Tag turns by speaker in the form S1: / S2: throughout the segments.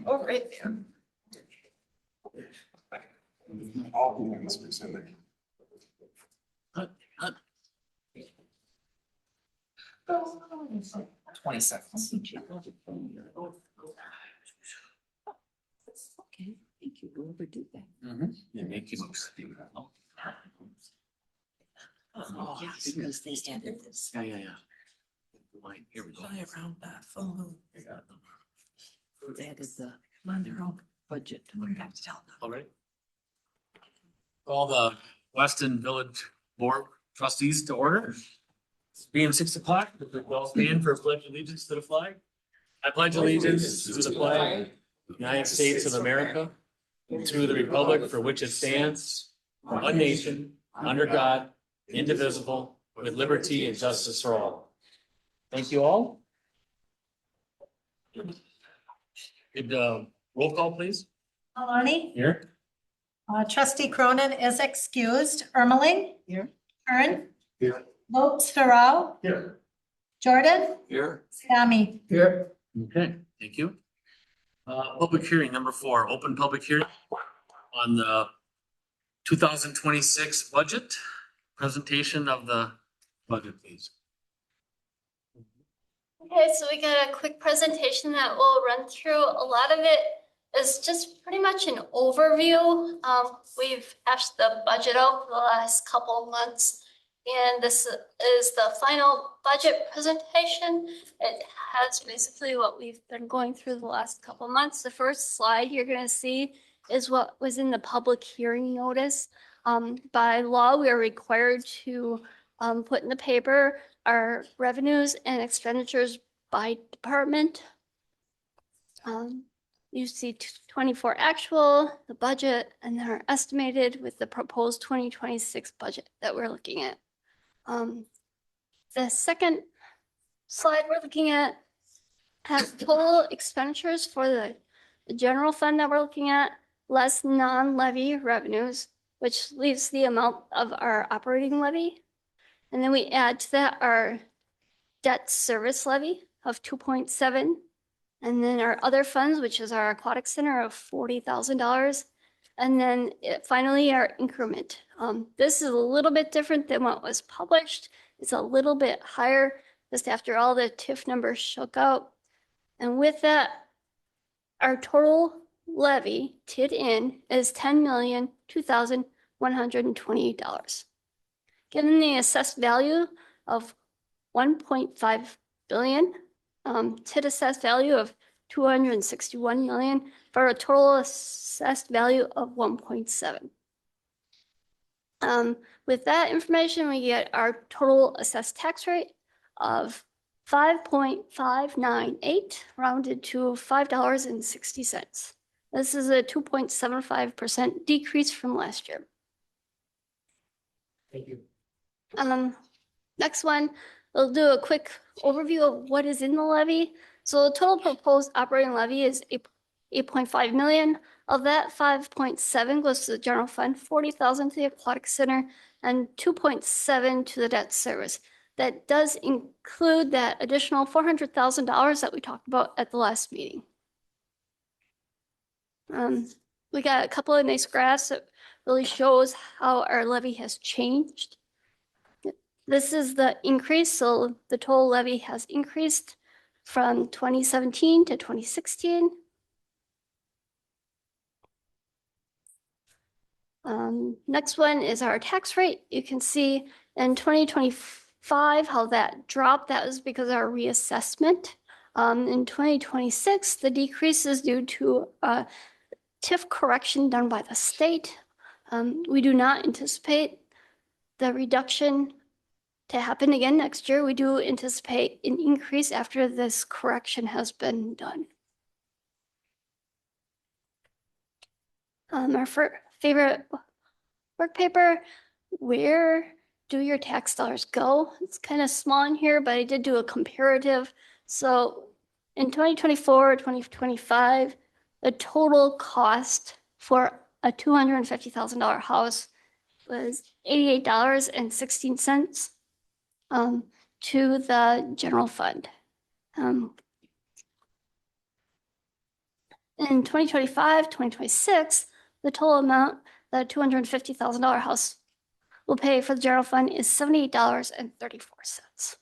S1: Oh, right there.
S2: All specific.
S1: 20 seconds.
S3: Okay, thank you. Go over do that.
S1: Yeah, make you move.
S3: Oh, yeah, because they added this.
S1: Yeah. Line, here we go.
S3: Fly around that phone. They added the Monroe budget. We have to tell them.
S1: All right. Call the Weston Village Board Trustees to order. Being 6 o'clock, we'll stand for a pledge of allegiance to the flag. I pledge allegiance to the flag, United States of America, and to the republic for which it stands, one nation, under God, indivisible, with liberty and justice for all. Thank you all. Good, roll call, please.
S4: Maloney,
S1: Here.
S4: trustee Cronin is excused. Ermeling.
S3: Here.
S4: Kern.
S2: Here.
S4: Lopes Farrow.
S2: Here.
S4: Jordan.
S1: Here.
S4: Sami.
S2: Here.
S1: Okay, thank you. Public hearing number 4, open public hearing on the 2026 budget, presentation of the budget, please.
S5: Okay, so we got a quick presentation that we'll run through. A lot of it is just pretty much an overview. We've hashed the budget out for the last couple of months, and this is the final budget presentation. It has basically what we've been going through the last couple of months. The first slide you're gonna see is what was in the public hearing notice. By law, we are required to put in the paper our revenues and expenditures by department. You see 24 actual, the budget, and then our estimated with the proposed 2026 budget that we're looking at. The second slide we're looking at has total expenditures for the general fund that we're looking at, less non-levy revenues, which leaves the amount of our operating levy. And then we add to that our debt service levy of 2.7. And then our other funds, which is our aquatic center of $40,000. And then finally our increment. This is a little bit different than what was published. It's a little bit higher just after all the TIF numbers shook out. And with that, our total levy TID in is $10,002,128. Given the assessed value of 1.5 billion, TID assessed value of 261 million for a total assessed value of 1.7. With that information, we get our total assessed tax rate of 5.598, rounded to $5.60. This is a 2.75% decrease from last year.
S1: Thank you.
S5: Next one, we'll do a quick overview of what is in the levy. So the total proposed operating levy is 8.5 million. Of that, 5.7 goes to the general fund, 40,000 to the aquatic center, and 2.7 to the debt service. That does include that additional $400,000 that we talked about at the last meeting. We got a couple of nice graphs that really shows how our levy has changed. This is the increase, so the total levy has increased from 2017 to 2016. Next one is our tax rate. You can see in 2025 how that dropped. That was because of our reassessment. In 2026, the decrease is due to a TIF correction done by the state. We do not anticipate the reduction to happen again next year. We do anticipate an increase after this correction has been done. Our favorite work paper, where do your tax dollars go? It's kind of small in here, but I did do a comparative. So in 2024, 2025, the total cost for a $250,000 house was $88.16 to the general fund. In 2025, 2026, the total amount the $250,000 house will pay for the general fund is $78.34.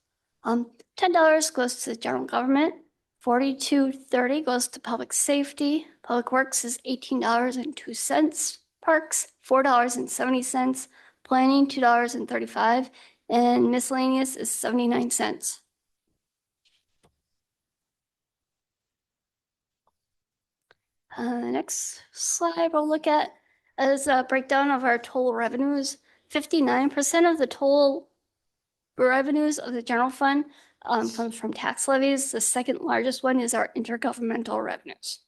S5: $10 goes to the general government, $42.30 goes to public safety, public works is $18.02, parks $4.70, planning $2.35, and miscellaneous is 79 cents. Next slide we'll look at is a breakdown of our total revenues. 59% of the total revenues of the general fund comes from tax levies. The second largest one is our intergovernmental revenues.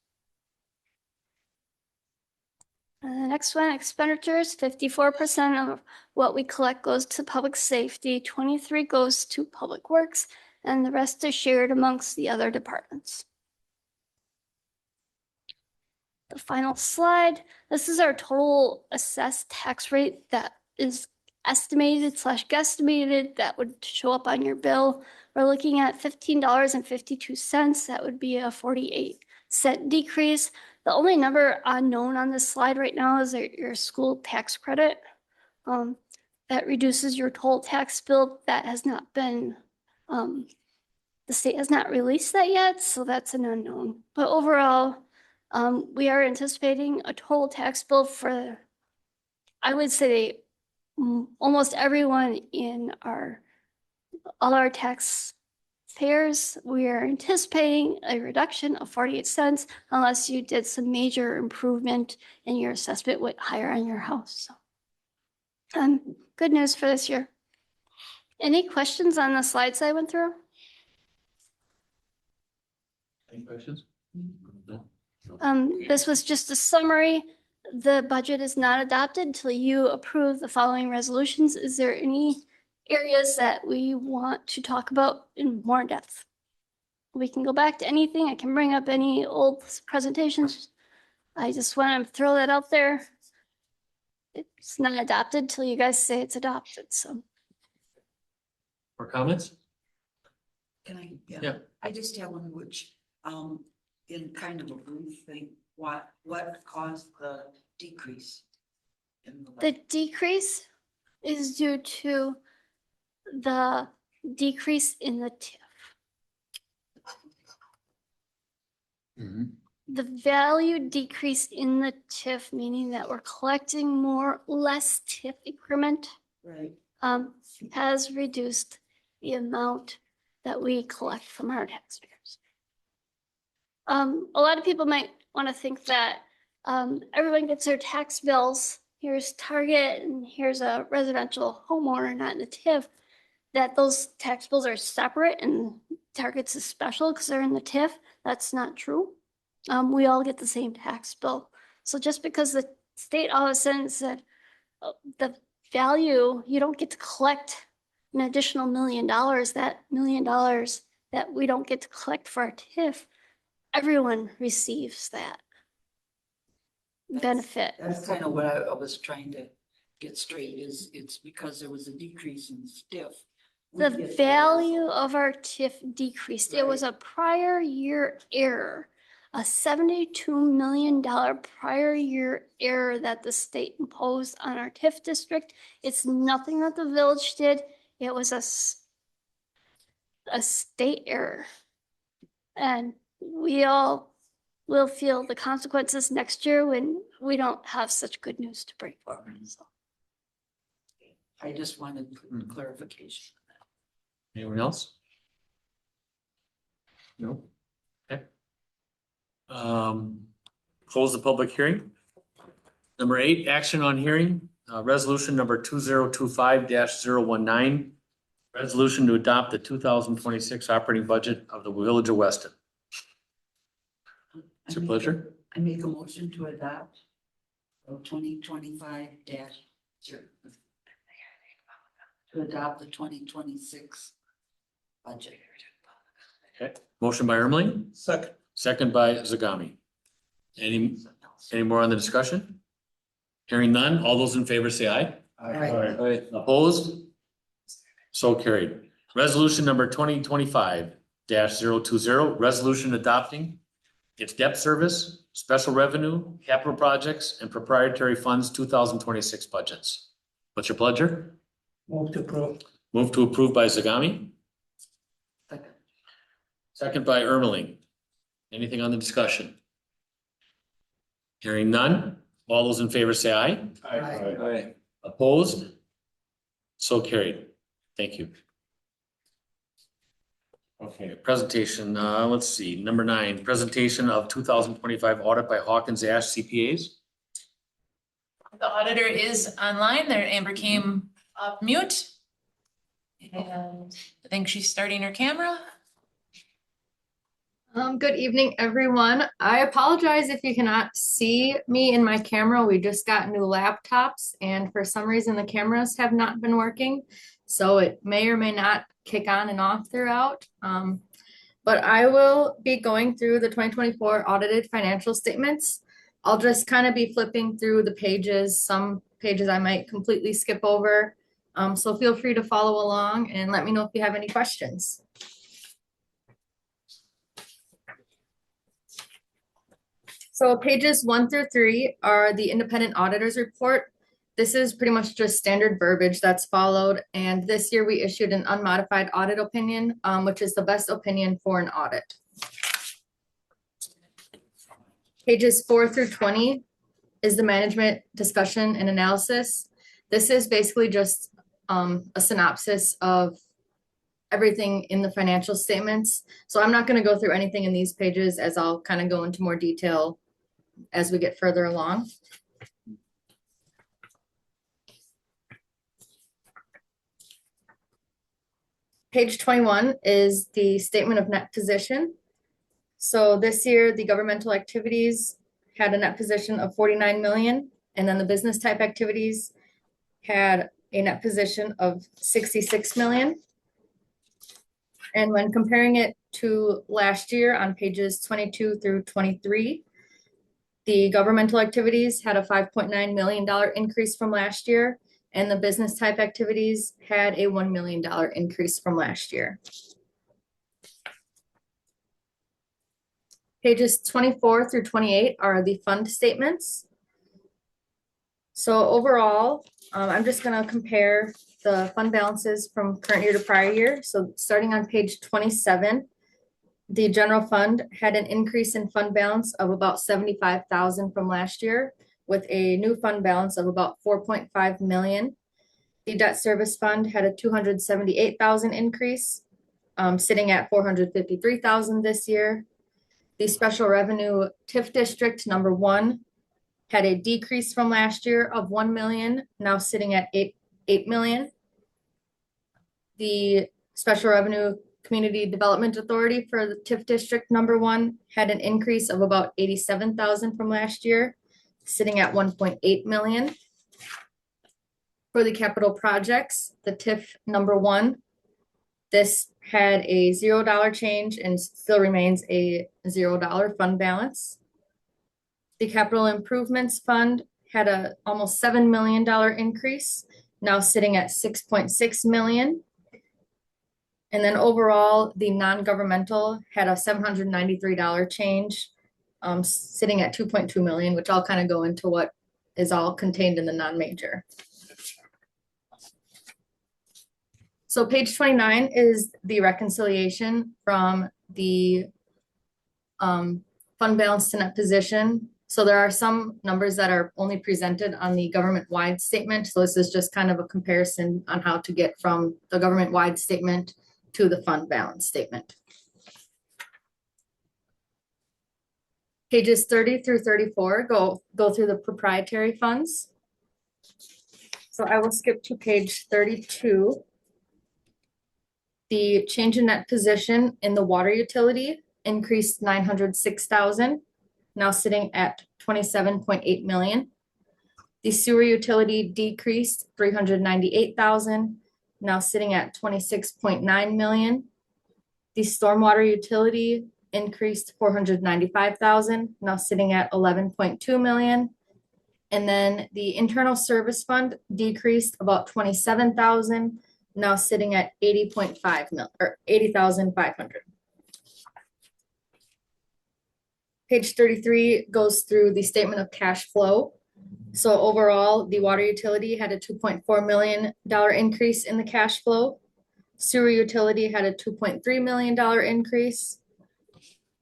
S5: The next one, expenditures, 54% of what we collect goes to public safety, 23 goes to public works, and the rest is shared amongst the other departments. The final slide, this is our total assessed tax rate that is estimated / guesstimated that would show up on your bill. We're looking at $15.52. That would be a 48-cent decrease. The only number unknown on this slide right now is your school tax credit. That reduces your total tax bill. That has not been, the state has not released that yet, so that's an unknown. But overall, we are anticipating a total tax bill for, I would say, almost everyone in all our taxpayers. We are anticipating a reduction of 48 cents unless you did some major improvement and your assessment went higher on your house. So, good news for this year. Any questions on the slides I went through?
S1: Any questions?
S5: This was just a summary. The budget is not adopted until you approve the following resolutions. Is there any areas that we want to talk about in more depth? We can go back to anything. I can bring up any old presentations. I just want to throw that out there. It's not adopted till you guys say it's adopted, so.
S1: Or comments?
S3: Can I?
S1: Yeah.
S3: I just have one which, in kind of a brief thing, what caused the decrease?
S5: The decrease is due to the decrease in the TIF. The value decrease in the TIF, meaning that we're collecting less TIF increment,
S3: Right.
S5: has reduced the amount that we collect from our taxpayers. A lot of people might want to think that everyone gets their tax bills. Here's Target and here's a residential homeowner, not in the TIF, that those tax bills are separate and Target's is special because they're in the TIF. That's not true. We all get the same tax bill. So just because the state all of a sudden said the value, you don't get to collect an additional $1 million, that $1 million that we don't get to collect for our TIF, everyone receives that benefit.
S3: That's kind of what I was trying to get straight, is it's because there was a decrease in TIF.
S5: The value of our TIF decreased. It was a prior year error, a $72 million prior year error that the state imposed on our TIF district. It's nothing that the village did. It was a state error. And we all will feel the consequences next year when we don't have such good news to bring forward. So.
S3: I just wanted clarification.
S1: Anyone else? No? Okay. Close the public hearing. Number 8, action on hearing, resolution number 2025-019. Resolution to adopt the 2026 operating budget of the Village of Weston. It's your pleasure.
S3: I make a motion to adopt 2025 to adopt the 2026 budget.
S1: Okay, motion by Ermeling. Second by Zagami. Any more on the discussion? Hearing none, all those in favor say aye.
S3: Aye.
S1: Opposed? So carried. Resolution number 2025-020, resolution adopting It's debt service, special revenue, capital projects, and proprietary funds 2026 budgets. What's your pleasure?
S6: Move to approve.
S1: Move to approve by Zagami,
S3: Second.
S1: second by Ermeling. Anything on the discussion? Hearing none. All those in favor say aye.
S6: Aye.
S1: Opposed? So carried. Thank you. Okay, presentation, let's see, number 9, presentation of 2025 audit by Hawkins Ash CPAs.
S7: The auditor is online. There, Amber came off mute. And I think she's starting her camera.
S8: Good evening, everyone. I apologize if you cannot see me in my camera. We just got new laptops and for some reason the cameras have not been working. So it may or may not kick on and off throughout. But I will be going through the 2024 audited financial statements. I'll just kind of be flipping through the pages. Some pages I might completely skip over. So feel free to follow along and let me know if you have any questions. So pages 1 through 3 are the independent auditor's report. This is pretty much just standard verbiage that's followed. And this year we issued an unmodified audit opinion, which is the best opinion for an audit. Pages 4 through 20 is the management discussion and analysis. This is basically just a synopsis of everything in the financial statements. So I'm not going to go through anything in these pages as I'll kind of go into more detail as we get further along. Page 21 is the statement of net position. So this year, the governmental activities had a net position of 49 million, and then the business type activities had a net position of 66 million. And when comparing it to last year on pages 22 through 23, the governmental activities had a $5.9 million increase from last year, and the business type activities had a $1 million increase from last year. Pages 24 through 28 are the fund statements. So overall, I'm just going to compare the fund balances from current year to prior year. So starting on page 27, the general fund had an increase in fund balance of about 75,000 from last year, with a new fund balance of about 4.5 million. The debt service fund had a 278,000 increase, sitting at 453,000 this year. The special revenue TIF district number 1 had a decrease from last year of 1 million, now sitting at 8 million. The special revenue community development authority for the TIF district number 1 had an increase of about 87,000 from last year, sitting at 1.8 million. For the capital projects, the TIF number 1, this had a $0 change and still remains a $0 fund balance. The capital improvements fund had a almost $7 million increase, now sitting at 6.6 million. And then overall, the non-governmental had a $793 change, sitting at 2.2 million, which I'll kind of go into what is all contained in the non-major. So page 29 is the reconciliation from the fund balance to net position. So there are some numbers that are only presented on the government-wide statement. So this is just kind of a comparison on how to get from the government-wide statement to the fund balance statement. Pages 30 through 34 go through the proprietary funds. So I will skip to page 32. The change in net position in the water utility increased 906,000, now sitting at 27.8 million. The sewer utility decreased 398,000, now sitting at 26.9 million. The stormwater utility increased 495,000, now sitting at 11.2 million. And then the internal service fund decreased about 27,000, now sitting at 80.5 million or 80,500. Page 33 goes through the statement of cash flow. So overall, the water utility had a $2.4 million increase in the cash flow. Sewer utility had a $2.3 million increase.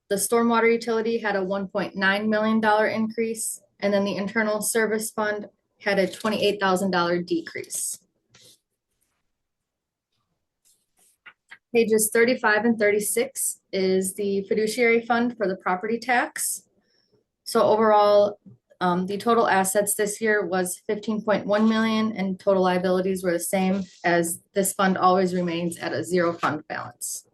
S8: The stormwater utility had a $1.9 million increase, and then the internal service fund had a $28,000 decrease. Pages 35 and 36 is the fiduciary fund for the property tax. So overall, the total assets this year was 15.1 million and total liabilities were the same, as this fund always remains at a zero fund balance.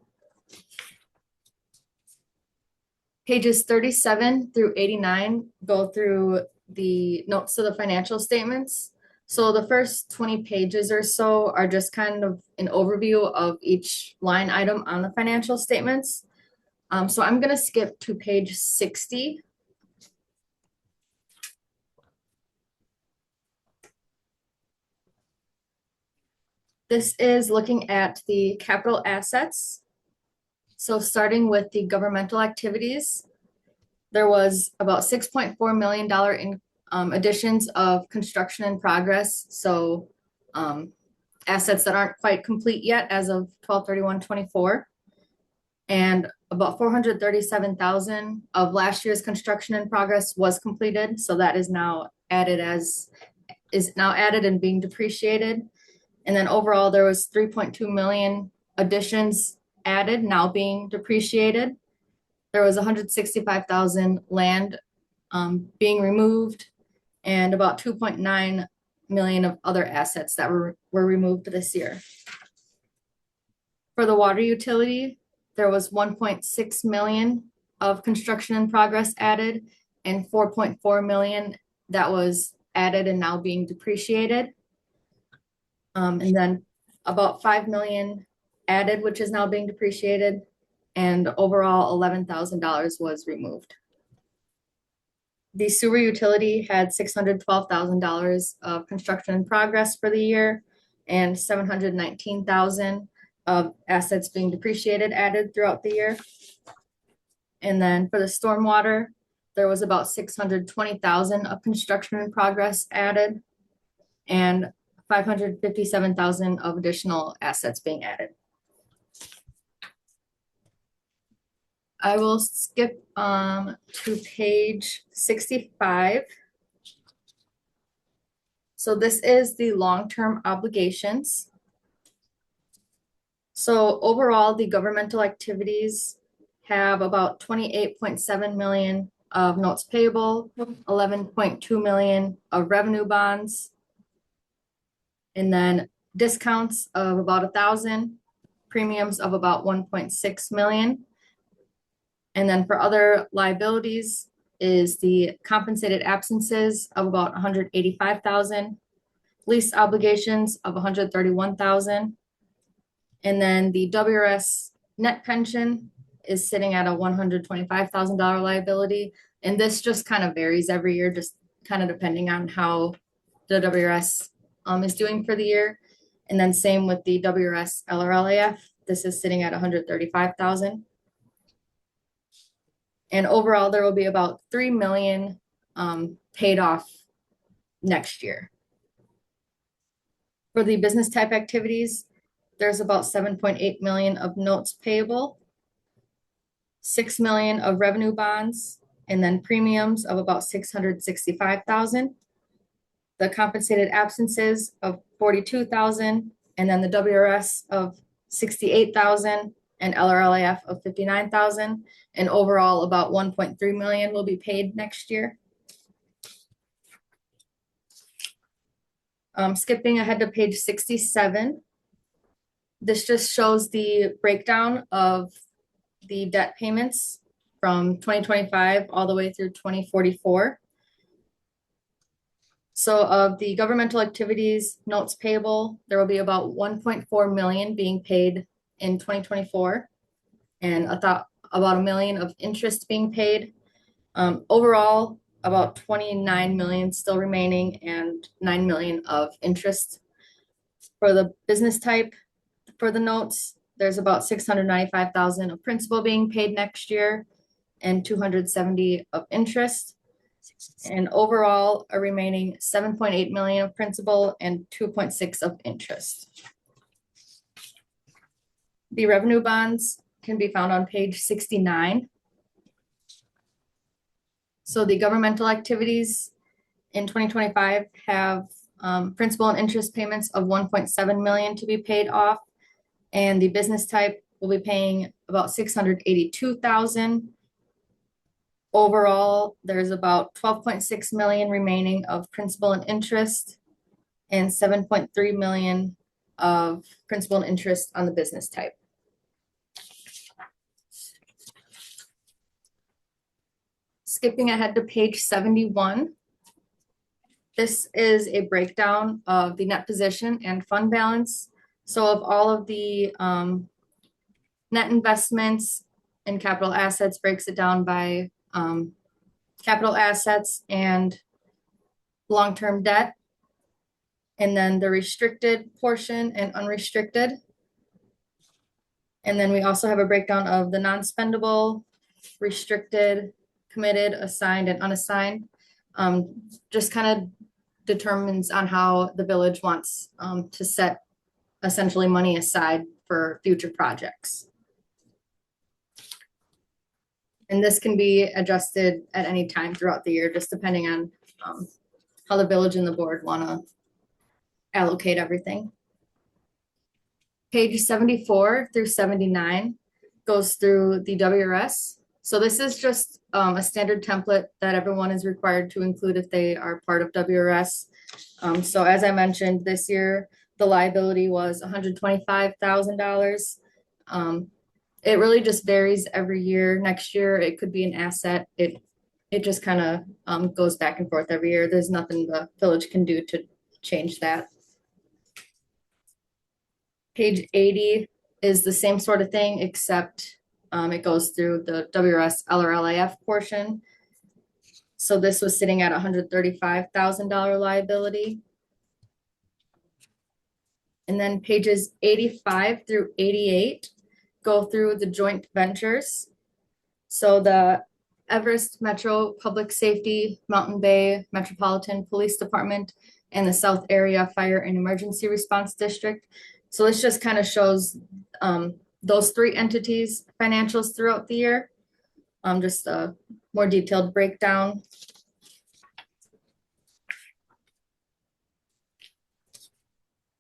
S8: Pages 37 through 89 go through the notes to the financial statements. So the first 20 pages or so are just kind of an overview of each line item on the financial statements. So I'm gonna skip to page 60. This is looking at the capital assets. So starting with the governmental activities, there was about $6.4 million in additions of construction in progress. So assets that aren't quite complete yet as of 12/31/24. And about 437,000 of last year's construction in progress was completed. So that is now added and being depreciated. And then overall, there was 3.2 million additions added, now being depreciated. There was 165,000 land being removed, and about 2.9 million of other assets that were removed this year. For the water utility, there was 1.6 million of construction in progress added, and 4.4 million that was added and now being depreciated. And then about 5 million added, which is now being depreciated, and overall $11,000 was removed. The sewer utility had $612,000 of construction in progress for the year, and 719,000 of assets being depreciated added throughout the year. And then for the stormwater, there was about 620,000 of construction in progress added, and 557,000 of additional assets being added. I will skip to page 65. So this is the long-term obligations. So overall, the governmental activities have about 28.7 million of notes payable, 11.2 million of revenue bonds, and then discounts of about 1,000, premiums of about 1.6 million. And then for other liabilities is the compensated absences of about 185,000, lease obligations of 131,000. And then the WRS net pension is sitting at a $125,000 liability. And this just kind of varies every year, just kind of depending on how the WRS is doing for the year. And then same with the WRS LRLAF. This is sitting at 135,000. And overall, there will be about 3 million paid off next year. For the business type activities, there's about 7.8 million of notes payable, 6 million of revenue bonds, and then premiums of about 665,000. The compensated absences of 42,000, and then the WRS of 68,000, and LRLAF of 59,000, and overall about 1.3 million will be paid next year. Skipping ahead to page 67. This just shows the breakdown of the debt payments from 2025 all the way through 2044. So of the governmental activities notes payable, there will be about 1.4 million being paid in 2024, and about $1 million of interest being paid. Overall, about 29 million still remaining, and 9 million of interest. For the business type, for the notes, there's about 695,000 of principal being paid next year, and 270 of interest. And overall, a remaining 7.8 million of principal and 2.6 of interest. The revenue bonds can be found on page 69. So the governmental activities in 2025 have principal and interest payments of 1.7 million to be paid off. And the business type will be paying about 682,000. Overall, there's about 12.6 million remaining of principal and interest and 7.3 million of principal and interest on the business type. Skipping ahead to page 71. This is a breakdown of the net position and fund balance. So of all of the net investments and capital assets, breaks it down by capital assets and long-term debt. And then the restricted portion and unrestricted. And then we also have a breakdown of the non-spendable, restricted, committed, assigned, and unassigned. Just kind of determines on how the village wants to set essentially money aside for future projects. And this can be adjusted at any time throughout the year, just depending on how the village and the board want to allocate everything. Page 74 through 79 goes through the WRS. So this is just a standard template that everyone is required to include if they are part of WRS. So as I mentioned, this year, the liability was $125,000. It really just varies every year. Next year, it could be an asset. It just kind of goes back and forth every year. There's nothing the village can do to change that. Page 80 is the same sort of thing, except it goes through the WRS LRLIF portion. So this was sitting at $135,000 liability. And then pages 85 through 88 go through the joint ventures. So the Everest Metro Public Safety, Mountain Bay Metropolitan Police Department, and the South Area Fire and Emergency Response District. So this just kind of shows those three entities' financials throughout the year. Just a more detailed breakdown.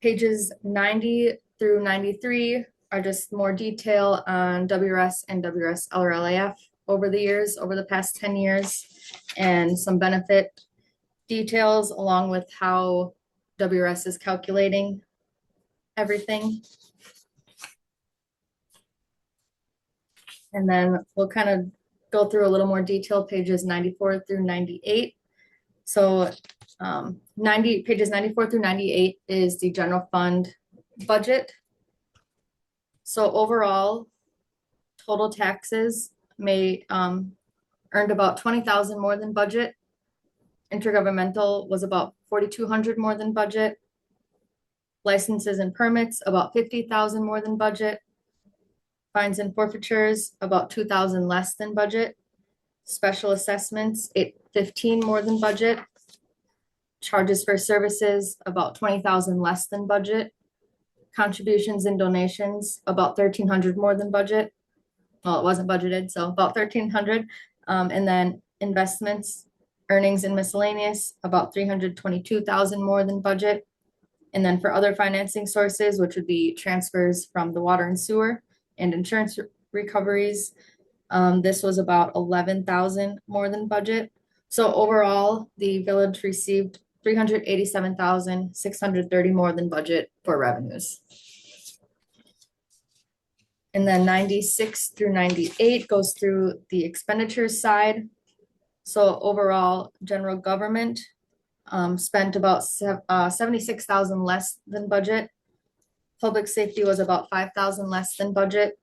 S8: Pages 90 through 93 are just more detail on WRS and WRS LRLIF over the years, over the past 10 years, and some benefit details along with how WRS is calculating everything. And then we'll kind of go through a little more detail, pages 94 through 98. So pages 94 through 98 is the general fund budget. So overall, total taxes earned about 20,000 more than budget. Intergovernmental was about 4,200 more than budget. Licenses and permits about 50,000 more than budget. Fines and forfeitures about 2,000 less than budget. Special assessments 815 more than budget. Charges for services about 20,000 less than budget. Contributions and donations about 1,300 more than budget. Well, it wasn't budgeted, so about 1,300. And then investments, earnings and miscellaneous about 322,000 more than budget. And then for other financing sources, which would be transfers from the water and sewer and insurance recoveries, this was about 11,000 more than budget. So overall, the village received 387,630 more than budget for revenues. And then 96 through 98 goes through the expenditures side. So overall, general government spent about 76,000 less than budget. Public safety was about 5,000 less than budget.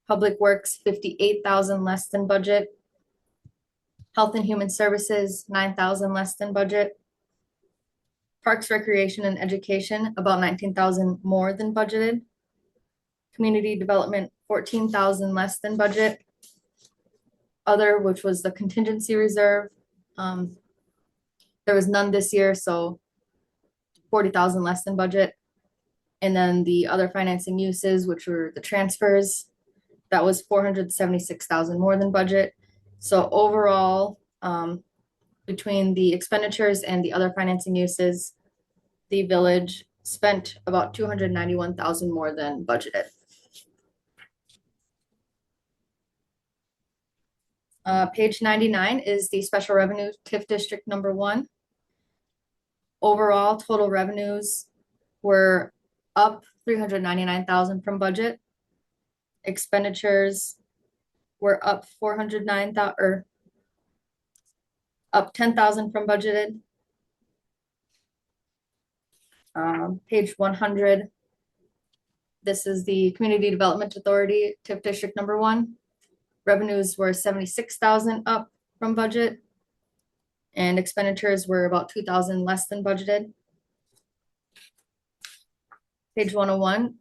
S8: Public works, 58,000 less than budget. Health and Human Services, 9,000 less than budget. Parks, Recreation, and Education, about 19,000 more than budgeted. Community Development, 14,000 less than budget. other, which was the contingency reserve. There was none this year, so 40,000 less than budget. And then the other financing uses, which were the transfers, that was 476,000 more than budget. So overall, between the expenditures and the other financing uses, the village spent about 291,000 more than budgeted. Page 99 is the special revenue TIF district number 1. Overall, total revenues were up 399,000 from budget. Expenditures were up 409,000 or up 10,000 from budgeted. Page 100. This is the Community Development Authority TIF district number 1. Revenues were 76,000 up from budget, and expenditures were about 2,000 less than budgeted. Page 101.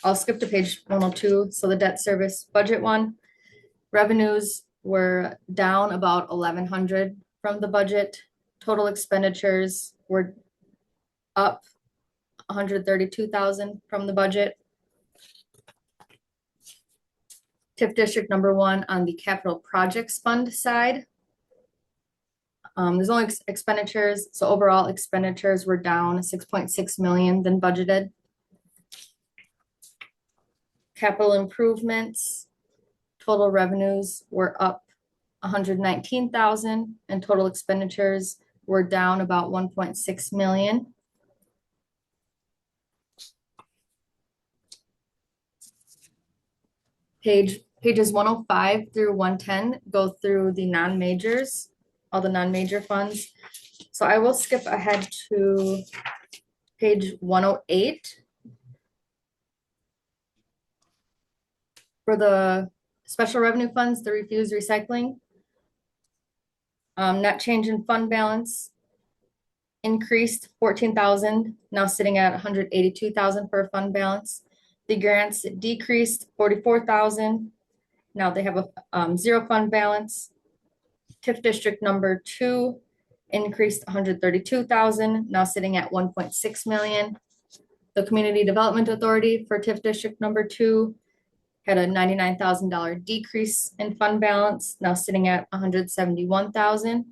S8: I'll skip to page 102. So the debt service budget one, revenues were down about 1,100 from the budget. Total expenditures were up 132,000 from the budget. TIF district number 1 on the capital projects fund side. There's only expenditures, so overall expenditures were down 6.6 million than budgeted. Capital improvements, total revenues were up 119,000 and total expenditures were down about 1.6 million. Pages 105 through 110 go through the non-majors, all the non-major funds. So I will skip ahead to page 108. For the special revenue funds, the refuse recycling, net change in fund balance increased 14,000, now sitting at 182,000 for a fund balance. The grants decreased 44,000. Now they have a 0 fund balance. TIF district number 2 increased 132,000, now sitting at 1.6 million. The Community Development Authority for TIF district number 2 had a $99,000 decrease in fund balance, now sitting at 171,000.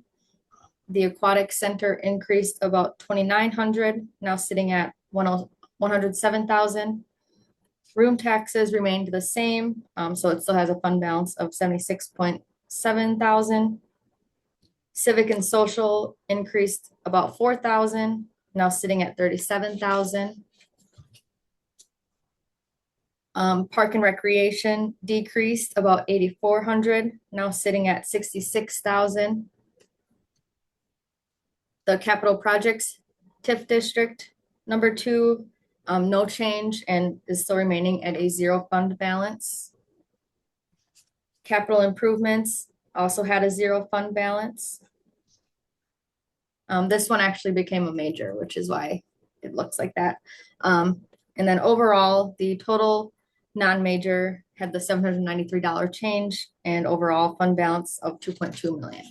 S8: The Aquatic Center increased about 2,900, now sitting at 107,000. Room taxes remained the same, so it still has a fund balance of 76.7 thousand. Civic and social increased about 4,000, now sitting at 37,000. Park and recreation decreased about 8,400, now sitting at 66,000. The capital projects TIF district number 2, no change and is still remaining at a 0 fund balance. Capital improvements also had a 0 fund balance. This one actually became a major, which is why it looks like that. And then overall, the total non-major had the $793 change and overall fund balance of 2.2 million.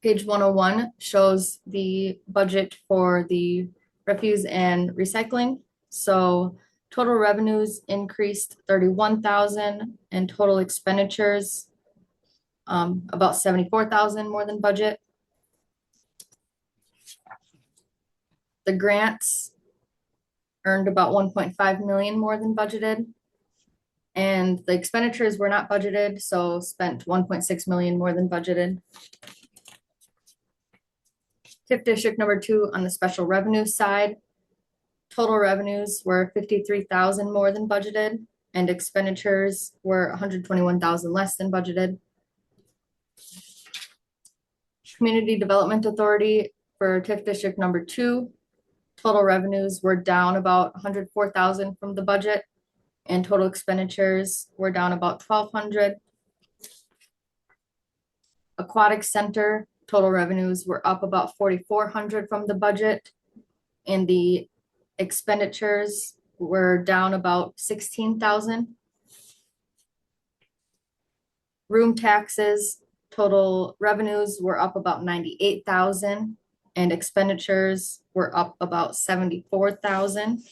S8: Page 101 shows the budget for the refuse and recycling. So total revenues increased 31,000 and total expenditures about 74,000 more than budget. The grants earned about 1.5 million more than budgeted. And the expenditures were not budgeted, so spent 1.6 million more than budgeted. TIF district number 2 on the special revenue side, total revenues were 53,000 more than budgeted and expenditures were 121,000 less than budgeted. Community Development Authority for TIF district number 2, total revenues were down about 104,000 from the budget and total expenditures were down about 1,200. Aquatic Center, total revenues were up about 4,400 from the budget and the expenditures were down about 16,000. Room taxes, total revenues were up about 98,000 and expenditures were up about 74,000.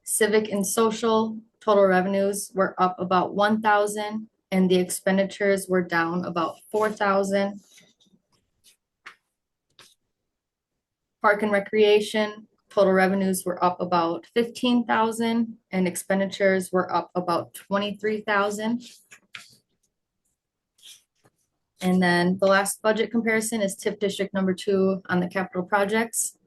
S8: Civic and social, total revenues were up about 1,000 and the expenditures were down about 4,000. Park and recreation, total revenues were up about 15,000 and expenditures were up about 23,000. And then the last budget comparison is TIF District number 2 on the capital projects.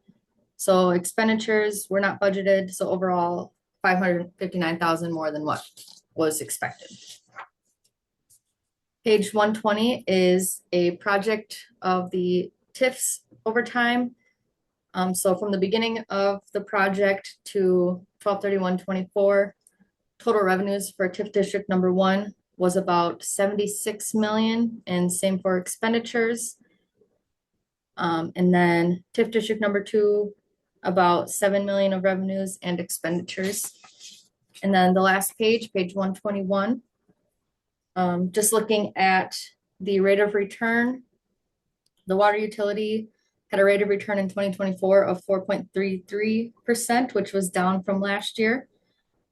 S8: So expenditures were not budgeted, so overall 559,000 more than what was expected. Page 120 is a project of the TIFs over time. So from the beginning of the project to 12/31/24, total revenues for TIF District number 1 was about 76 million, and same for expenditures. And then TIF District number 2, about 7 million of revenues and expenditures. And then the last page, page 121, just looking at the rate of return, the water utility had a rate of return in 2024 of 4.33%, which was down from last year.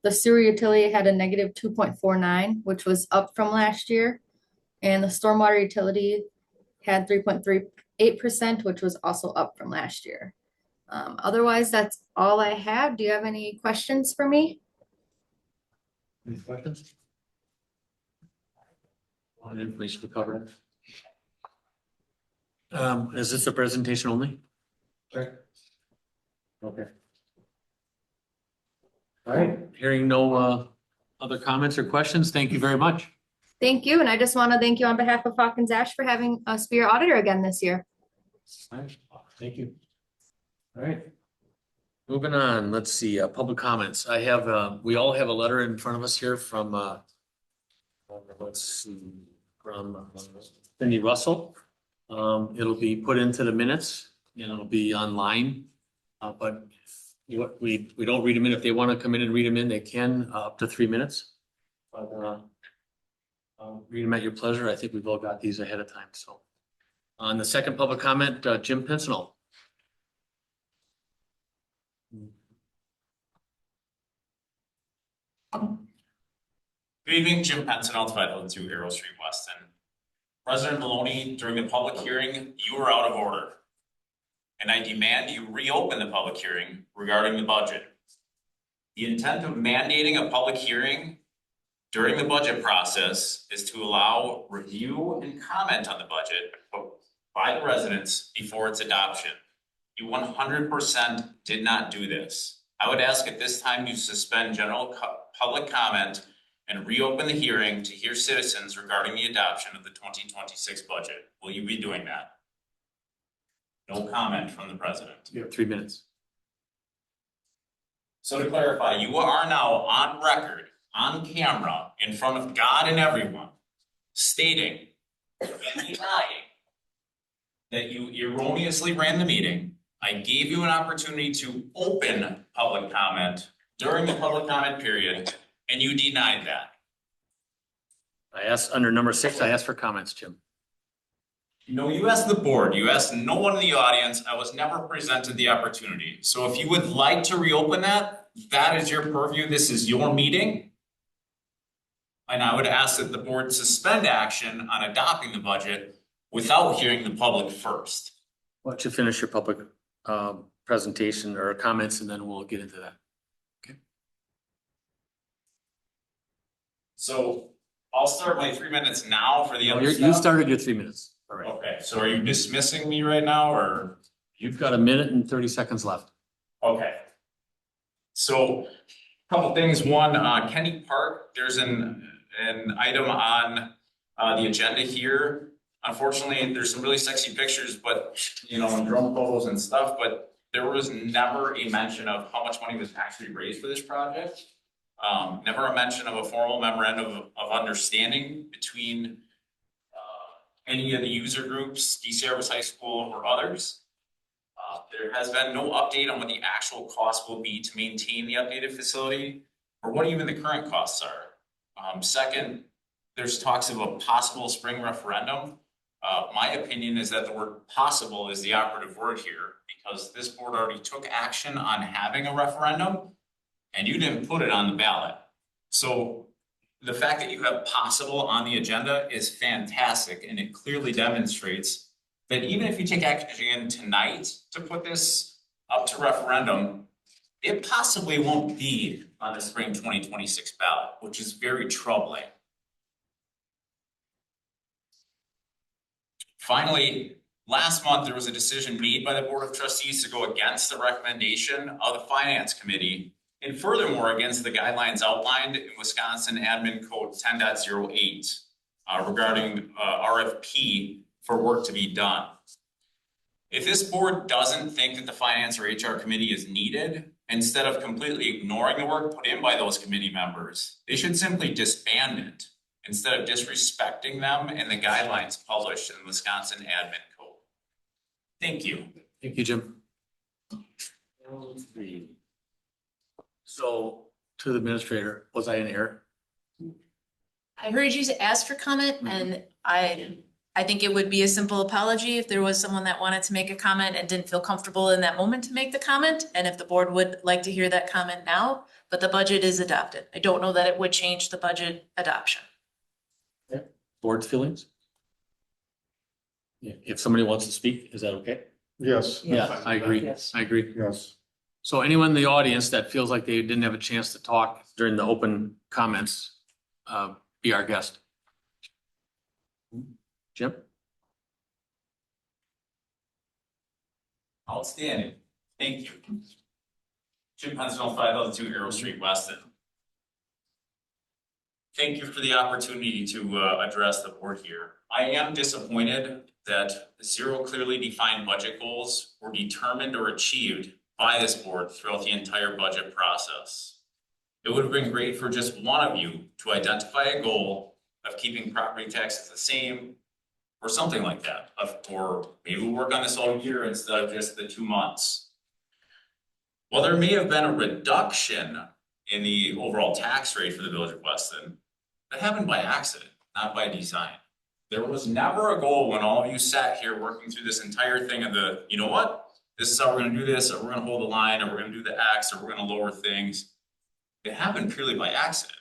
S8: The sewer utility had a negative 2.49, which was up from last year. And the stormwater utility had 3.38%, which was also up from last year. Otherwise, that's all I have. Do you have any questions for me?
S1: Any questions? All the information we covered. Is this a presentation only? Sure. Okay. All right, hearing no other comments or questions, thank you very much.
S8: Thank you. And I just want to thank you on behalf of Hawkins Ash for having us be your auditor again this year.
S1: All right, thank you. All right. Moving on, let's see, public comments. I have, we all have a letter in front of us here from, let's see, from Cindy Russell. It'll be put into the minutes and it'll be online. But we don't read them in. If they want to come in and read them in, they can, up to 3 minutes. But read them at your pleasure. I think we've all got these ahead of time, so. On the second public comment, Jim Pincinel.
S9: Good evening, Jim Pencinel, 502 Arrow Street, Weston. President Maloney, during the public hearing, you were out of order. And I demand you reopen the public hearing regarding the budget. The intent of mandating a public hearing during the budget process is to allow review and comment on the budget by the residents before its adoption. You 100% did not do this. I would ask at this time you suspend general public comment and reopen the hearing to hear citizens regarding the adoption of the 2026 budget. Will you be doing that? No comment from the president.
S1: You have 3 minutes.
S9: So to clarify, you are now on record, on camera, in front of God and everyone, stating and denying that you erroneously ran the meeting. I gave you an opportunity to open public comment during the public comment period, and you denied that.
S1: I asked under number 6, I asked for comments, Jim.
S9: No, you asked the board, you asked no one in the audience. I was never presented the opportunity. So if you would like to reopen that, that is your purview. This is your meeting. And I would ask that the board suspend action on adopting the budget without hearing the public first.
S1: Why don't you finish your public presentation or comments and then we'll get into that.
S9: So I'll start my 3 minutes now for the other
S1: You
S9: stuff.
S1: started your 3 minutes. All right.
S9: Okay, so are you dismissing me right now or?
S1: You've got 1 minute and 30 seconds left.
S9: Okay. So, couple things. One, Kenny Park, there's an item on the agenda here. Unfortunately, there's some really sexy pictures, but you know, and drone photos and stuff, but there was never a mention of how much money was actually raised for this project. Never a mention of a formal memorandum of understanding between any of the user groups, DCRS High School or others. There has been no update on what the actual cost will be to maintain the updated facility or what even the current costs are. Second, there's talks of a possible spring referendum. My opinion is that the word possible is the operative word here, because this board already took action on having a referendum and you didn't put it on the ballot. So the fact that you have possible on the agenda is fantastic, and it clearly demonstrates that even if you take action tonight to put this up to referendum, it possibly won't be on the spring 2026 ballot, which is very troubling. Finally, last month, there was a decision made by the Board of Trustees to go against the recommendation of the Finance Committee, and furthermore, against the guidelines outlined in Wisconsin Admin Code 10.08 regarding RFP for work to be done. If this board doesn't think that the Finance or HR Committee is needed, instead of completely ignoring the work put in by those committee members, they should simply disband it, instead of disrespecting them and the guidelines published in the Wisconsin Admin Code. Thank you.
S1: Thank you, Jim. So to the administrator, was I in error?
S7: I heard you ask for comment, and I think it would be a simple apology if there was someone that wanted to make a comment and didn't feel comfortable in that moment to make the comment, and if the board would like to hear that comment now, but the budget is adopted. I don't know that it would change the budget adoption.
S1: Board's feelings? Yeah, if somebody wants to speak, is that okay?
S2: Yes.
S1: Yeah, I agree.
S3: Yes.
S1: I agree.
S2: Yes.
S1: So anyone in the audience that feels like they didn't have a chance to talk during the open comments, be our guest. Jim?
S9: Outstanding. Thank you. Jim Penson, 502 Arrow Street, Weston. Thank you for the opportunity to address the board here. I am disappointed that 0 clearly defined budget goals were determined or achieved by this board throughout the entire budget process. It would have been great for just one of you to identify a goal of keeping property taxes the same or something like that, or maybe we'll work on this all year instead of just the 2 months. While there may have been a reduction in the overall tax rate for the village of Weston, that happened by accident, not by design. There was never a goal when all of you sat here working through this entire thing of the, you know what? This is how we're gonna do this, or we're gonna hold the line, or we're gonna do the X, or we're gonna lower things. It happened purely by accident.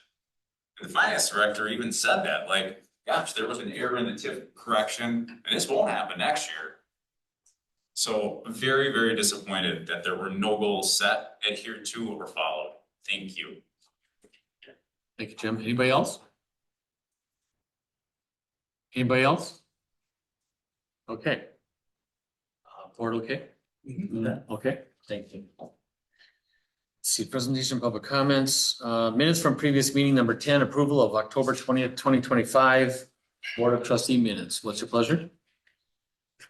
S9: And the finance director even said that, like, gosh, there was an error in the TIF correction, and this won't happen next year. So very, very disappointed that there were no goals set, adhered to, or followed. Thank you.
S1: Thank you, Jim. Anybody else? Anybody else? Okay. Board okay? Okay, thank you. Let's see, presentation, public comments, minutes from previous meeting number 10, approval of October 20th, 2025. Board of Trustee minutes. What's your pleasure?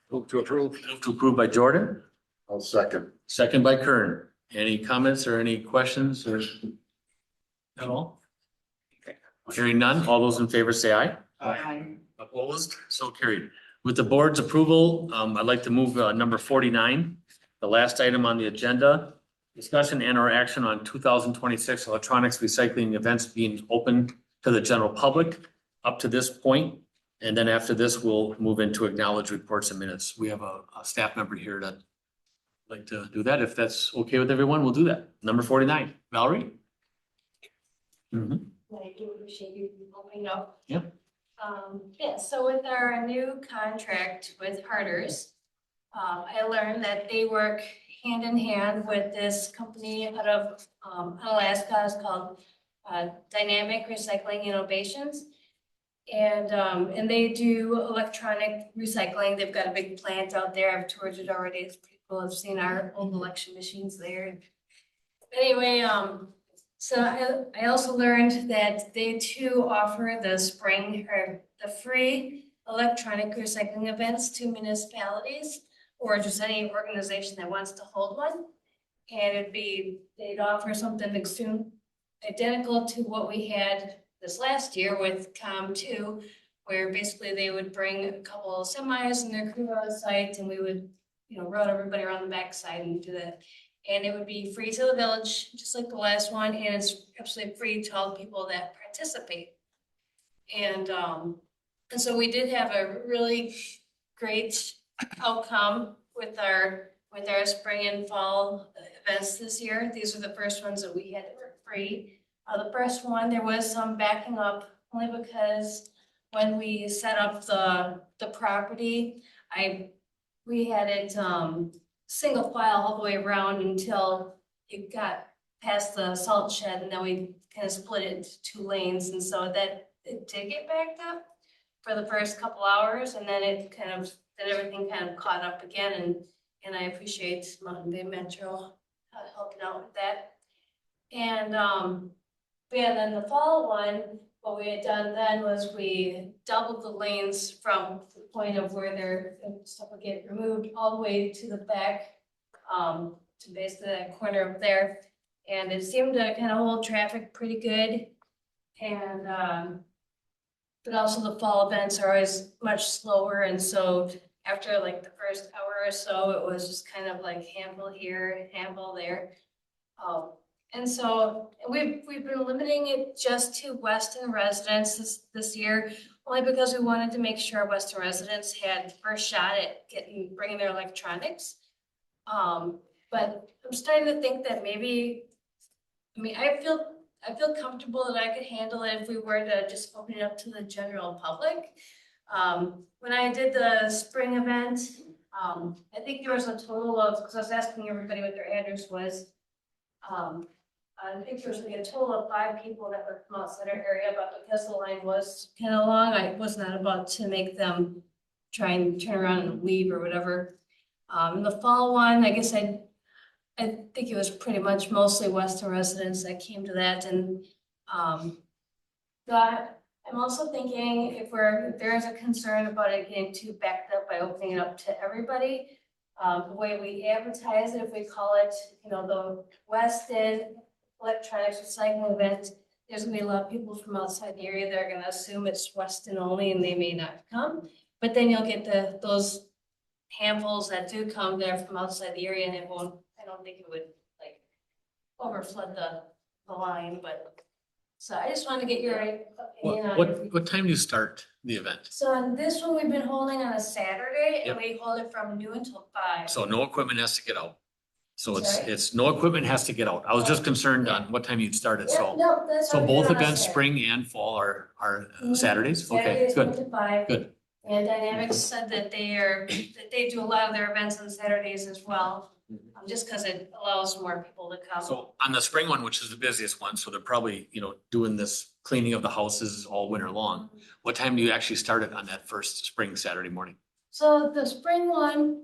S2: Move to approve.
S1: Move to approve by Jordan,
S2: I'll second.
S1: second by Kern. Any comments or any questions or? At all? Okay. Hearing none, all those in favor say aye.
S3: Aye.
S1: Opposed, so carried. With the board's approval, I'd like to move number 49, the last item on the agenda. Discussion and or action on 2026 electronics recycling events being open to the general public up to this point. And then after this, we'll move into acknowledge reports and minutes. We have a staff member here that like to do that. If that's okay with everyone, we'll do that. Number 49, Valerie? Mhm.
S10: I do appreciate you opening up.
S1: Yep.
S10: Yeah, so with our new contract with Harder's, I learned that they work hand in hand with this company out of Alaska. It's called Dynamic Recycling Innovations. And they do electronic recycling. They've got a big plant out there. I've toured it already. It's pretty cool. I've seen our old election machines there. Anyway, so I also learned that they too offer the spring or the free electronic recycling events to municipalities or just any organization that wants to hold one. And they'd offer something soon identical to what we had this last year with COM2, where basically they would bring a couple of semis and their crew on site, and we would, route everybody around the backside and do that. And it would be free to the village, just like the last one, and it's absolutely free to all the people that participate. And so we did have a really great outcome with our spring and fall events this year. These are the first ones that we had that were free. The first one, there was some backing up only because when we set up the property, we had it single file all the way around until it got past the salt shed, and then we kind of split it into 2 lanes, and so that it did get backed up for the first couple hours, and then then everything kind of caught up again, and I appreciate Mountain Bay Metro helping out with that. And yeah, then the fall one, what we had done then was we doubled the lanes from the point of where their stuff would get removed all the way to the back, to basically that corner up there. And it seemed to kind of hold traffic pretty good. And but also the fall events are always much slower, and so after like the first hour or so, it was just kind of like handful here, handful there. And so we've been limiting it just to Weston residents this year, only because we wanted to make sure Weston residents had first shot at bringing their electronics. But I'm starting to think that maybe, I feel comfortable that I could handle it if we were to just open it up to the general public. When I did the spring event, I think there was a total of, because I was asking everybody what their address was. I think there was like a total of 5 people that were from outside our area, but because the line was kind of long, I was not about to make them try and turn around and leave or whatever. The fall one, I guess I think it was pretty much mostly Weston residents that came to that, and but I'm also thinking if there is a concern about it getting too backed up by opening it up to everybody, the way we advertise it, if we call it, the Weston Electronics Recycling Event, there's gonna be a lot of people from outside the area that are gonna assume it's Weston only, and they may not come. But then you'll get those handfuls that do come there from outside the area, and I don't think it would like overflood the line, but. So I just wanted to get your opinion on it.
S1: What time do you start the event?
S10: So on this one, we've been holding on a Saturday, and
S1: Yep.
S10: we hold it from noon until 5.
S1: So no equipment has to get out. So
S10: Sorry?
S1: it's no equipment has to get out. I was just concerned on what time you'd start it,
S10: Yeah,
S1: so.
S10: no, that's
S1: So
S10: what we
S1: both
S10: do on
S1: events,
S10: Saturday.
S1: spring and fall are
S10: Mhm.
S1: Saturdays? Okay,
S10: Saturdays,
S1: good.
S10: 1 to 5.
S1: Good.
S10: And Dynamics said that they do a lot of their events on Saturdays as well, just because it allows more people to come.
S1: So on the spring one, which is the busiest one, so they're probably, doing this cleaning of the houses all winter long. What time do you actually start it on that first spring Saturday morning?
S10: So the spring one,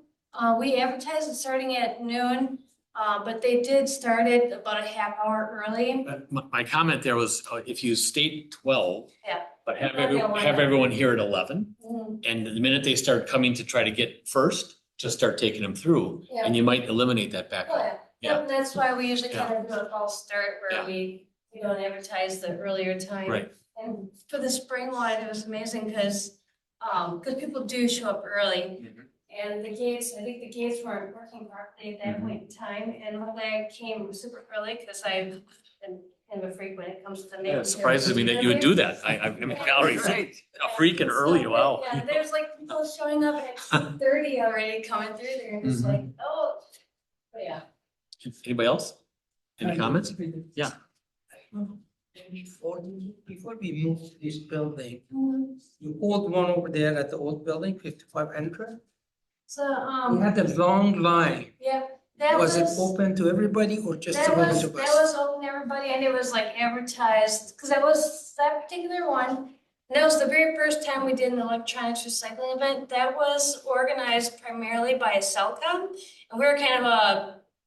S10: we advertised it starting at noon, but they did start it about a half hour early.
S1: My comment there was, if you state 12.
S10: Yeah.
S1: But have
S10: That'd be a
S1: everyone here at 11,
S10: Mhm.
S1: and the minute they start coming to try to get first, just start taking them through,
S10: Yeah.
S1: and you might eliminate that
S10: Oh,
S1: backup.
S10: yeah.
S1: Yeah.
S10: Yep, that's why we usually
S1: Yeah.
S10: kind of do a false start where
S1: Yeah.
S10: we don't advertise the earlier time.
S1: Right.
S10: And for the spring one, it was amazing because people do show up early.
S1: Mhm.
S10: And I think the gates weren't working properly at that
S1: Mhm.
S10: point in time. And luckily I came super early because I've been kind of a freak when it comes to making.
S1: Yeah, it surprises me that you would do that. I mean, Valerie's a freak and early, wow.
S10: Yeah, there's like people showing up at 2:30 already coming through there and it's
S1: Mhm.
S10: like, oh, but yeah.
S1: Anybody else? Any comments? Yeah.
S6: Before we move this building, you hold one over there at the old building, 55 entrance.
S10: So,
S6: We had a long line.
S10: yeah, that
S6: Was it open to everybody or just a bunch of
S10: That
S6: us?
S10: was open to everybody and it was like advertised, because that particular one, and that was the very first time we did an electronics recycling event. That was organized primarily by Cellcom, and we were kind of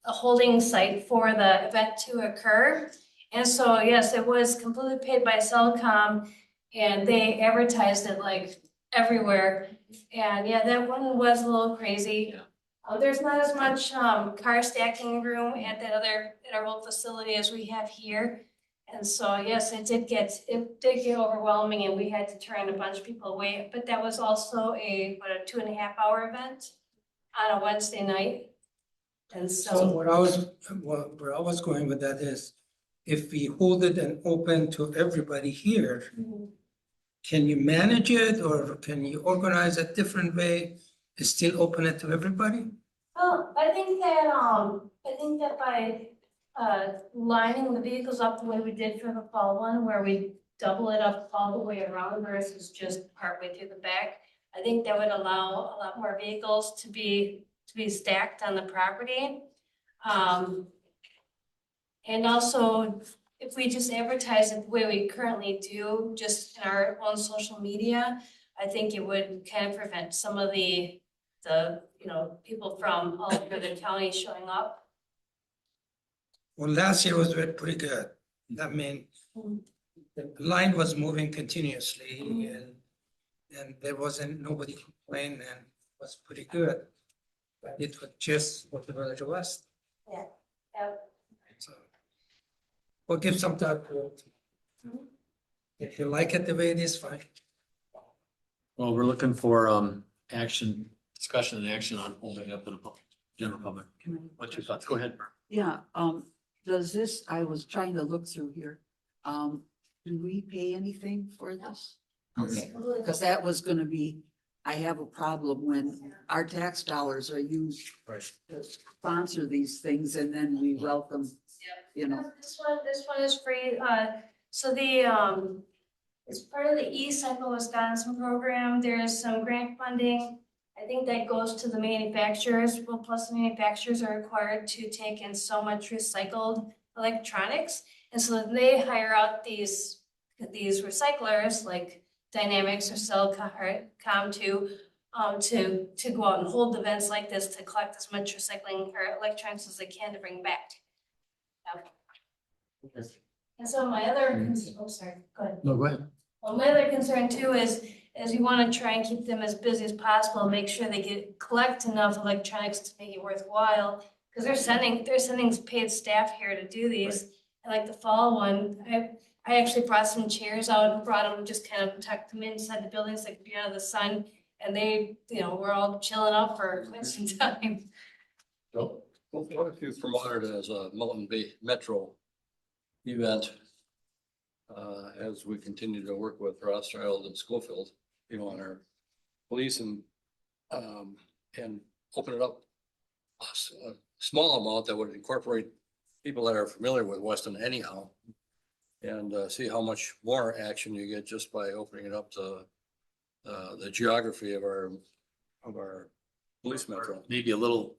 S10: a holding site for the event to occur. And so, yes, it was completely paid by Cellcom, and they advertised it like everywhere. And yeah, that one was a little crazy.
S1: Yeah.
S10: There's not as much car stacking room at our old facility as we have here. And so, yes, it did get overwhelming and we had to turn a bunch of people away. But that was also a 2.5-hour event on a Wednesday night. And
S6: So
S10: so,
S6: where I was going with that is, if we hold it and open to everybody here, can you manage it or can you organize it different way? And still open it to everybody?
S10: Well, I think that by, lining the vehicles up the way we did for the fall one, where we double it up all the way around versus just partway through the back, I think that would allow a lot more vehicles to be stacked on the property. And also, if we just advertise it the way we currently do, just in our own social media, I think it would kind of prevent some of the, people from all over the county showing up.
S6: Well, last year was pretty good. I mean, the line was moving continuously and there wasn't, nobody complained and it was pretty good. But it was just for the village of West.
S10: Yeah.
S6: So we'll give some thought to it. If you like it the way it is, fine.
S1: Well, we're looking for action, discussion and action on opening up to the public, general public. What's your thoughts? Go ahead. Bert.
S3: Yeah, does this, I was trying to look through here, do we pay anything for this? Okay, because that was gonna be, I have a problem when our tax dollars are used to sponsor these things and then we welcome, you know.
S10: This one is free, so it's part of the E-Cycle Wisconsin program, there's some grant funding. I think that goes to the manufacturers, well, plus the manufacturers are required to take in so much recycled electronics. And so they hire out these recyclers like Dynamics or Cellcom to go out and hold events like this to collect as much recycling or electronics as they can to bring back. And so my other, oh, sorry, go ahead.
S1: No, go ahead.
S10: Well, my other concern too is we want to try and keep them as busy as possible, make sure they collect enough electronics to make it worthwhile. Because they're sending paid staff here to do these. And like the fall one, I actually brought some chairs out and brought them, just kind of tucked them inside the buildings, like be out of the sun. And they, we're all chilling up for quite some time.
S11: Well, what if you promoted it as a Milton Bay Metro event? As we continue to work with Rothschild and Schofield, on our police and open it up a small amount that would incorporate people that are familiar with Weston anyhow. And see how much more action you get just by opening it up to the geography of our police metro.
S1: Maybe a little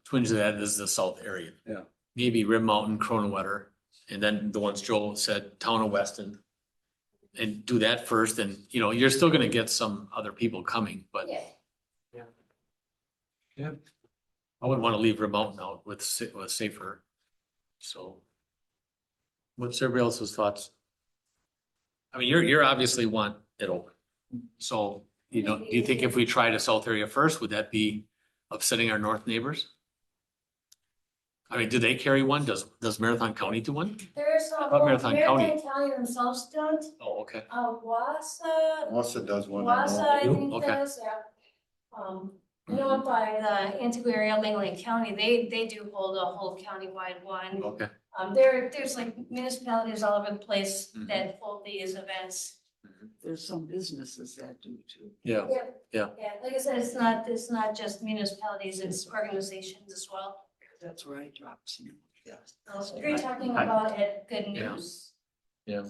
S1: twinge of that is the south area.
S11: Yeah.
S1: Maybe Rim Mountain, Cronenwetter, and then the ones Joel said, town of Weston. And do that first, and you're still gonna get some other people coming, but
S6: Yeah.
S1: I wouldn't wanna leave Rim Mountain out with safer. So. What's everybody else's thoughts? I mean, you're obviously want it open. So, do you think if we try the south area first, would that be upsetting our north neighbors? I mean, do they carry one? Does Marathon County do one?
S10: There's
S1: About Marathon County.
S10: County themselves don't.
S1: Oh, okay.
S10: Wassa,
S2: Melissa does one. I know.
S10: Wassa, I
S1: You?
S10: think
S1: Okay.
S10: does, yeah. You know, by the Antigua Langley County, they do hold a whole countywide one.
S1: Okay.
S10: There's like municipalities all over the place
S1: Mhm.
S10: that hold these events.
S3: There's some businesses that do too.
S1: Yeah.
S10: Yeah, like I said, it's not just municipalities, it's organizations as well.
S3: That's where I dropped some. Yeah.
S10: So if you're talking about it, good
S1: Yeah.
S10: news.
S1: Yeah.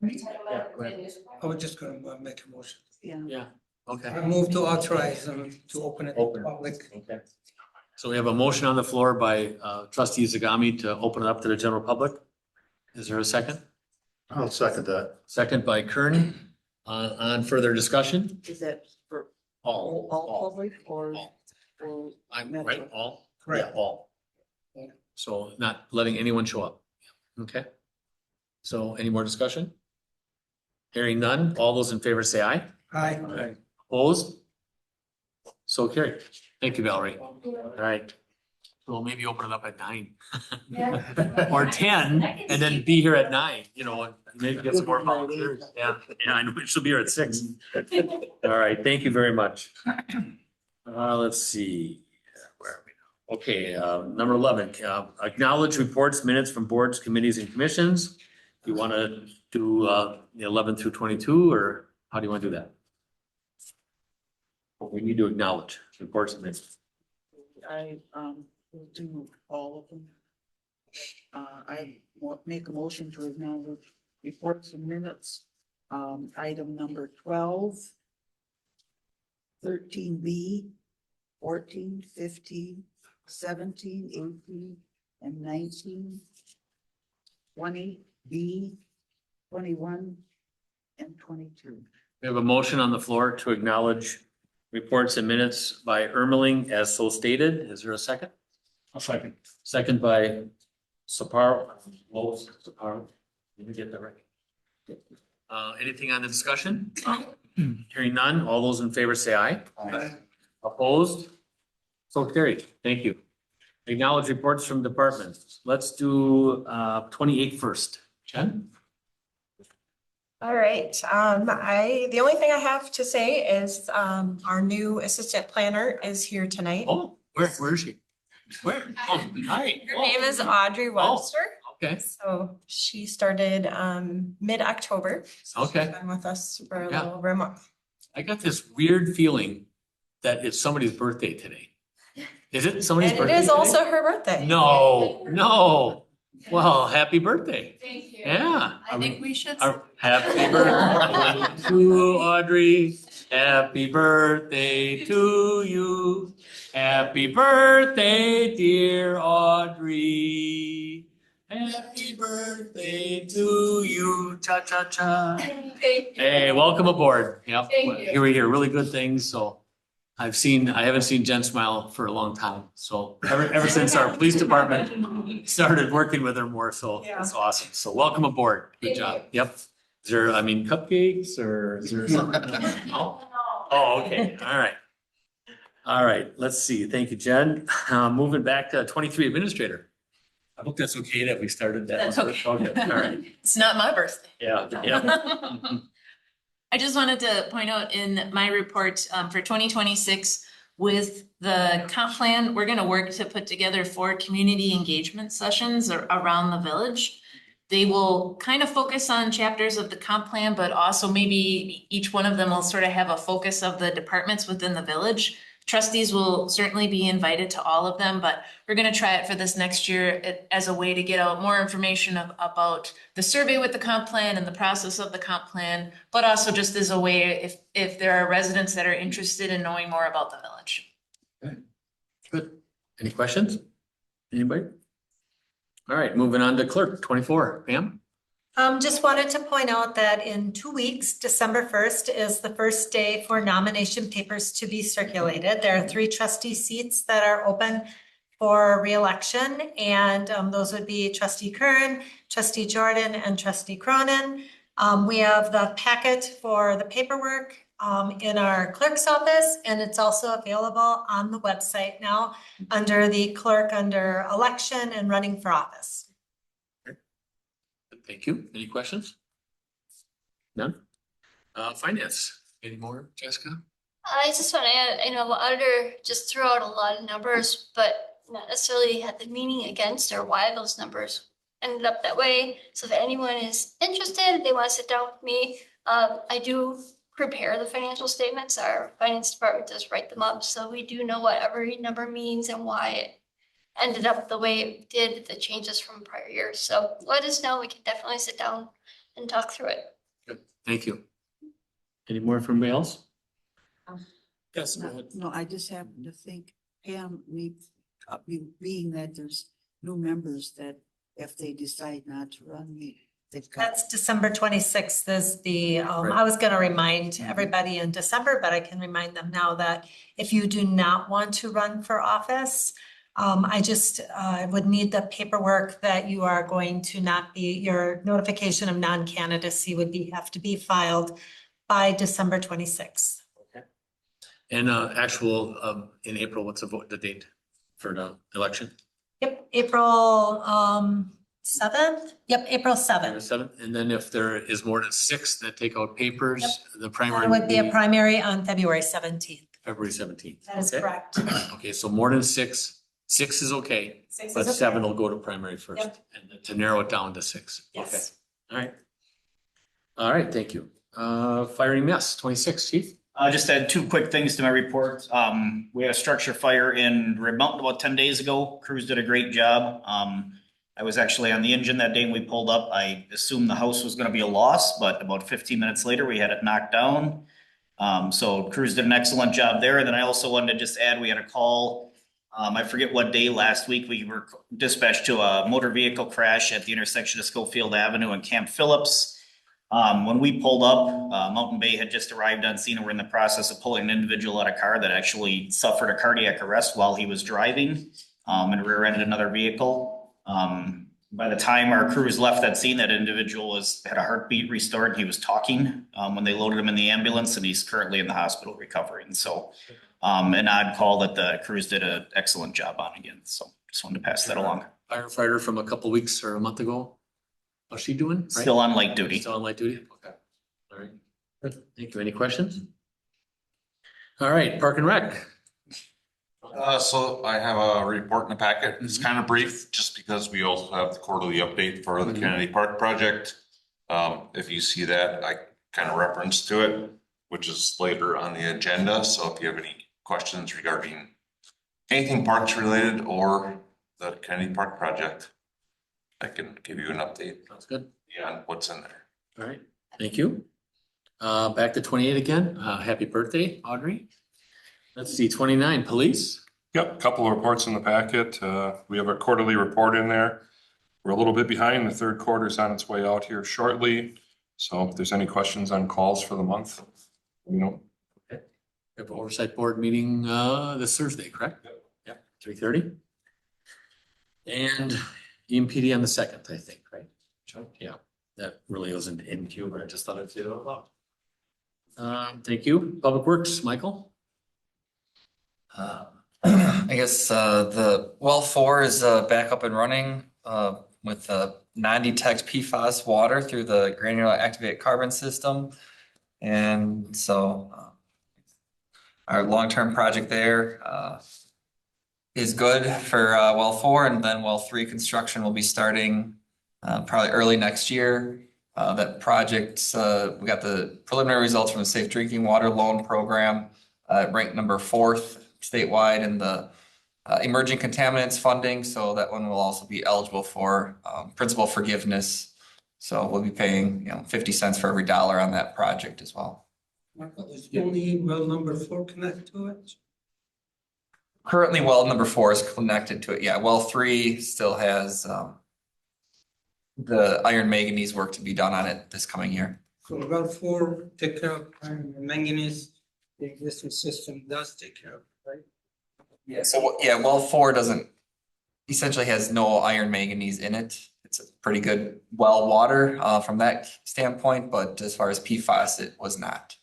S10: If you're talking about
S1: Yeah,
S10: it,
S1: go ahead.
S10: good news.
S6: I was just gonna make a motion.
S3: Yeah.
S1: Okay.
S6: I move to authorize them to open it to
S1: Open.
S6: the public.
S1: Okay. So we have a motion on the floor by trustee Zagami to open it up to the general public. Is there a second?
S2: I'll second that.
S1: Second by Kern. On further discussion?
S3: Is that for
S1: All.
S3: all public or?
S1: All.
S3: or
S1: I'm
S3: Metro?
S1: right, all?
S6: Correct.
S1: Yeah, all.
S3: Yeah.
S1: So not letting anyone show up. Okay. So any more discussion? Hearing none, all those in favor say aye.
S6: Aye.
S1: Opposed? So carried. Thank you, Valerie. All right. We'll maybe open it up at 9
S10: Yeah.
S1: or 10 and then be here at 9, maybe get some more volunteers. Yeah, I know, she'll be here at 6. All right, thank you very much. Let's see. Where are we now? Okay, number 11, acknowledge reports, minutes from boards, committees and commissions. You want to do the 11 through 22, or how do you want to do that? We need to acknowledge reports and minutes.
S3: I will do all of them. Make a motion to acknowledge reports and minutes. Item number 12, 13B, 14, 15, 17, 18, and 19, 20B, 21, and 22.
S1: We have a motion on the floor to acknowledge reports and minutes by Ermeling as so stated. Is there a second?
S2: I'll second.
S1: Second by Saparo. Saparo. Did you get that right? Anything on the discussion? Hearing none. All those in favor say aye.
S2: Aye.
S1: Opposed? So carried. Thank you. Acknowledge reports from departments. Let's do 28 first. Jen?
S12: All right, the only thing I have to say is, our new assistant planner is here tonight.
S1: Oh, where is she? Where? Oh, hi.
S12: Her name is Audrey Webster.
S1: Okay.
S12: So she started, mid-October. So she's
S1: Okay.
S12: been with us for a
S1: Yeah.
S12: little over a month.
S1: I got this weird feeling that it's somebody's birthday today. Is it somebody's
S12: And
S1: birthday?
S12: it is
S1: today?
S12: also her birthday.
S1: No. Well, happy birthday.
S10: Thank you.
S1: Yeah.
S7: I think we should.
S1: Happy birthday to Audrey. Happy birthday to you. Happy birthday, dear Audrey. Happy birthday to you. Cha cha cha.
S10: Thank you.
S1: Hey, welcome aboard. Yep.
S10: Thank you.
S1: Here we hear really good things, so. I haven't seen Jen smile for a long time, so ever since our police department started working with her more, so it's awesome. So welcome aboard. Good
S10: Thank
S1: job. Yep. Is there, cupcakes or is there something? No? Oh, okay. All right. All right. Let's see. Thank you, Jen. Moving back to 23 administrator. I hope that's okay that we started that.
S7: That's
S1: one
S7: okay.
S1: first. Okay. All right.
S7: It's not my birthday.
S1: Yeah. Yeah.
S7: I just wanted to point out in my report for 2026 with the comp plan, we're going to work to put together 4 community engagement sessions around the village. They will kind of focus on chapters of the comp plan, but also maybe each one of them will sort of have a focus of the departments within the village. Trustees will certainly be invited to all of them, but we're going to try it for this next year as a way to get out more information about the survey with the comp plan and the process of the comp plan, but also just as a way if there are residents that are interested in knowing more about the village.
S1: Good. Any questions? Anybody? All right, moving on to clerk, 24. Pam?
S4: Just wanted to point out that in 2 weeks, December 1st is the first day for nomination papers to be circulated. There are 3 trustee seats that are open for reelection, and those would be trustee Kern, trustee Jordan, and trustee Cronin. We have the packet for the paperwork in our clerk's office, and it's also available on the website now under the clerk, under election and running for office.
S1: Thank you. Any questions? None? Finance, any more, Jessica?
S5: I just want to add, the auditor just threw out a lot of numbers, but not necessarily had the meaning against or why those numbers ended up that way. So if anyone is interested, they want to sit down with me. I do prepare the financial statements. Our finance department does write them up. So we do know what every number means and why it ended up the way it did, the changes from prior years. So let us know. We can definitely sit down and talk through it.
S1: Good, thank you. Any more from anybody else? Yes, go
S3: No,
S1: ahead.
S3: no, I just happen to think, Pam, being that there's new members that if they decide not to run, they've got.
S4: That's December 26th is the,
S1: Right.
S4: I was gonna remind everybody in December, but I can remind them now that if you do not want to run for office, I just would need the paperwork that you are going to not be, your notification of non-candidacy would have to be filed by December 26th.
S1: And actual, in April, what's the date for the election?
S4: Yep, April 7th? Yep, April 7th.
S1: 7th, and then if there is more than 6 that take out papers, the primary
S4: There would be a primary on February 17th.
S1: February 17th.
S4: That is
S1: Okay.
S4: correct.
S1: Okay, so more than 6 is okay,
S4: 6
S1: but
S4: is okay.
S1: 7 will go to primary first,
S4: Yep.
S1: and to narrow it down to 6. Okay.
S4: Yes.
S1: All right. All right, thank you. Fire EMS, 26, chief.
S13: I just had two quick things to my report. We had a structure fire in Red Mountain about 10 days ago. Crews did a great job. I was actually on the engine that day when we pulled up. I assumed the house was gonna be a loss, but about 15 minutes later, we had it knocked down. So crews did an excellent job there. And then I also wanted to just add, we had a call. I forget what day last week, we were dispatched to a motor vehicle crash at the intersection of Schofield Avenue and Camp Phillips. When we pulled up, Mountain Bay had just arrived on scene and we're in the process of pulling an individual out of car that actually suffered a cardiac arrest while he was driving, and rear-ended another vehicle. By the time our crews left that scene, that individual had a heartbeat restored and he was talking, when they loaded him in the ambulance, and he's currently in the hospital recovering. So, an odd call that the crews did an excellent job on again. So just wanted to pass that along.
S1: Firefighter from a couple weeks or a month ago. How's she doing? Right?
S13: Still on light duty.
S1: Still on light duty? Okay. All right. Good. Thank you. Any questions? All right, Park and Rec.
S14: So I have a report in the packet. It's kind of brief, just because we also have the quarterly update for the Kennedy Park project. If you see that, I kind of reference to it, which is later on the agenda. So if you have any questions regarding anything parks related or the Kennedy Park project, I can give you an update.
S1: Sounds good.
S14: On what's in there.
S1: All right, thank you. Back to 28 again. Happy birthday, Audrey. Let's see, 29, police.
S15: Yep, couple of reports in the packet. We have a quarterly report in there. We're a little bit behind. The third quarter is on its way out here shortly. So if there's any questions on calls for the month, you know.
S1: Okay. We have an oversight board meeting this Thursday, correct? Yep, 3:30. And EMPD on the 2nd, I think, right? Yeah, that really wasn't in queue, but I just thought I'd say it out loud. Thank you. Public Works, Michael.
S16: I guess the well 4 is back up and running with non-detect PFAS water through the granular activated carbon system. And so our long-term project there is good for well 4, and then well 3 construction will be starting probably early next year. That project, we got the preliminary results from the Safe Drinking Water Loan Program, ranked number 4th statewide in the emerging contaminants funding. So that one will also be eligible for principal forgiveness. So we'll be paying 50 cents for every dollar on that project as well.
S6: Michael, is only well number 4 connected to it?
S16: Currently, well number 4 is connected to it. Yeah, well 3 still has the iron manganese work to be done on it this coming year.
S6: So well 4 take care of manganese, the existing system does take care of, right?
S16: Yeah, so yeah, well 4 doesn't essentially has no iron manganese in it. It's a pretty good well water from that standpoint, but as far as PFAS, it was not.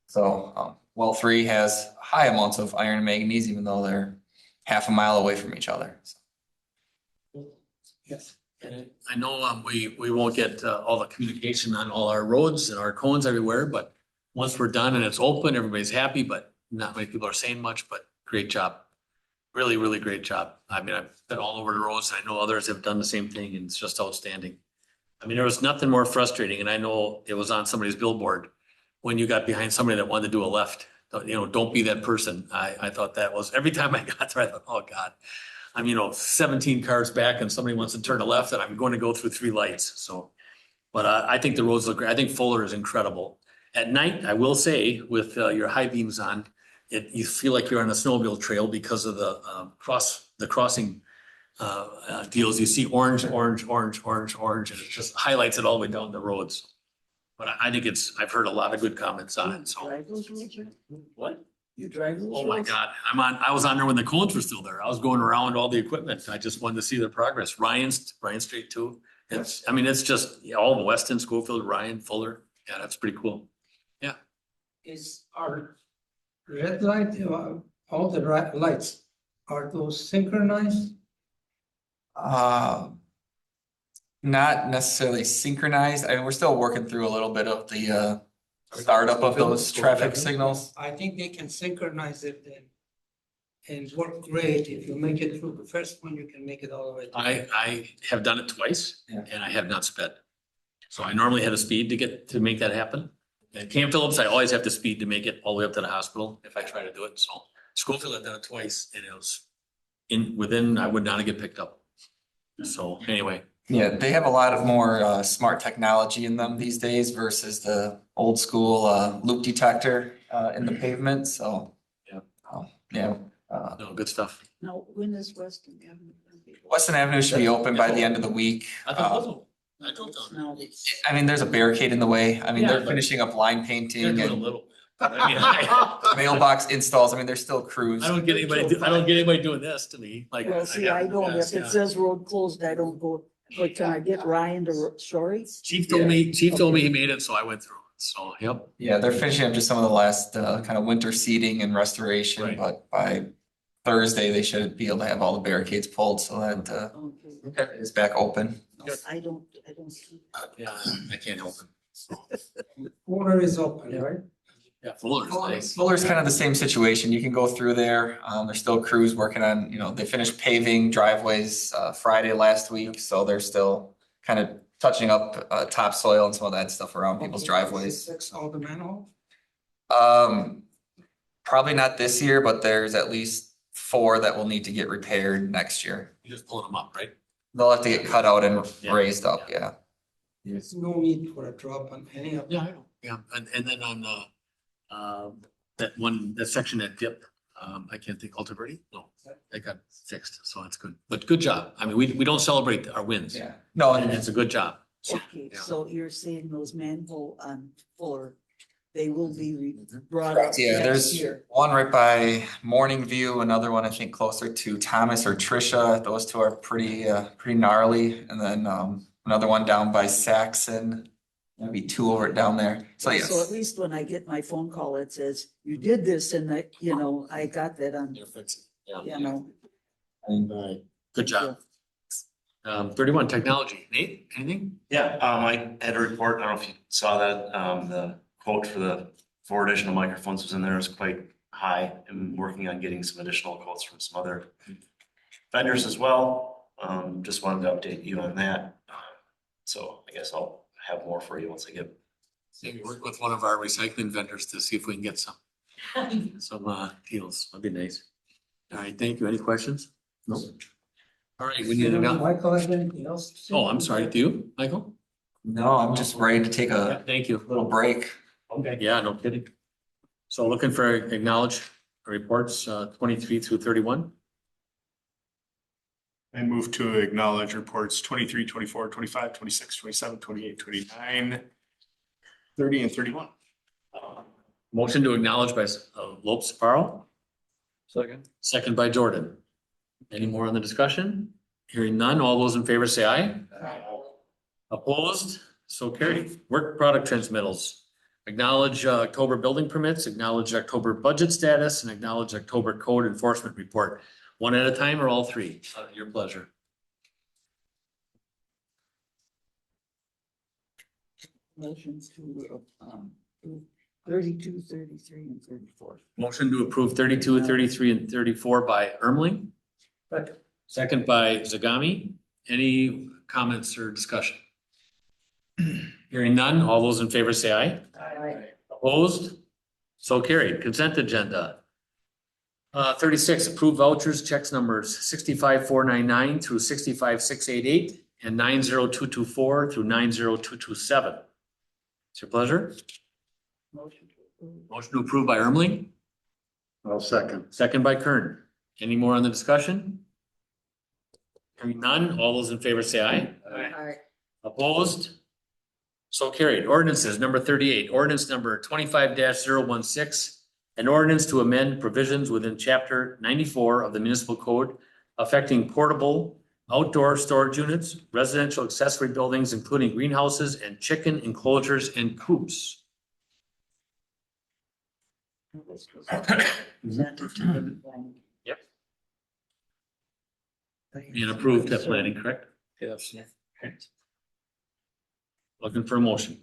S16: So well 3 has high amounts of iron and manganese, even though they're half a mile away from each other.
S6: Yes.
S1: And I know we won't get all the communication on all our roads and our cones everywhere, but once we're done and it's open, everybody's happy, but not many people are saying much, but great job. Really, really great job. I mean, I've been all over the roads. I know others have done the same thing, and it's just outstanding. I mean, there was nothing more frustrating, and I know it was on somebody's billboard when you got behind somebody that wanted to do a left. Don't be that person. I thought that was, every time I got there, I thought, oh God. I'm 17 cars back and somebody wants to turn a left and I'm going to go through 3 lights. So, but I think the roads look great. I think Fuller is incredible. At night, I will say, with your high beams on, you feel like you're on a snowmobile trail because of the crossing deals. You see orange, and it just highlights it all the way down the roads. But I think I've heard a lot of good comments on it. So what?
S3: You drive those
S1: Oh my
S3: roads?
S1: God, I was on there when the cones were still there. I was going around all the equipment. I just wanted to see their progress. Ryan Street too. It's just all the Weston, Schofield, Ryan, Fuller. Yeah, that's pretty cool. Yeah.
S6: Is our red light, all the lights, are those synchronized?
S16: Not necessarily synchronized. I mean, we're still working through a little bit of the startup of those traffic signals.
S6: I think they can synchronize it and work great. If you make it through the first one, you can make it all the way.
S1: I have done it twice and I have not sped. So I normally had to speed to make that happen. At Camp Phillips, I always have to speed to make it all the way up to the hospital if I try to do it. So Schofield, I've done it twice and it was within, I would not get picked up. So anyway.
S16: Yeah, they have a lot of more smart technology in them these days versus the old school loop detector in the pavement, so.
S1: Yeah.
S16: Yeah.
S1: No, good stuff.
S3: Now, when is Weston Avenue gonna be?
S16: Weston Avenue should be open by the end of the week.
S1: I thought it was, I drove down.
S3: Now, it's-
S16: I mean, there's a barricade in the way. I mean,
S1: Yeah,
S16: they're
S1: but-
S16: finishing up line
S1: They're
S16: painting
S1: doing a
S16: and
S1: little bit. But I mean, I
S16: mailbox installs. I mean, there's still crews.
S1: don't get anybody doing this to me, like.
S3: Well, see, I don't, if it says road closed, I don't go, but can I get Ryan to Shorey?
S1: Chief told me he made it, so I went through. So, yep.
S16: Yeah, they're finishing up just some of the last kind of winter seating and restoration,
S1: Right.
S16: but by Thursday, they should be able to have all the barricades pulled so that
S3: Okay.
S16: it's back open.
S3: I don't see.
S1: Yeah, I can't help it.
S6: Order is open, right?
S1: Yeah, Fuller's nice.
S16: Fuller's kind of the same situation. You can go through there. There's still crews working on, they finished paving driveways Friday last week, so they're still kind of touching up topsoil and some of that stuff around people's driveways.
S6: Fix all the manhole.
S16: Probably not this year, but there's at least 4 that will need to get repaired next year.
S1: You're just pulling them up, right?
S16: They'll have to get cut out and
S1: Yeah.
S16: raised up, yeah.
S6: There's no need for a drop on any of them.
S1: Yeah, I know. Yeah, and then on that section that dip, I can't think, Altaverdi? No, that got fixed, so that's good. But good job. I mean, we don't celebrate our wins.
S16: Yeah. No,
S1: And
S16: and
S1: it's a good job.
S3: Okay,
S1: Yeah.
S3: so you're saying those manhole on Fuller, they will be brought up
S16: yeah,
S3: next
S16: there's
S3: year?
S16: one right by Morning View, another one I think closer to Thomas or Tricia. Those 2 are pretty gnarly. And then another one down by Saxon. Maybe 2 over it down there. So
S3: So at
S16: yes,
S3: least when I get my phone call, it says, you did this and I, I got that on,
S1: You're fixing. Yeah. Good job. 31, technology. Nate, anything?
S17: Yeah, I had a report, I don't know if you saw that, the quote for the 4 additional microphones was in there, it was quite high. I'm working on getting some additional quotes from some other vendors as well. Just wanted to update you on that. So I guess I'll have more for you once I get.
S1: Maybe work with one of our recycling vendors to see if we can get some deals. That'd be nice. All right, thank you. Any questions? No? All right, we need to go.
S6: Michael, have anything else? to say?
S1: Oh, I'm sorry. Do you, Michael?
S16: no, I'm just ready to take
S1: Yeah,
S16: a
S1: thank you.
S16: little break.
S1: Okay. Yeah, no kidding. So looking for acknowledge reports, 23 through 31.
S2: I move to acknowledge reports 23, 24, 25, 26, 27, 28, 29, 30, and 31.
S1: Motion to acknowledge by Lopes Farrell,
S11: Second.
S1: second by Jordan. Any more on the discussion? Hearing none. All those in favor say aye. Opposed? So carried. Work product transmittals. Acknowledge October building permits, acknowledge October budget status, and acknowledge October code enforcement report. One at a time or all 3? Your pleasure.
S3: Motions to, 32, 33, and 34.
S1: Motion to approve 32, 33, and 34 by Ermling. Second by Zagami. Any comments or discussion? Hearing none. All those in favor say aye.
S3: Aye.
S1: Opposed? So carried. Consent agenda. 36, approved vouchers, checks numbers 65,499 through 65,688 and 90224 through 90227. It's your pleasure.
S3: Motion to approve.
S1: Motion to approve by Ermling,
S2: I'll second.
S1: second by Kern. Any more on the discussion? Hearing none. All those in favor say aye.
S3: Aye.
S1: Opposed? So carried. Ordinances, number 38, ordinance number 25-016. An ordinance to amend provisions within chapter 94 of the municipal code affecting portable outdoor storage units, residential accessory buildings, including greenhouses and chicken enclosures and coops.
S3: This was presented to them.
S1: Yep. And approved at planning, correct?
S11: Yes.
S1: Okay. Looking for a motion.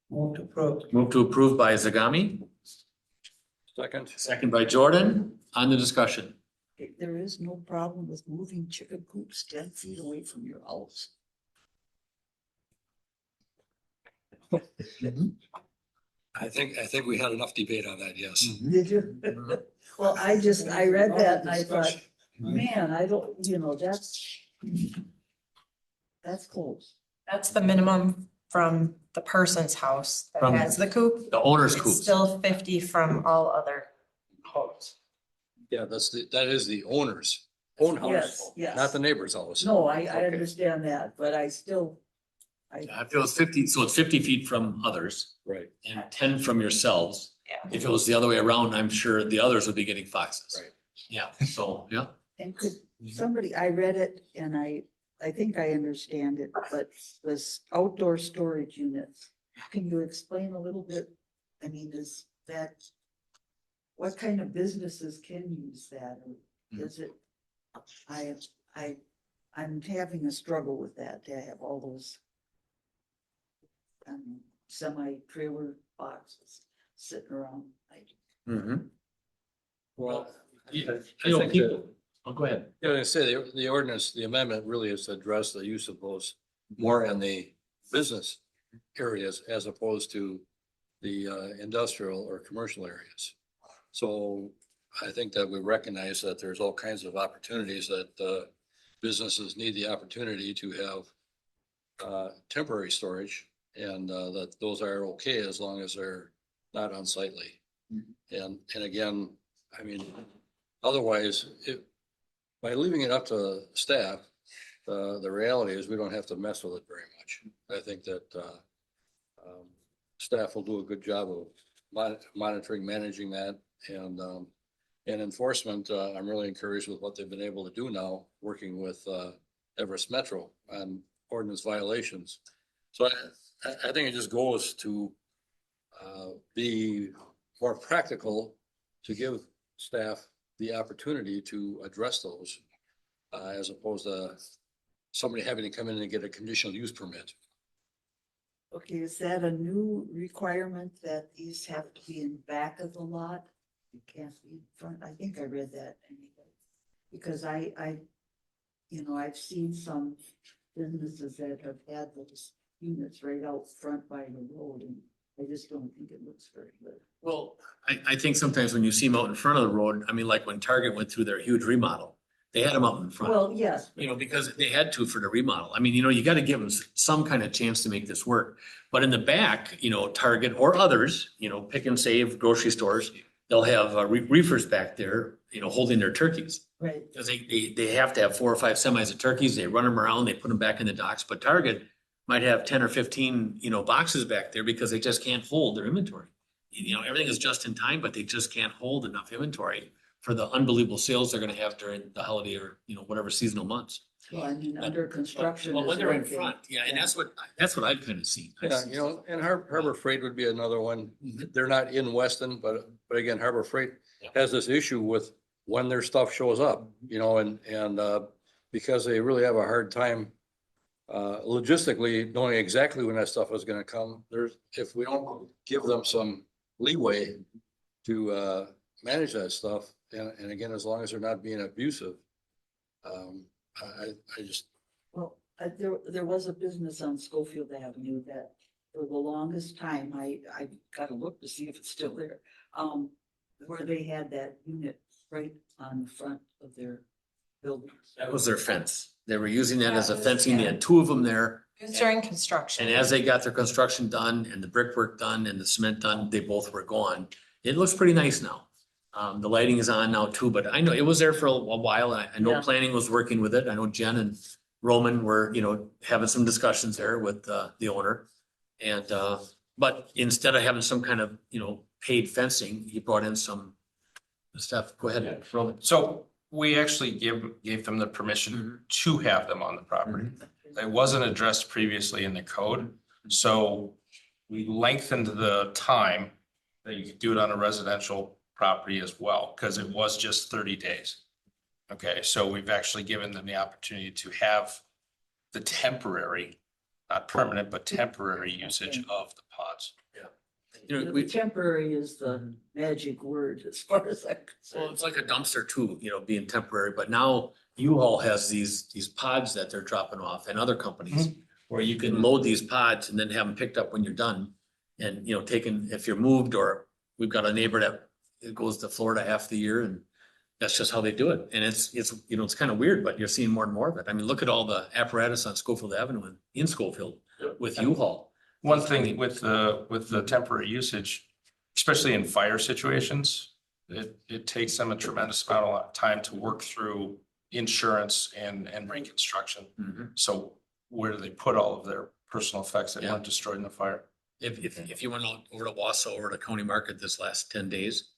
S6: Move to approve.
S1: Move to approve by Zagami,
S11: Second.
S1: second by Jordan. On the discussion.
S3: There is no problem with moving chicken coops 10 feet away from your house.
S11: I think we had enough debate on that, yes.
S3: Did you? Well, I read that and I thought, man, I don't, that's close.
S12: That's the minimum from the person's house that
S1: From
S12: has the coop.
S1: The owner's
S12: It's
S1: coop.
S12: still 50 from all other homes.
S11: Yeah, that is the owner's own house,
S3: Yes, yes.
S11: not the neighbor's house.
S3: No, I
S11: Okay.
S3: understand that, but I still,
S1: If it was 50, so it's 50 feet from others
S11: Right.
S1: and 10 from yourselves.
S12: Yeah.
S1: If it was the other way around, I'm sure the others would be getting foxes.
S11: Right.
S1: Yeah, so, yeah.
S3: and could somebody, I read it and I think I understand it, but this outdoor storage units, can you explain a little bit? I mean, is that, what kind of businesses can use that? Or is it, I'm having a struggle with that, to have all those semi-trailer boxes sitting around.
S1: Mhm.
S11: Well,
S1: You
S11: I
S1: know,
S11: think
S1: people, oh, go ahead.
S11: Yeah, I say the ordinance, the amendment really is to address the use of those more in the business areas as opposed to the industrial or commercial areas. So I think that we recognize that there's all kinds of opportunities that businesses need the opportunity to have temporary storage, and that those are okay as long as they're not unsightly. And again, I mean, otherwise, by leaving it up to staff, the reality is we don't have to mess with it very much. I think that staff will do a good job of monitoring, managing that, and enforcement. I'm really encouraged with what they've been able to do now, working with Everest Metro on ordinance violations. So I think it just goes to be more practical, to give staff the opportunity to address those, as opposed to somebody having to come in and get a conditional use permit.
S3: Okay, is that a new requirement that these have to be in back of the lot? It can't be in front. I think I read that anyway. Because I've seen some businesses that have had those units right out front by the road, and I just don't think it looks very good.
S1: Well, I think sometimes when you see them out in front of the road, I mean, like when Target went through their huge remodel, they had them out in front.
S3: Well, yes.
S1: Because they had to for the remodel. I mean, you got to give them some kind of chance to make this work. But in the back, Target or others, Pick and Save grocery stores, they'll have reefers back there, holding their turkeys.
S3: Right.
S1: Because they have to have 4 or 5 semis of turkeys. They run them around, they put them back in the docks. But Target might have 10 or 15, boxes back there because they just can't hold their inventory. Everything is just in time, but they just can't hold enough inventory for the unbelievable sales they're gonna have during the holiday or, whatever seasonal months.
S3: Well, I mean, under construction.
S1: Well,
S3: is
S1: when they're in
S3: one thing.
S1: front, yeah, and that's what I've kind of seen.
S11: Yeah, and Harbor Freight would be another one. They're not in Weston, but again, Harbor Freight has this issue with when their stuff shows up, and because they really have a hard time logistically knowing exactly when that stuff is gonna come. If we don't give them some leeway to manage that stuff, and again, as long as they're not being abusive, I just.
S3: Well, there was a business on Schofield Avenue that for the longest time, I gotta look to see if it's still there. Where they had that unit right on the front of their buildings.
S1: That was their fence. They were using that as a fencing. They had 2 of them there.
S12: It was during construction.
S1: And as they got their construction done and the brickwork done and the cement done, they both were gone. It looks pretty nice now. The lighting is on now too, but I know it was there for a while. I know
S3: Yeah.
S1: planning was working with it. I know Jen and Roman were, having some discussions there with the owner. And, but instead of having some kind of, paid fencing, he brought in some stuff. Go ahead, Roman.
S18: So we actually gave them the permission to have them on the property. It wasn't addressed previously in the code, so we lengthened the time that you could do it on a residential property as well, because it was just 30 days. Okay, so we've actually given them the opportunity to have the temporary, not permanent, but temporary usage of the pods.
S3: The temporary is the magic word as far as I'm
S1: Well,
S3: concerned.
S1: it's like a dumpster too, being temporary, but now U-Haul has these pods that they're dropping off and other companies where you can load these pods and then have them picked up when you're done. And, you know, taken, if you're moved, or we've got a neighbor that it goes to Florida half the year, and that's just how they do it. And it's, you know, it's kind of weird, but you're seeing more and more of it. I mean, look at all the apparatus on Schofield Avenue and in Schofield with U-Haul.
S18: One thing with the temporary usage, especially in fire situations, it takes them a tremendous amount of time to work through insurance and reconstruction. So where do they put all of their personal effects that weren't destroyed in the fire?
S1: If you went over to Wausau, over to County Market this last 10 days,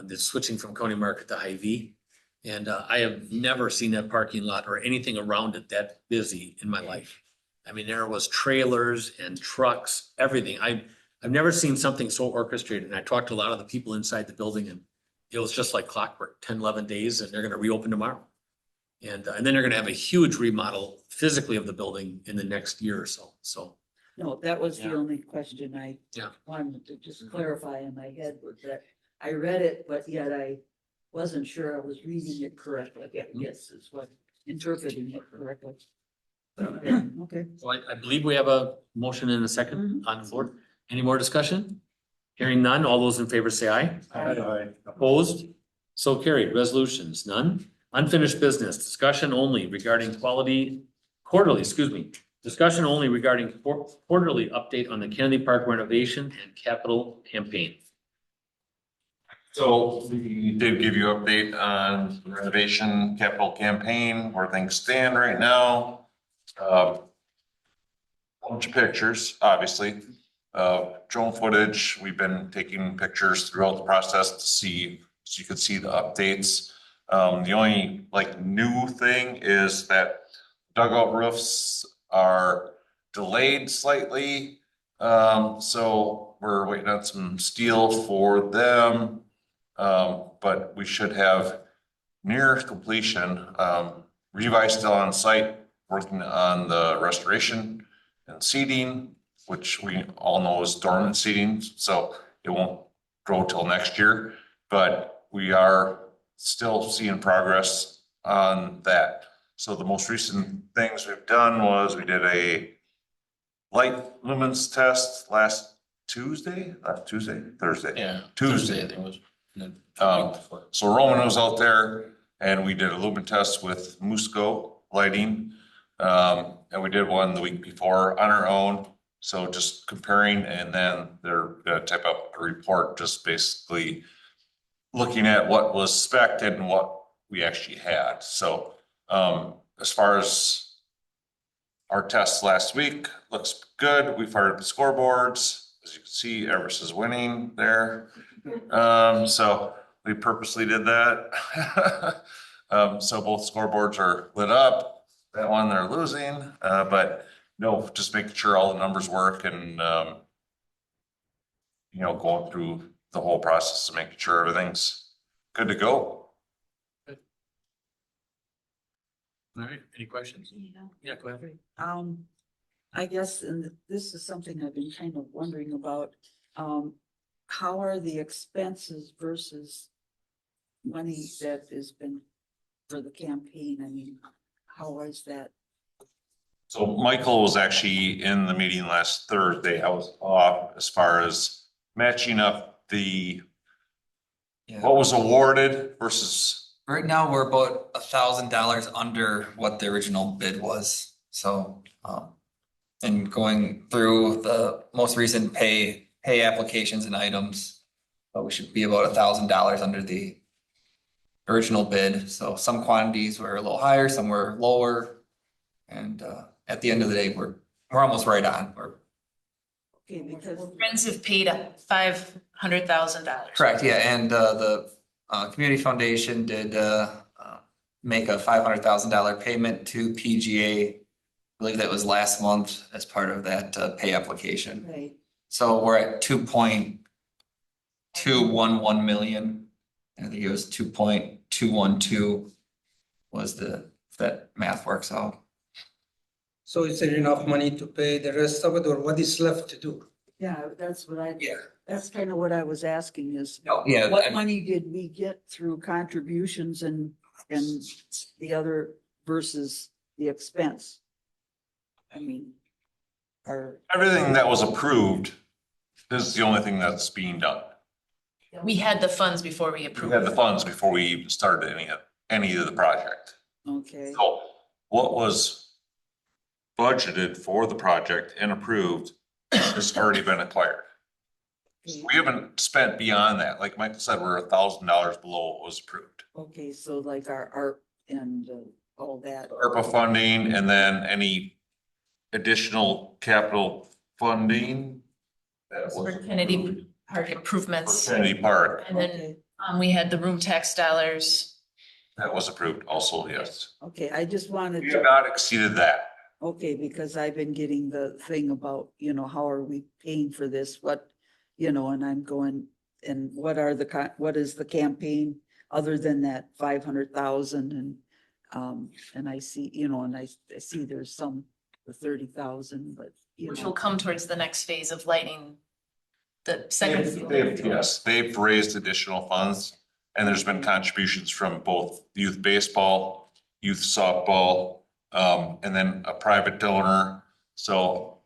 S1: the switching from County Market to Hy-Vee. And I have never seen that parking lot or anything around it that busy in my life. I mean, there was trailers and trucks, everything. I've never seen something so orchestrated. And I talked to a lot of the people inside the building, and it was just like clockwork, 10, 11 days, and they're gonna reopen tomorrow. And then they're gonna have a huge remodel physically of the building in the next year or so, so.
S3: No, that was the only question I
S1: Yeah.
S3: wanted to just clarify in my head, was that I read it, but yet I wasn't sure I was reading it correctly. I guess is what, interpreting it correctly. Okay.
S1: So I believe we have a motion and a second on the floor. Any more discussion? Hearing none, all those in favor say aye.
S2: Aye.
S1: Opposed? So carried. Resolutions, none. Unfinished business, discussion only regarding discussion only regarding quarterly update on the Kennedy Park renovation and capital campaign.
S14: So we did give you an update on the renovation capital campaign, where things stand right now. Bunch of pictures, obviously. Drone footage, we've been taking pictures throughout the process to see, so you could see the updates. The only like new thing is that dugout roofs are delayed slightly. So we're waiting on some steel for them. But we should have near completion. Revi's still on site, working on the restoration and seeding, which we all know is dormant seeding, so it won't grow till next year. But we are still seeing progress on that. So the most recent things we've done was we did a light lumens test Thursday.
S18: Yeah.
S14: Tuesday.
S18: I think it was.
S14: So Roman was out there and we did a lumen test with Musco lighting. And we did one the week before on our own. So just comparing, and then they're gonna type up a report, just basically looking at what was spec'd and what we actually had. So, as far as our tests last week, looks good. We fired up the scoreboards. As you can see, Everest is winning there. So we purposely did that. So both scoreboards are lit up. That one they're losing, but no, just making sure all the numbers work and, you know, going through the whole process of making sure everything's good to go.
S1: All right, any questions? Yeah, go ahead.
S3: I guess, and this is something I've been kind of wondering about, how are the expenses versus money that has been for the campaign? I mean, how is that?
S14: So Michael was actually in the meeting last Thursday. I was off as far as matching up the what was awarded versus.
S16: Right now, we're about $1,000 under what the original bid was, so, and going through the most recent pay applications and items, but we should be about $1,000 under the original bid, so some quantities were a little higher, some were lower. And, at the end of the day, we're almost right on,
S3: Okay, because
S7: Friends have paid up $500,000.
S16: correct, yeah, and, the Community Foundation did make a $500,000 payment to PGA. I believe that was last month as part of that pay application.
S3: right,
S16: So we're at 2.211 million. I think it was 2.212 was if that math works out.
S6: So is there enough money to pay the rest of it, or what is left to do?
S3: yeah, that's what that's kind of what I was asking is,
S16: Yeah.
S3: what money did we get through contributions and the other versus the expense? I mean, Or,
S14: Everything that was approved is the only thing that's being done.
S7: We had the funds before we
S14: We
S7: approved.
S14: had the funds before we even started any of the project.
S3: okay,
S14: So what was budgeted for the project and approved has already been acquired. We haven't spent beyond that. Like Michael said, we're $1,000 below what was approved.
S3: okay, so like our art and all that.
S14: ARPA funding and then any additional capital funding. That
S7: For
S14: was
S7: Kennedy Park improvements.
S14: for Kennedy Park,
S7: And then we had the room tax dollars.
S14: that was approved also, yes.
S3: Okay, I just wanted
S14: We
S3: to.
S14: have not exceeded that.
S3: Okay, because I've been getting the thing about, how are we paying for this? What, and I'm going, and what are what is the campaign other than that 500,000 and I see, and I see there's some for 30,000, but
S7: Which will come towards the next phase of lighting the second.
S14: Yes, they've raised additional funds and there's been contributions from both youth baseball, youth softball, and then a private donor. So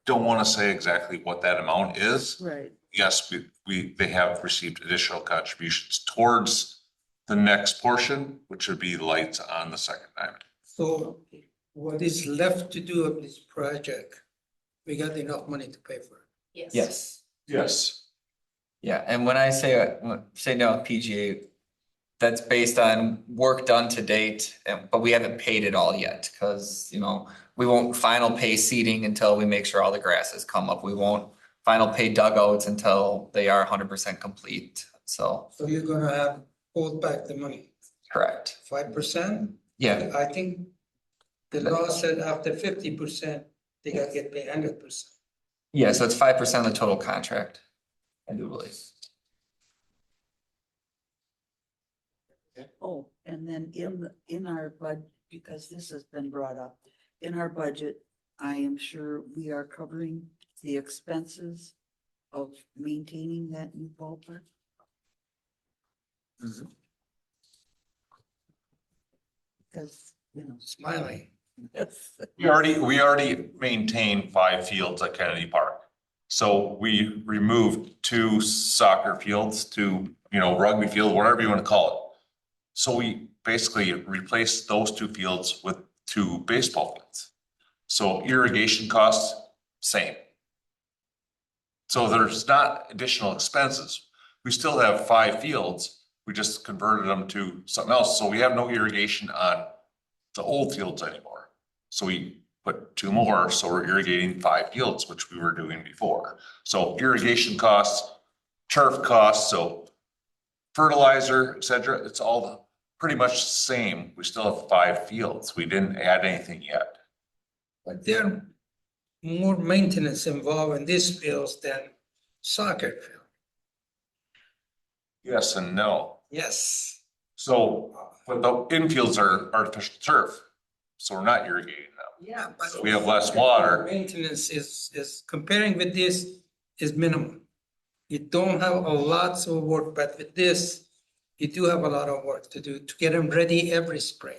S14: don't want to say exactly what that amount is.
S3: right.
S14: Yes, they have received additional contributions towards the next portion, which would be lights on the second diamond.
S6: So what is left to do of this project? We got enough money to pay for it.
S16: Yes.
S14: Yes.
S16: Yeah, and when I say no PGA, that's based on work done to date, but we haven't paid it all yet, because, we won't final pay seeding until we make sure all the grasses come up. We won't final pay dugouts until they are 100% complete, so.
S6: So you're gonna hold back the money,
S16: Correct.
S6: 5%?
S16: Yeah,
S6: I think the law said after 50%, they gotta get paid 100%.
S16: yeah, so it's 5% of the total contract, I do believe.
S3: Oh, and then in our budget, because this has been brought up, in our budget, I am sure we are covering the expenses of maintaining that new ballpark. Because,
S6: Smiling.
S3: that's.
S14: We already maintain 5 fields at Kennedy Park. So we removed 2 soccer fields to, rugby field, whatever you want to call it. So we basically replaced those 2 fields with 2 baseball fields. So irrigation costs, same. So there's not additional expenses. We still have 5 fields. We just converted them to something else. So we have no irrigation on the old fields anymore. So we put 2 more, so we're irrigating 5 fields, which we were doing before. So irrigation costs, turf costs, so fertilizer, et cetera, it's all pretty much the same. We still have 5 fields. We didn't add anything yet.
S6: But there are more maintenance involved in these fields than soccer field.
S14: Yes and no.
S6: Yes.
S14: So, but the infields are artificial turf, so we're not irrigating them.
S6: Yeah, but.
S14: So we have less water.
S6: Maintenance is comparing with this is minimum. You don't have a lot of work, but with this, you do have a lot of work to do to get them ready every spring.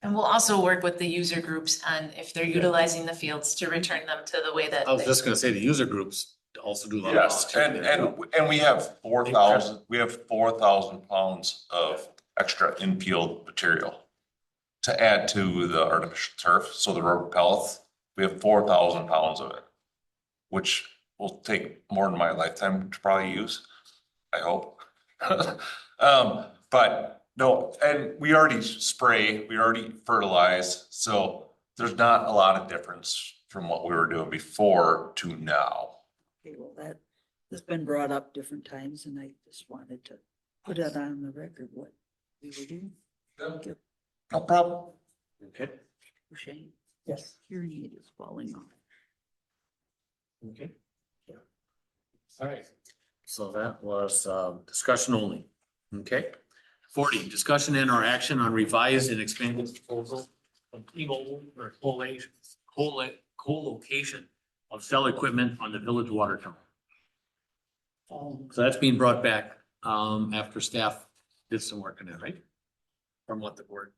S7: And we'll also work with the user groups on if they're utilizing the fields to return them to the way that.
S1: I was just gonna say the user groups also do a lot of.
S14: Yes,
S1: volunteering.
S14: and we have 4,000 pounds of extra infield material to add to the artificial turf, so the rubber pellets, we have 4,000 pounds of it, which will take more than my lifetime to probably use, I hope. But no, and we already spray, we already fertilize, so there's not a lot of difference from what we were doing before to now.
S3: Okay, well, that's been brought up different times and I just wanted to put it on the record what we were doing. Thank you.
S14: No problem.
S1: Okay,
S3: Shane.
S6: Yes.
S3: Hearing aid is falling off.
S1: okay. All right, so that was discussion only. Okay. 40, discussion and or action on revised and expanded proposal of co-location of cell equipment on the village water tower. So that's being brought back after staff did some work on it, right? From what the board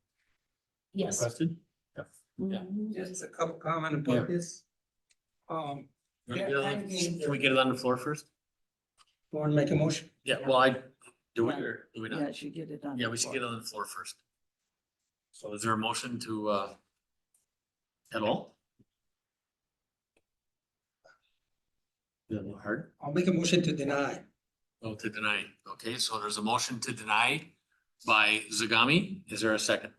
S7: Yes.
S1: requested? Yeah.
S6: Just a couple comment
S1: Yeah.
S6: about this.
S1: Can we get it on the floor first?
S6: Want to make a motion?
S1: Yeah, well, do we or do we
S3: Yeah,
S1: not?
S3: it should get it on.
S1: Yeah,
S3: the
S1: we should
S3: floor.
S1: get it on the floor first. So is there a motion to, at all? Yeah, hard.
S6: I'll make a motion to deny.
S1: Oh, to deny. Okay, so there's a motion to deny by Zagami. Is there a second?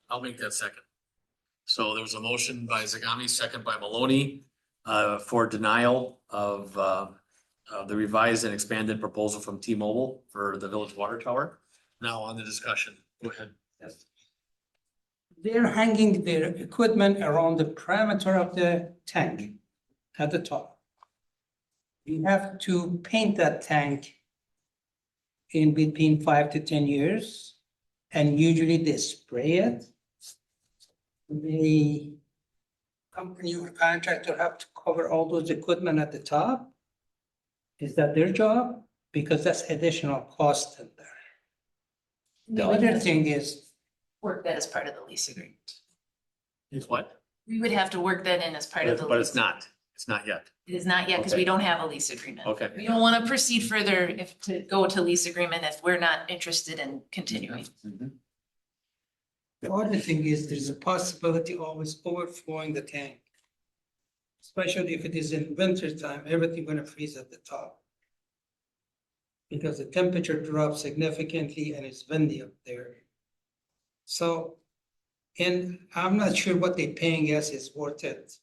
S1: I'll make that second. So there was a motion by Zagami, second by Maloney, for denial of the revised and expanded proposal from T-Mobile for the Village Water Tower. Now on the discussion, go ahead. Yes.
S6: They're hanging their equipment around the perimeter of the tank at the top. We have to paint that tank in between 5 to 10 years, and usually they spray it. The company or contractor have to cover all those equipment at the top. Is that their job? Because that's additional cost in there. The other thing is,
S7: Work that as part of the lease agreement.
S1: Is what?
S7: We would have to work that in as part of the.
S1: But
S7: lease.
S1: it's not. It's not yet.
S7: It is not yet because
S1: Okay.
S7: we don't have a lease agreement.
S1: Okay.
S7: We don't want to proceed further if to go to lease agreement if we're not interested in continuing.
S6: the other thing is there's a possibility always overflowing the tank. Especially if it is in winter time, everything gonna freeze at the top. Because the temperature drops significantly and it's windy up there. So, and I'm not sure what they're paying us is worth it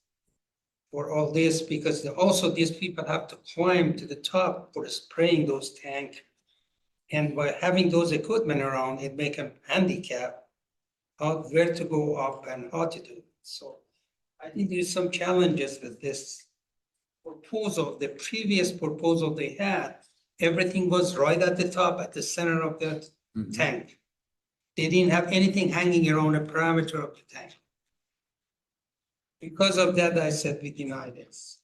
S6: for all this, because also these people have to climb to the top for spraying those tank. And by having those equipment around, it make them handicap out where to go up and how to do it. So I think there's some challenges with this proposal. The previous proposal they had, everything was right at the top, at the center of the tank. They didn't have anything hanging around the perimeter of the tank. Because of that, I said we deny this.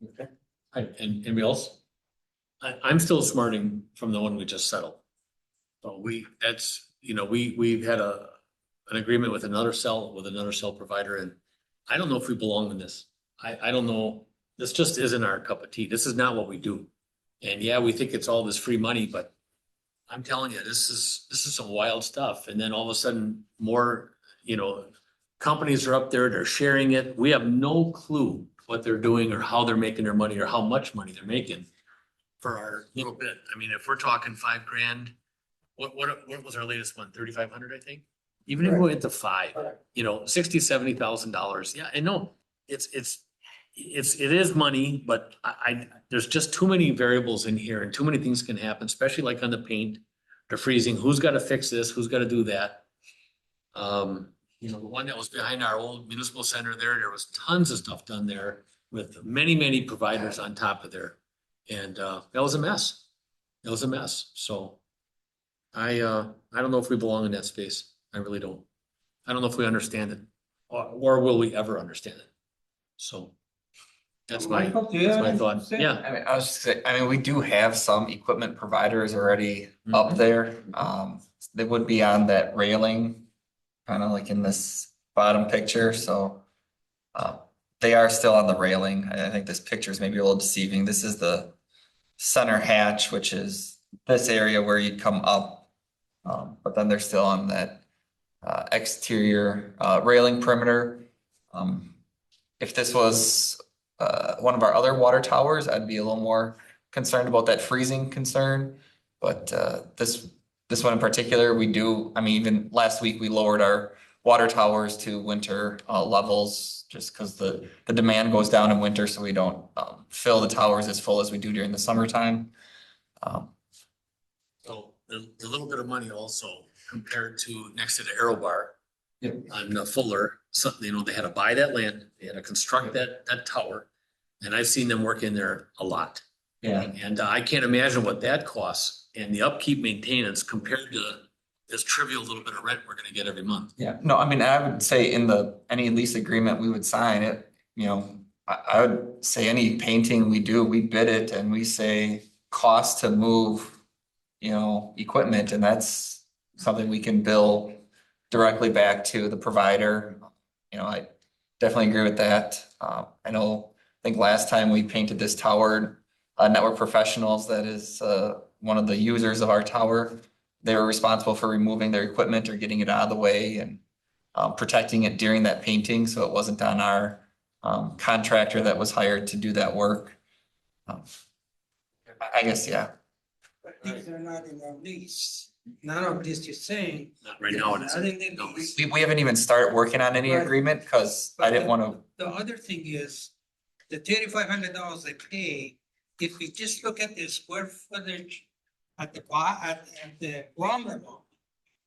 S1: Okay. And anybody else? I'm still smarting from the one we just settled. So we've had an agreement with another cell provider, and I don't know if we belong in this. I don't know. This just isn't our cup of tea. This is not what we do. And yeah, we think it's all this free money, but I'm telling you, this is some wild stuff. And then all of a sudden more, companies are up there, they're sharing it. We have no clue what they're doing or how they're making their money or how much money they're making for our little bit. I mean, if we're talking $5,000, what was our latest one? 3,500, I think. Even if we went to $5,000, $60,000-$70,000. Yeah, I know it is money, but there's just too many variables in here and too many things can happen, especially like on the paint, the freezing. Who's got to fix this? Who's got to do that? The one that was behind our old municipal center there was tons of stuff done there with many, many providers on top of there. And that was a mess. It was a mess. So I don't know if we belong in that space. I really don't. I don't know if we understand it or will we ever understand it? So that's my thought. Yeah.
S16: I mean, I was just saying, we do have some equipment providers already up there. They would be on that railing, kind of like in this bottom picture, so. They are still on the railing. I think this picture is maybe a little deceiving. This is the center hatch, which is this area where you'd come up. But then they're still on that exterior railing perimeter. If this was one of our other water towers, I'd be a little more concerned about that freezing concern. But this one in particular, we do, even last week we lowered our water towers to winter levels just because the demand goes down in winter, so we don't fill the towers as full as we do during the summertime.
S1: So the little bit of money also compared to next to the Arrow Bar on Fuller, they had to buy that land, they had to construct that tower. And I've seen them work in there a lot.
S16: Yeah.
S1: And I can't imagine what that costs and the upkeep maintenance compared to this trivial little bit of rent we're gonna get every month.
S16: Yeah, no, I would say in any lease agreement we would sign it, I would say any painting we do, we bid it and we say cost to move, equipment, and that's something we can bill directly back to the provider. You know, I definitely agree with that. I know, I think last time we painted this tower, Network Professionals, that is, one of the users of our tower, they were responsible for removing their equipment or getting it out of the way and protecting it during that painting, so it wasn't on our contractor that was hired to do that work. I guess, yeah.
S6: But these are not in our lease. None of this you're saying.
S1: Not right now, it
S6: I think
S1: isn't. No.
S16: We haven't even started working on any
S6: Right.
S16: agreement because I didn't want to.
S6: The other thing is, the $3,500 they pay, if we just look at the square footage at the ground level,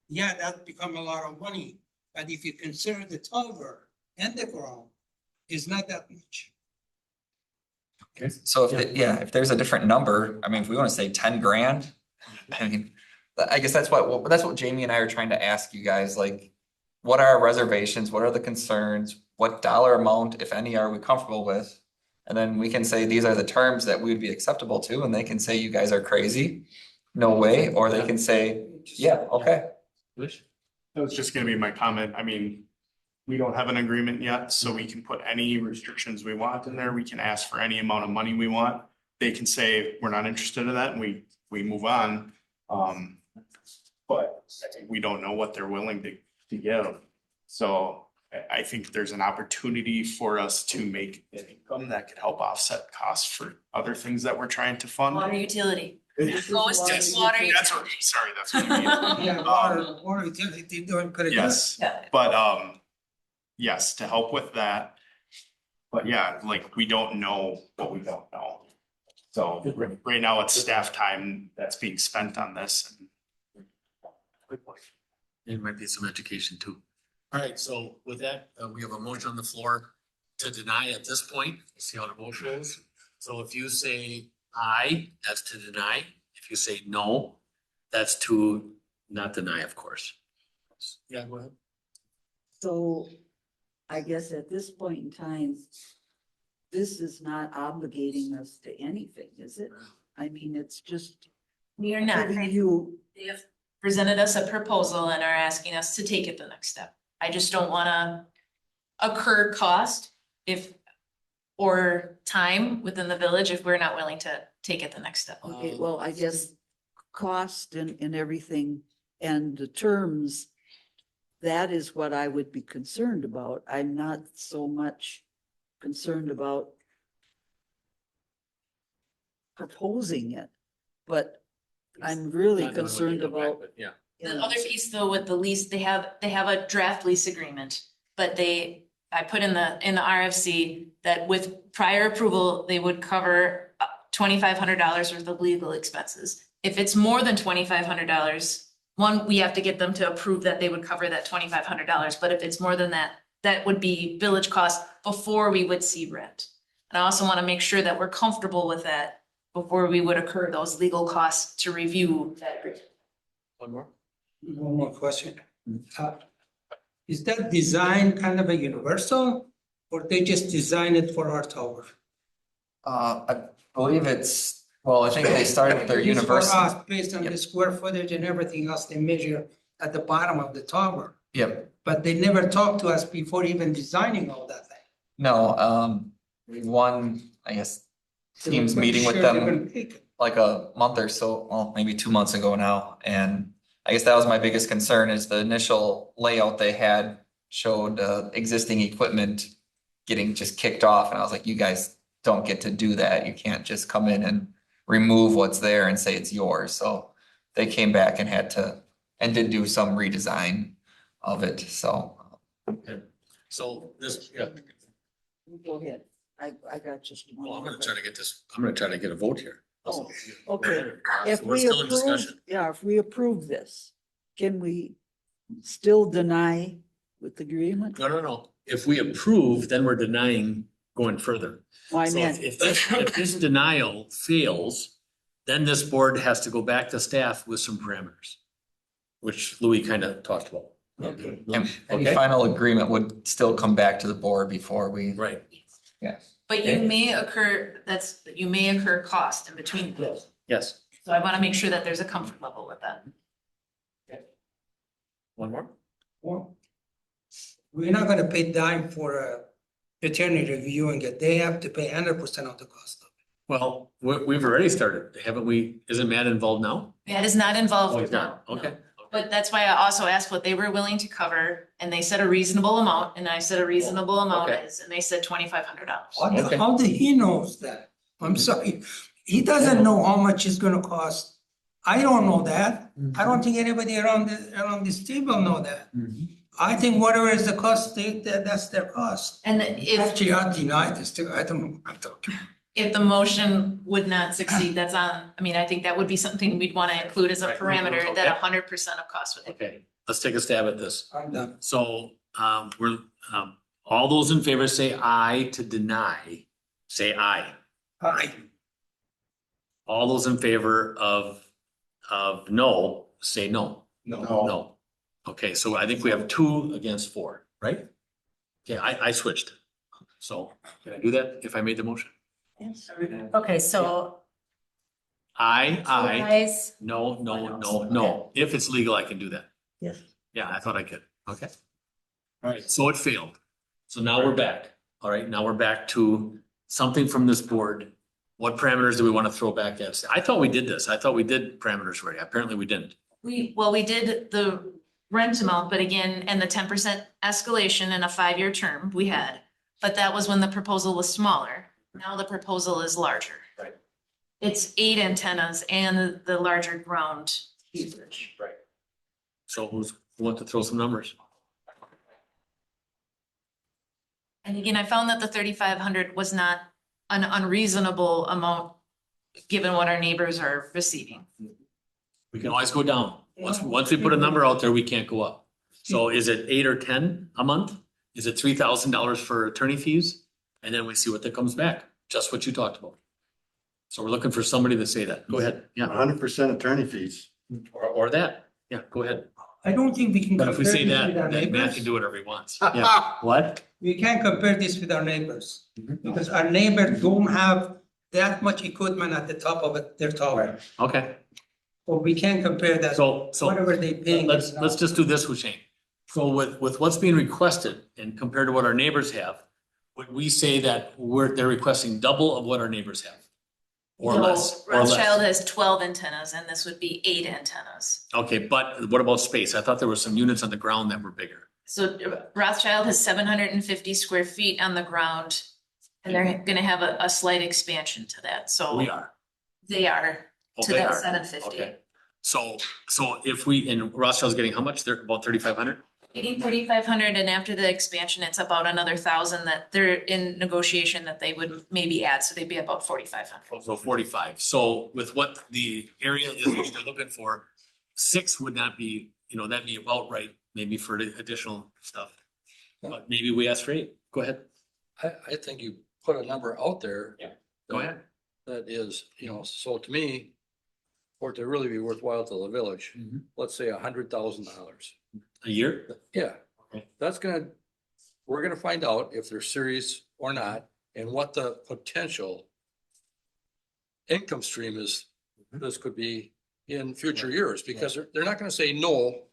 S6: yeah, that become a lot of money. But if you consider the tower and the ground, it's not that much.
S16: So if there's a different number, I mean, if we want to say 10 grand, I mean, I guess that's what Jamie and I are trying to ask you guys, like, what are our reservations? What are the concerns? What dollar amount, if any, are we comfortable with? And then we can say, these are the terms that we would be acceptable to, and they can say, you guys are crazy, no way, or they can say, yeah, okay.
S2: That was just gonna be my comment. I mean, we don't have an agreement yet, so we can put any restrictions we want in there. We can ask for any amount of money we want. They can say, we're not interested in that, and we move on. But we don't know what they're willing to give. So I think there's an opportunity for us to make an income that could help offset costs for other things that we're trying to fund.
S7: Water utility.
S2: Yes,
S7: Lowest
S2: yes,
S7: water.
S2: that's what, sorry, that's what I mean.
S6: Yeah, water utility doing pretty good.
S2: Yes, but yes, to help with that. But yeah, like, we don't know what we don't know. So right now it's staff time that's being spent on this.
S1: It might be some education too. All right, so with that, we have a motion on the floor to deny at this point. Let's see how the motion is. So if you say aye, that's to deny. If you say no, that's to not deny, of course. Yeah, go ahead.
S3: So I guess at this point in time, this is not obligating us to anything, is it? I mean, it's just
S7: We are not.
S3: giving you,
S7: They have presented us a proposal and are asking us to take it the next step. I just don't wanna incur cost or time within the village if we're not willing to take it the next step.
S3: okay, well, I guess cost and everything and the terms, that is what I would be concerned about. I'm not so much concerned about proposing it, but I'm really
S1: Not doing what
S3: concerned
S1: you're doing,
S3: about.
S1: but yeah.
S7: The other piece though with the lease, they have a draft lease agreement, but I put in the RFC that with prior approval, they would cover $2,500 worth of legal expenses. If it's more than $2,500, one, we have to get them to approve that they would cover that $2,500, but if it's more than that, that would be village cost before we would see rent. And I also want to make sure that we're comfortable with that before we would incur those legal costs to review that agreement.
S1: One more?
S6: One more question. Is that design kind of a universal, or they just design it for our tower?
S16: I believe I think they started with their
S6: It's for
S16: universal.
S6: us, based on the square footage and everything else they measure at the bottom of the tower.
S16: Yep,
S6: But they never talked to us before even designing all that thing.
S16: no, one, I guess, teams meeting with
S6: Sure they're
S16: them
S6: gonna take it.
S16: like a month or so, well, maybe 2 months ago now. And I guess that was my biggest concern is the initial layout they had showed existing equipment getting just kicked off. And I was like, you guys don't get to do that. You can't just come in and remove what's there and say it's yours. So they came back and did do some redesign of it, so.
S1: So this, yeah,
S3: Go ahead. I got just one.
S1: well, I'm
S3: more,
S1: gonna try to get this, I'm gonna try to get a vote here.
S3: Oh, okay. If
S1: We're
S3: we
S1: still in
S3: approve,
S1: discussion.
S3: yeah, if we approve this, can we still deny with agreement?
S1: No. If we approve, then we're denying going further.
S3: Well, I
S1: So
S3: meant,
S1: if this denial fails, then this board has to go back to staff with some parameters, which Louis kind of talked about.
S3: okay,
S16: And any
S1: Okay.
S16: final agreement would still come back to the board before we.
S1: Right.
S16: Yeah.
S7: But you may incur cost in between.
S1: Yes.
S7: So I want to make sure that there's a comfort level with that.
S1: One more?
S6: Well, we're not gonna pay dime for a attorney reviewing it. They have to pay 100% of the cost of it.
S1: Well, we've already started, haven't we? Isn't Matt involved now?
S7: That is not involved.
S1: Oh, he's not,
S7: no.
S1: okay.
S7: But that's why I also asked what they were willing to cover, and they said a reasonable amount, and I said a reasonable amount
S1: Okay.
S7: is, and they said $2,500.
S1: Okay.
S6: How do he knows that? I'm sorry, he doesn't know how much it's gonna cost. I don't know that. I don't think anybody around this table know that. I think whatever is the cost, that's their cost.
S7: And if,
S6: Actually, I deny this too. I don't know what I'm talking.
S7: if the motion would not succeed, that's on, I mean, I think that would be something we'd want to include as a
S1: Right.
S7: parameter,
S1: Okay.
S7: that 100% of cost would.
S1: Okay, let's take a stab at this.
S6: I'm done.
S1: So, we're, all those in favor say aye to deny, say aye.
S6: Aye.
S1: All those in favor of no, say no. No. Okay, so I think we have 2 against 4, right? Okay, I switched. So can I do that if I made the motion?
S4: Okay, so
S1: Aye, aye,
S4: ayes,
S1: no. If it's legal, I can do that.
S3: Yes.
S1: Yeah, I thought I could. Okay. All right, so it failed. So now we're back. All right, now we're back to something from this board. What parameters do we want to throw back at? I thought we did this. I thought we did parameters already. Apparently we didn't.
S7: We did the rent amount, but again, and the 10% escalation in a 5-year term we had. But that was when the proposal was smaller. Now the proposal is larger.
S1: Right.
S7: It's 8 antennas and the larger ground usage.
S1: Right. So who wants to throw some numbers?
S7: And again, I found that the 3,500 was not an unreasonable amount, given what our neighbors are receiving.
S1: We can always go down. Once we put a number out there, we can't go up. So is it 8 or 10 a month? Is it $3,000 for attorney fees? And then we see what that comes back, just what you talked about. So we're looking for somebody to say that. Go ahead. Yeah.
S19: 100% attorney fees.
S1: Or that. Yeah, go ahead.
S6: I don't think we can.
S1: But if we
S6: compare
S1: say
S6: this
S1: that,
S6: with our
S1: then Matt
S6: neighbors.
S1: can do whatever he wants. Yeah. What?
S6: We can't compare this with our neighbors, because our neighbors don't have that much equipment at the top of their tower.
S1: Okay.
S6: So we can't compare that,
S1: So
S6: whatever they paying.
S1: let's
S6: is not-
S1: just do this, Husheng. So with what's being requested and compared to what our neighbors have, would we say that they're requesting double of what our neighbors have? Or
S7: So
S1: less? Or
S7: Rothschild
S1: less?
S7: has 12 antennas and this would be 8 antennas.
S1: Okay, but what about space? I thought there were some units on the ground that were bigger.
S7: So Rothschild has 750 square feet on the ground. And they're gonna have a slight expansion to that, so.
S1: We are.
S7: They are
S1: Oh,
S7: to
S1: they
S7: that
S1: are.
S7: 750.
S1: Okay. So if we, and Rothschild's getting how much? They're about 3,500?
S7: Getting 3,500 and after the expansion, it's about another 1,000 that they're in negotiation that they would maybe add, so they'd be about 4,500.
S1: So 45. So with what the area is that they're looking for, 6 would not be, that'd be about right, maybe for the additional stuff. But maybe we ask for 8. Go ahead.
S11: I think you put a number out there.
S1: Yeah. Go ahead.
S11: That is, so to me, for it to really be worthwhile to the village, let's say $100,000.
S1: A year?
S11: Yeah,
S1: Okay.
S11: we're gonna find out if they're serious or not, and what the potential income stream is, this could be in future years, because they're not gonna say no.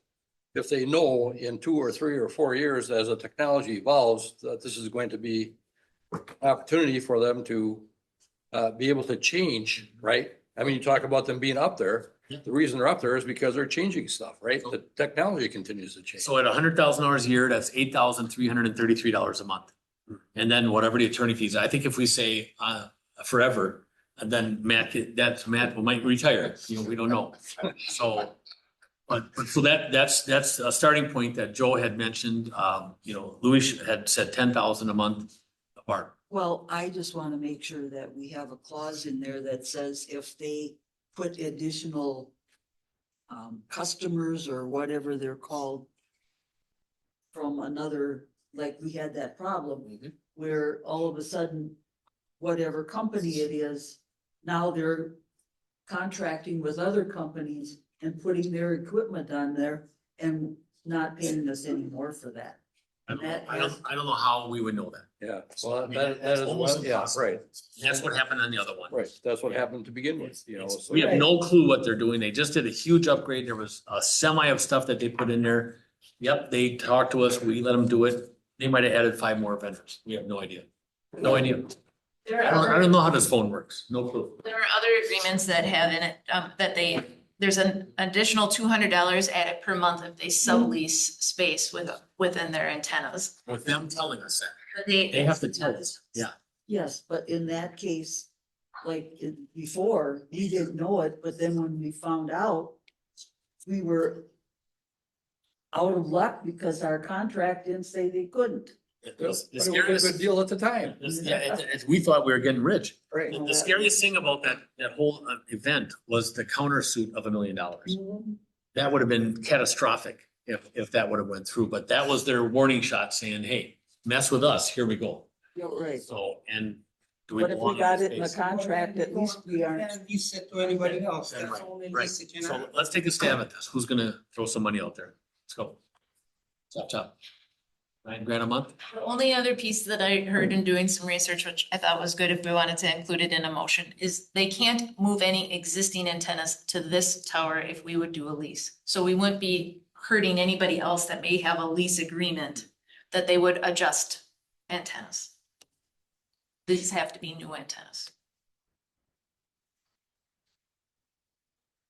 S11: If they know in 2 or 3 or 4 years, as the technology evolves, that this is going to be an opportunity for them to be able to change, right? I mean, you talk about them being up there. The reason they're up there is because they're changing stuff, right? The technology continues to change.
S1: So at $100,000 a year, that's $8,333 a month. And then whatever the attorney fees, I think if we say forever, and then Matt might retire, we don't know. So, so that's a starting point that Joe had mentioned. Louis had said 10,000 a month apart.
S3: Well, I just want to make sure that we have a clause in there that says if they put additional customers or whatever they're called from another, like we had that problem where all of a sudden, whatever company it is, now they're contracting with other companies and putting their equipment on there and not paying us anymore for that.
S1: I don't know how we would know that.
S11: Yeah, well,
S1: I mean,
S11: that
S1: that's
S11: is,
S1: almost
S11: yeah,
S1: impossible.
S11: right,
S1: That's what happened on the other one.
S11: right. That's what happened to begin with, so.
S1: We have no clue what they're doing. They just did a huge upgrade. There was a semi of stuff that they put in there. Yep, they talked to us, we let them do it. They might have added 5 more vendors. We have no idea. No idea.
S7: There
S1: I
S7: are
S1: don't
S7: other,
S1: know how this phone works. No clue.
S7: there are other agreements that have in it, there's an additional $200 added per month if they sublease space within their antennas.
S1: With them telling us that.
S7: But
S1: They have to tell us. Yeah.
S3: Yes, but in that case, before, we didn't know it, but then when we found out, we were out of luck because our contract didn't say they couldn't.
S1: The
S11: But it was a
S1: scariest,
S11: good deal at the time.
S1: we thought we were getting rich.
S11: Right.
S1: The scariest thing about that whole event was the countersuit of $1 million. That would have been catastrophic if that would have went through, but that was their warning shot saying, hey, mess with us, here we go.
S3: You're right.
S1: So, and. do we
S3: But if
S1: belong
S3: we
S1: in
S3: got
S1: this
S3: it in the
S1: space?
S3: contract, at least we aren't.
S6: Be said to anybody else. That's
S1: Right,
S6: the only
S1: right.
S6: lease that you
S1: So
S6: know.
S1: let's take a stab at this. Who's gonna throw some money out there? Let's go. Chop. $9,000 a month?
S7: The only other piece that I heard in doing some research, which I thought was good if we wanted to include it in a motion, is they can't move any existing antennas to this tower if we would do a lease. So we wouldn't be hurting anybody else that may have a lease agreement that they would adjust antennas. These have to be new antennas.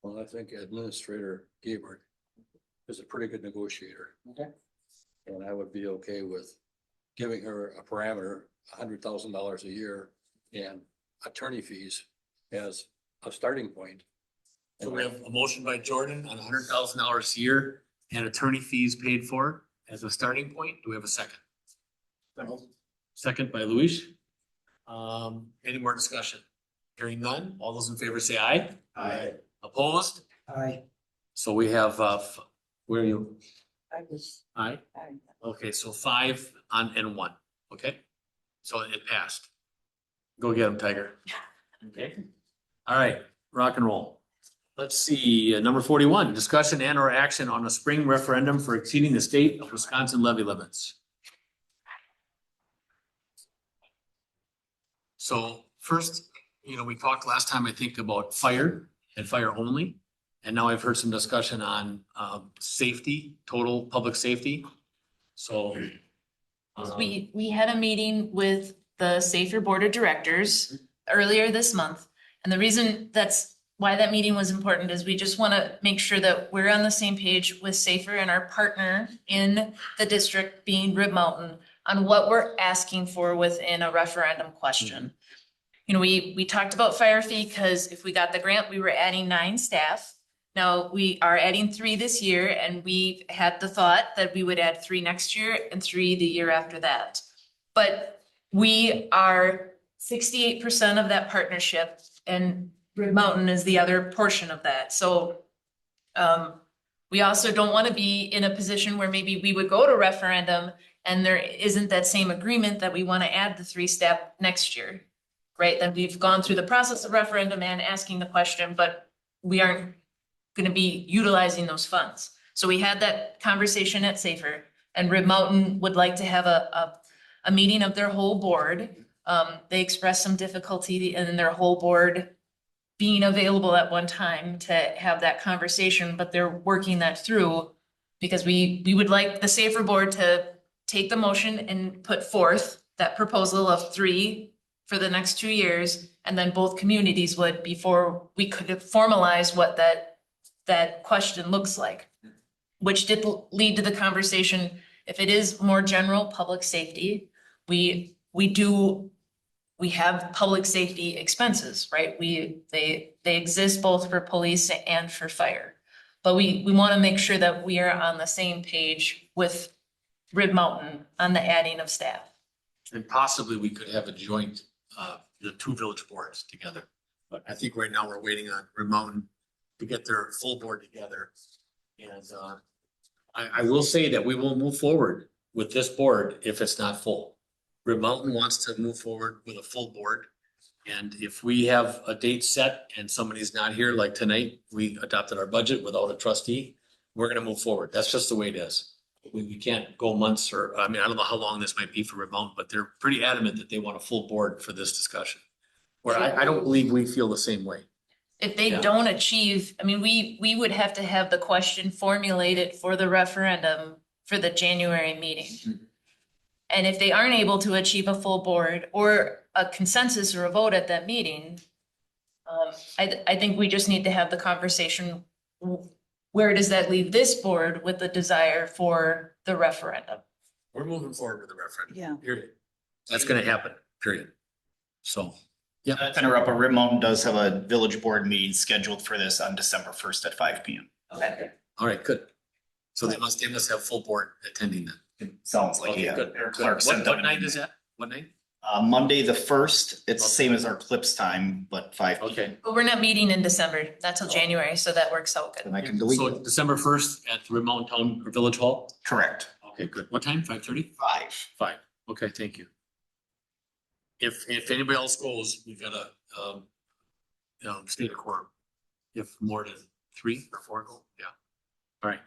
S11: Well, I think Administrator Gabbard is a pretty good negotiator.
S1: Okay.
S11: And I would be okay with giving her a parameter, $100,000 a year and attorney fees as a starting point.
S1: So we have a motion by Jordan on $100,000 a year and attorney fees paid for as a starting point. Do we have a second? Second by Luis. Any more discussion? Hearing none. All those in favor say aye.
S6: Aye.
S1: Opposed?
S6: Aye.
S1: So we have, where are you?
S3: I was,
S1: Aye. Okay, so 5 and 1, okay? So it passed. Go get him, Tiger. Okay. All right, rock and roll. Let's see, number 41, discussion and or action on a spring referendum for exceeding the state of Wisconsin levy limits. So first, we talked last time, I think, about fire and fire only. And now I've heard some discussion on safety, total public safety. So.
S7: We had a meeting with the Safer Board of Directors earlier this month. And the reason that's why that meeting was important is we just want to make sure that we're on the same page with Safer and our partner in the district being Rib Mountain on what we're asking for within a referendum question. We talked about fire fee because if we got the grant, we were adding 9 staff. Now we are adding 3 this year and we had the thought that we would add 3 next year and 3 the year after that. But we are 68% of that partnership and Red Mountain is the other portion of that. So we also don't want to be in a position where maybe we would go to referendum and there isn't that same agreement that we want to add the 3 staff next year, right? Then we've gone through the process of referendum and asking the question, but we aren't going to be utilizing those funds. So we had that conversation at Safer and Rib Mountain would like to have a meeting of their whole board. They expressed some difficulty in their whole board being available at one time to have that conversation, but they're working that through because we would like the Safer board to take the motion and put forth that proposal of 3 for the next 2 years. And then both communities would, before we could formalize what that question looks like, which did lead to the conversation. If it is more general public safety, we have public safety expenses, right? They exist both for police and for fire. But we want to make sure that we are on the same page with Rib Mountain on the adding of staff.
S1: And possibly we could have a joint, the 2 village boards together. But I think right now we're waiting on Rib Mountain to get their full board together. And I will say that we will move forward with this board if it's not full. Rib Mountain wants to move forward with a full board. And if we have a date set and somebody's not here, like tonight, we adopted our budget without a trustee, we're gonna move forward. That's just the way it is. We can't go months or, I don't know how long this might be for Rib Mountain, but they're pretty adamant that they want a full board for this discussion. Where I don't believe we feel the same way.
S7: If they don't achieve, we would have to have the question formulated for the referendum for the January meeting. And if they aren't able to achieve a full board or a consensus or a vote at that meeting, I think we just need to have the conversation. Where does that leave this board with the desire for the referendum?
S1: We're moving forward with the referendum.
S3: Yeah.
S1: Period. That's gonna happen, period. So, yeah.
S13: To interrupt, but Rib Mountain does have a village board meeting scheduled for this on December 1st at 5 p.m.
S7: Okay.
S1: All right, good. So they must have full board attending then.
S13: It sounds like,
S1: Okay,
S13: yeah.
S1: good.
S13: Eric
S1: Good.
S13: Clark sent
S1: What
S13: out an
S1: night
S13: email.
S1: is that? What night?
S13: Monday, the 1st, it's the same as our Clips time, but 5 p.m.
S1: Okay.
S7: But we're not meeting in December, not till January, so that works out good.
S13: And I can delete
S1: So
S13: it.
S1: December 1st at the Rib Mountain Town or Village Hall?
S13: Correct.
S1: Okay, good. What time? 5:30?
S13: 5.
S1: 5. Okay, thank you. If anybody else goes, we've got a, state of quorum. If more than 3 or 4 go, yeah. All right.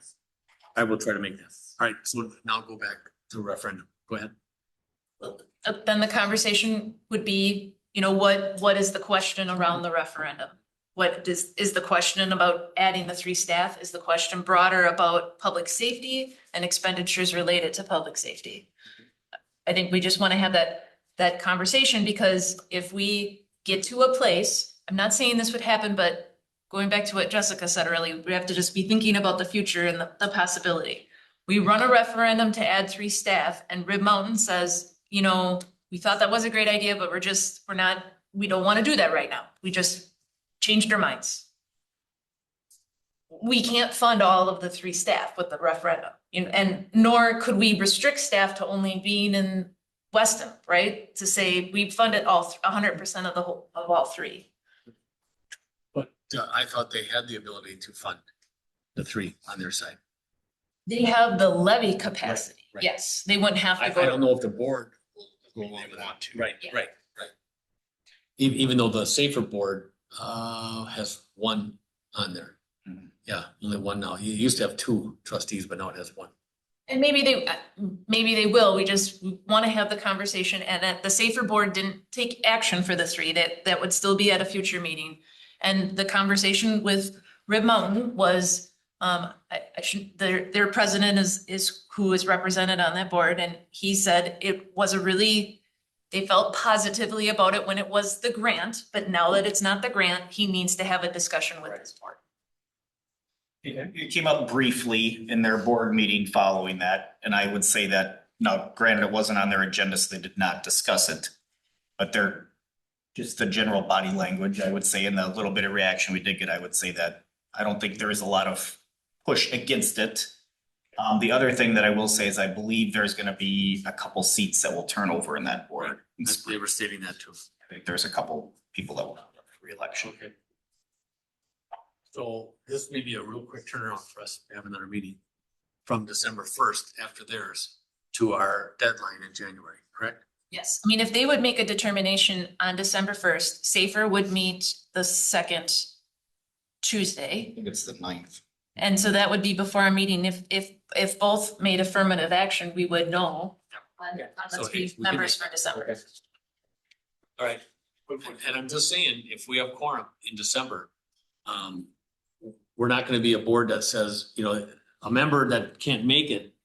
S1: I will try to make that. All right, so now go back to referendum. Go ahead.
S7: Then the conversation would be, what is the question around the referendum? What is the question about adding the 3 staff? Is the question broader about public safety and expenditures related to public safety? I think we just want to have that conversation, because if we get to a place, I'm not saying this would happen, but going back to what Jessica said earlier, we have to just be thinking about the future and the possibility. We run a referendum to add 3 staff and Rib Mountain says, we thought that was a great idea, but we don't want to do that right now. We just changed our minds. We can't fund all of the 3 staff with the referendum, and nor could we restrict staff to only being in Weston, right? To say we funded all 100% of all 3.
S1: But I thought they had the ability to fund the 3 on their side.
S7: They have the levy capacity.
S1: Right.
S7: Yes, they wouldn't have to
S1: I
S7: go.
S1: don't know if the board will go along with that. Right,
S7: Yeah.
S1: right. Even though the safer board has 1 on there. Yeah, only 1 now. You used to have 2 trustees, but now it has 1.
S7: And maybe they will. We just want to have the conversation, and that the safer board didn't take action for the 3, that would still be at a future meeting. And the conversation with Rib Mountain was, their president is who is represented on that board, and he said it was they felt positively about it when it was the grant, but now that it's not the grant, he needs to have a discussion with his board.
S13: It came up briefly in their board meeting following that, and I would say that, now granted, it wasn't on their agenda, so they did not discuss it. But they're just the general body language, I would say, in the little bit of reaction we did get, I would say that I don't think there is a lot of push against it. The other thing that I will say is I believe there's gonna be a couple seats that will turn over in that board.
S1: They were stating that too.
S13: I think there's a couple people that will have re-election.
S1: Okay. So this may be a real quick turnaround for us to have another meeting from December 1st after theirs to our deadline in January, correct?
S7: Yes, I mean, if they would make a determination on December 1st, SAFER would meet the 2nd Tuesday.
S13: I think it's the 9th.
S7: And so that would be before our meeting. If both made affirmative action, we would know. On
S1: So,
S7: the 3
S1: hey, we can
S7: members
S1: make-
S7: for December.
S1: Okay. All right, and I'm just saying, if we have quorum in December, we're not gonna be a board that says, a member that can't make it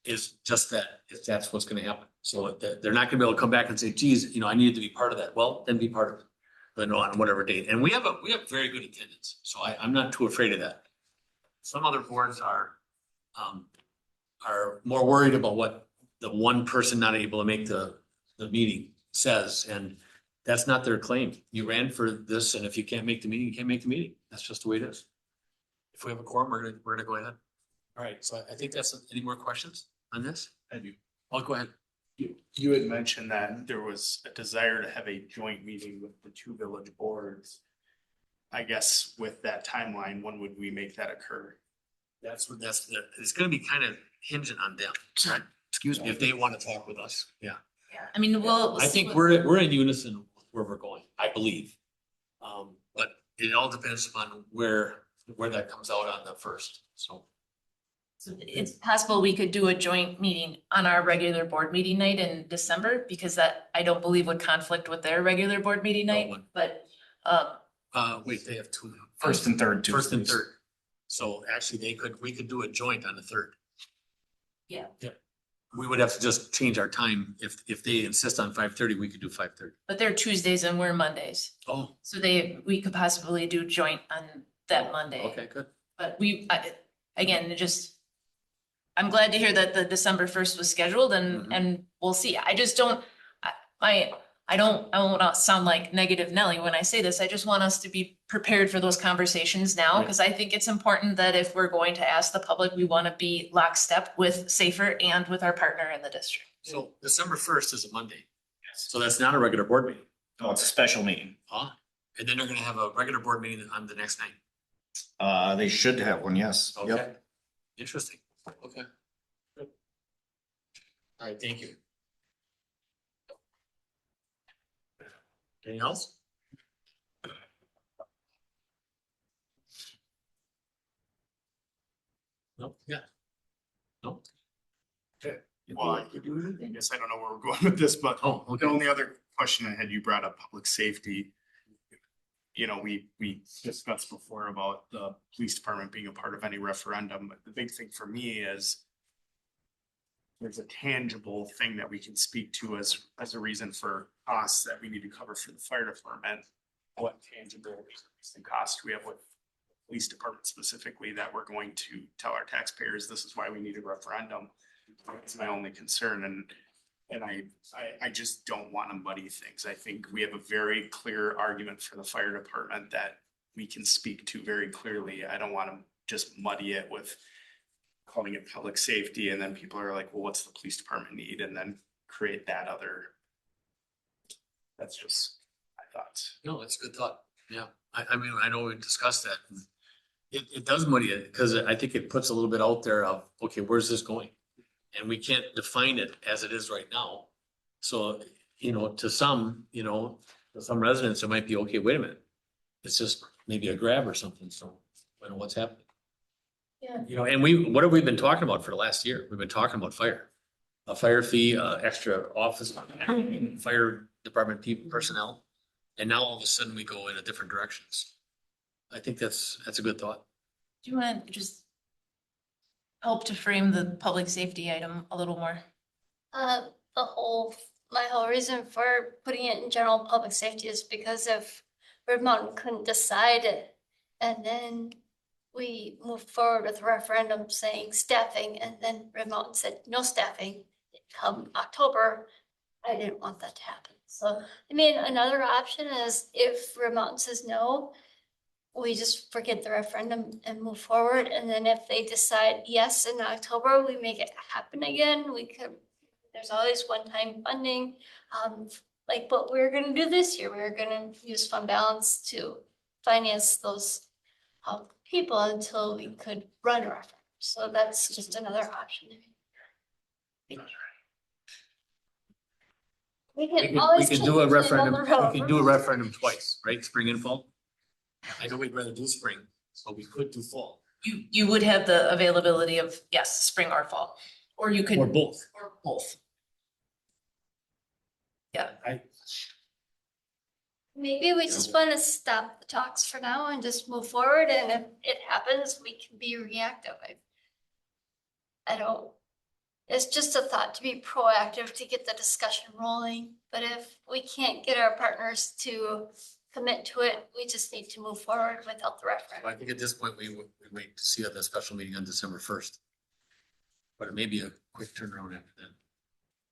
S1: is just that, if that's what's gonna happen. So they're not gonna be able to come back and say, geez, I needed to be part of that. Well, then be part of it. But no, on whatever date. And we have very good attendance, so I'm not too afraid of that. Some other boards are more worried about what the one person not able to make the meeting says, and that's not their claim. You ran for this, and if you can't make the meeting, you can't make the meeting. That's just the way it is. If we have a quorum, we're gonna go ahead. All right, so I think that's, any more questions on this?
S2: I do.
S1: I'll go ahead.
S2: You had mentioned that there was a desire to have a joint meeting with the 2 village boards. I guess with that timeline, when would we make that occur?
S1: It's gonna be kind of hinging on them, right? Excuse me, if they want to talk with us, yeah.
S7: Yeah, I mean, we'll.
S1: I think we're in unison where we're going, I believe. But it all depends upon where that comes out on the 1st, so.
S7: So it's possible we could do a joint meeting on our regular board meeting night in December, because that I don't believe would conflict with their regular board meeting night, but.
S1: Wait, they have 2 now.
S13: First and third Tuesdays.
S1: First and third. So actually we could do a joint on the 3rd.
S7: Yeah.
S1: We would have to just change our time. If they insist on 5:30, we could do 5:30.
S7: But they're Tuesdays and we're Mondays.
S1: Oh,
S7: So we could possibly do joint on that Monday.
S1: okay, good.
S7: But again, I'm glad to hear that the December first was scheduled and we'll see. I just don't, I don't wanna sound like negative Nelly when I say this. I just want us to be prepared for those conversations now.
S1: Right.
S7: Cause I think it's important that if we're going to ask the public, we wanna be lockstep with Safer and with our partner in the district.
S1: So December 1st is a Monday. So that's not a regular board meeting.
S13: No, it's a special meeting.
S1: Huh? And then they're gonna have a regular board meeting on the next night.
S13: They should have one, yes.
S1: Okay.
S13: Yep.
S1: Interesting. Okay. Good. All right, thank you. Anything else? No, yeah. No. Okay.
S2: Well, I guess I don't know where we're going with this, but
S1: Oh, okay.
S2: the only other question I had, you brought up public safety. You know, we discussed before about the police department being a part of any referendum, but the big thing for me is there's a tangible thing that we can speak to as a reason for costs that we need to cover for the fire department. What tangible cost do we have with police department specifically that we're going to tell our taxpayers, this is why we need a referendum? It's my only concern, and I just don't want to muddy things. I think we have a very clear argument for the fire department that we can speak to very clearly. I don't want to just muddy it with calling it public safety, and then people are like, well, what's the police department need? And then create that other. That's just my thoughts.
S1: No, that's a good thought. Yeah. I mean, I know we discussed that. It does muddy it because I think it puts a little bit out there of, okay, where's this going? And we can't define it as it is right now. So, to some, to some residents, it might be, okay, wait a minute. It's just maybe a grab or something. So I don't know what's happening.
S8: Yeah.
S1: And what have we been talking about for the last year? We've been talking about fire. A fire fee, extra office, fire department personnel. And now all of a sudden we go in a different directions. I think that's a good thought.
S7: Do you want to just help to frame the public safety item a little more?
S5: My whole reason for putting it in general public safety is because if Red Mountain couldn't decide it, and then we moved forward with a referendum saying staffing, and then Red Mountain said no staffing, come October, I didn't want that to happen. So, I mean, another option is if Red Mountain says no, we just forget the referendum and move forward. And then if they decide yes in October, we make it happen again. There's always one-time funding. Like what we're gonna do this year, we're gonna use fund balance to finance those people until we could run a referendum. So that's just another option. We
S1: We
S5: can always
S1: could do a
S5: change it
S1: referendum,
S5: down the road.
S1: we could do a referendum twice, right? Spring and fall. I know we'd rather do spring, so we could do fall.
S7: You would have the availability of, yes, spring or fall, or you could.
S1: Or both.
S7: Or both. Yeah.
S5: Maybe we just want to stop the talks for now and just move forward, and if it happens, we can be reactive. It's just a thought to be proactive to get the discussion rolling, but if we can't get our partners to commit to it, we just need to move forward without the referendum.
S1: I think at this point, we wait to see the special meeting on December 1st. But it may be a quick turnaround after that.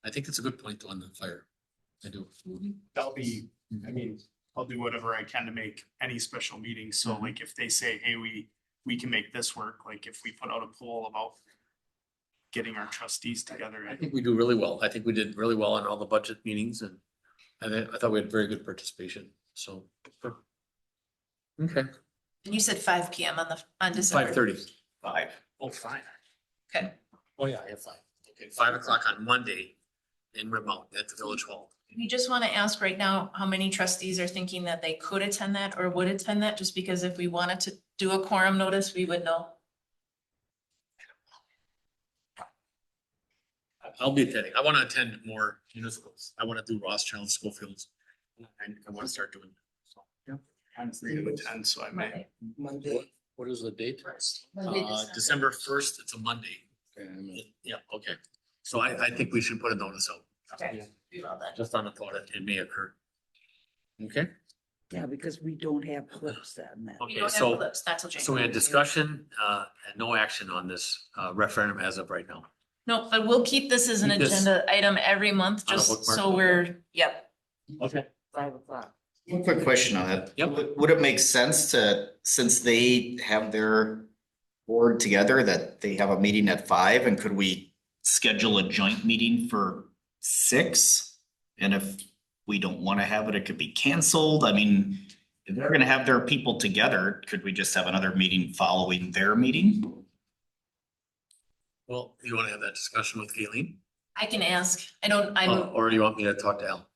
S1: I think it's a good point though on the fire. I do.
S2: That'll be, I mean, I'll do whatever I can to make any special meeting. So like if they say, hey, we can make this work, like if we put out a poll about getting our trustees together.
S1: I think we do really well. I think we did really well on all the budget meetings and I thought we had very good participation. So. Okay.
S7: And you said 5 PM on December.
S1: 5:30.
S2: 5.
S1: Oh, 5.
S7: Okay.
S1: Oh, yeah, I have 5. Okay, 5 o'clock on Monday in Red Mountain at the Village Hall.
S7: We just want to ask right now, how many trustees are thinking that they could attend that or would attend that? Just because if we wanted to do a quorum notice, we would know.
S1: I'll be attending. I want to attend more municipals. I want to do Rothschild, Schofields. I want to start doing. So, yeah.
S2: I'm free to attend, so I may.
S6: Monday.
S1: What is the date?
S7: Monday,
S1: December 1st. It's a Monday. Yeah, okay. So I think we should put a notice out,
S7: Okay. Do all that.
S1: just on the thought that it may occur. Okay,
S3: Yeah, because we don't have clips on that.
S7: We
S1: okay,
S7: don't have
S1: so,
S7: clips, that's what
S1: so we had discussion, and no action on this, referendum as of right now.
S7: No, but we'll keep this as an
S1: Keep this
S7: agenda item every month,
S1: on a
S7: just
S1: bookmark.
S7: so we're, yep.
S1: Okay.
S3: 5:00.
S13: One quick question on that.
S1: Yep.
S13: Would it make sense to, since they have their board together, that they have a meeting at 5, and could we schedule a joint meeting for 6? And if we don't want to have it, it could be canceled. I mean, if they're gonna have their people together, could we just have another meeting following their meeting?
S1: Well, you wanna have that discussion with Galen?
S7: I can ask, I'm,
S1: Or do you want me to talk to Al?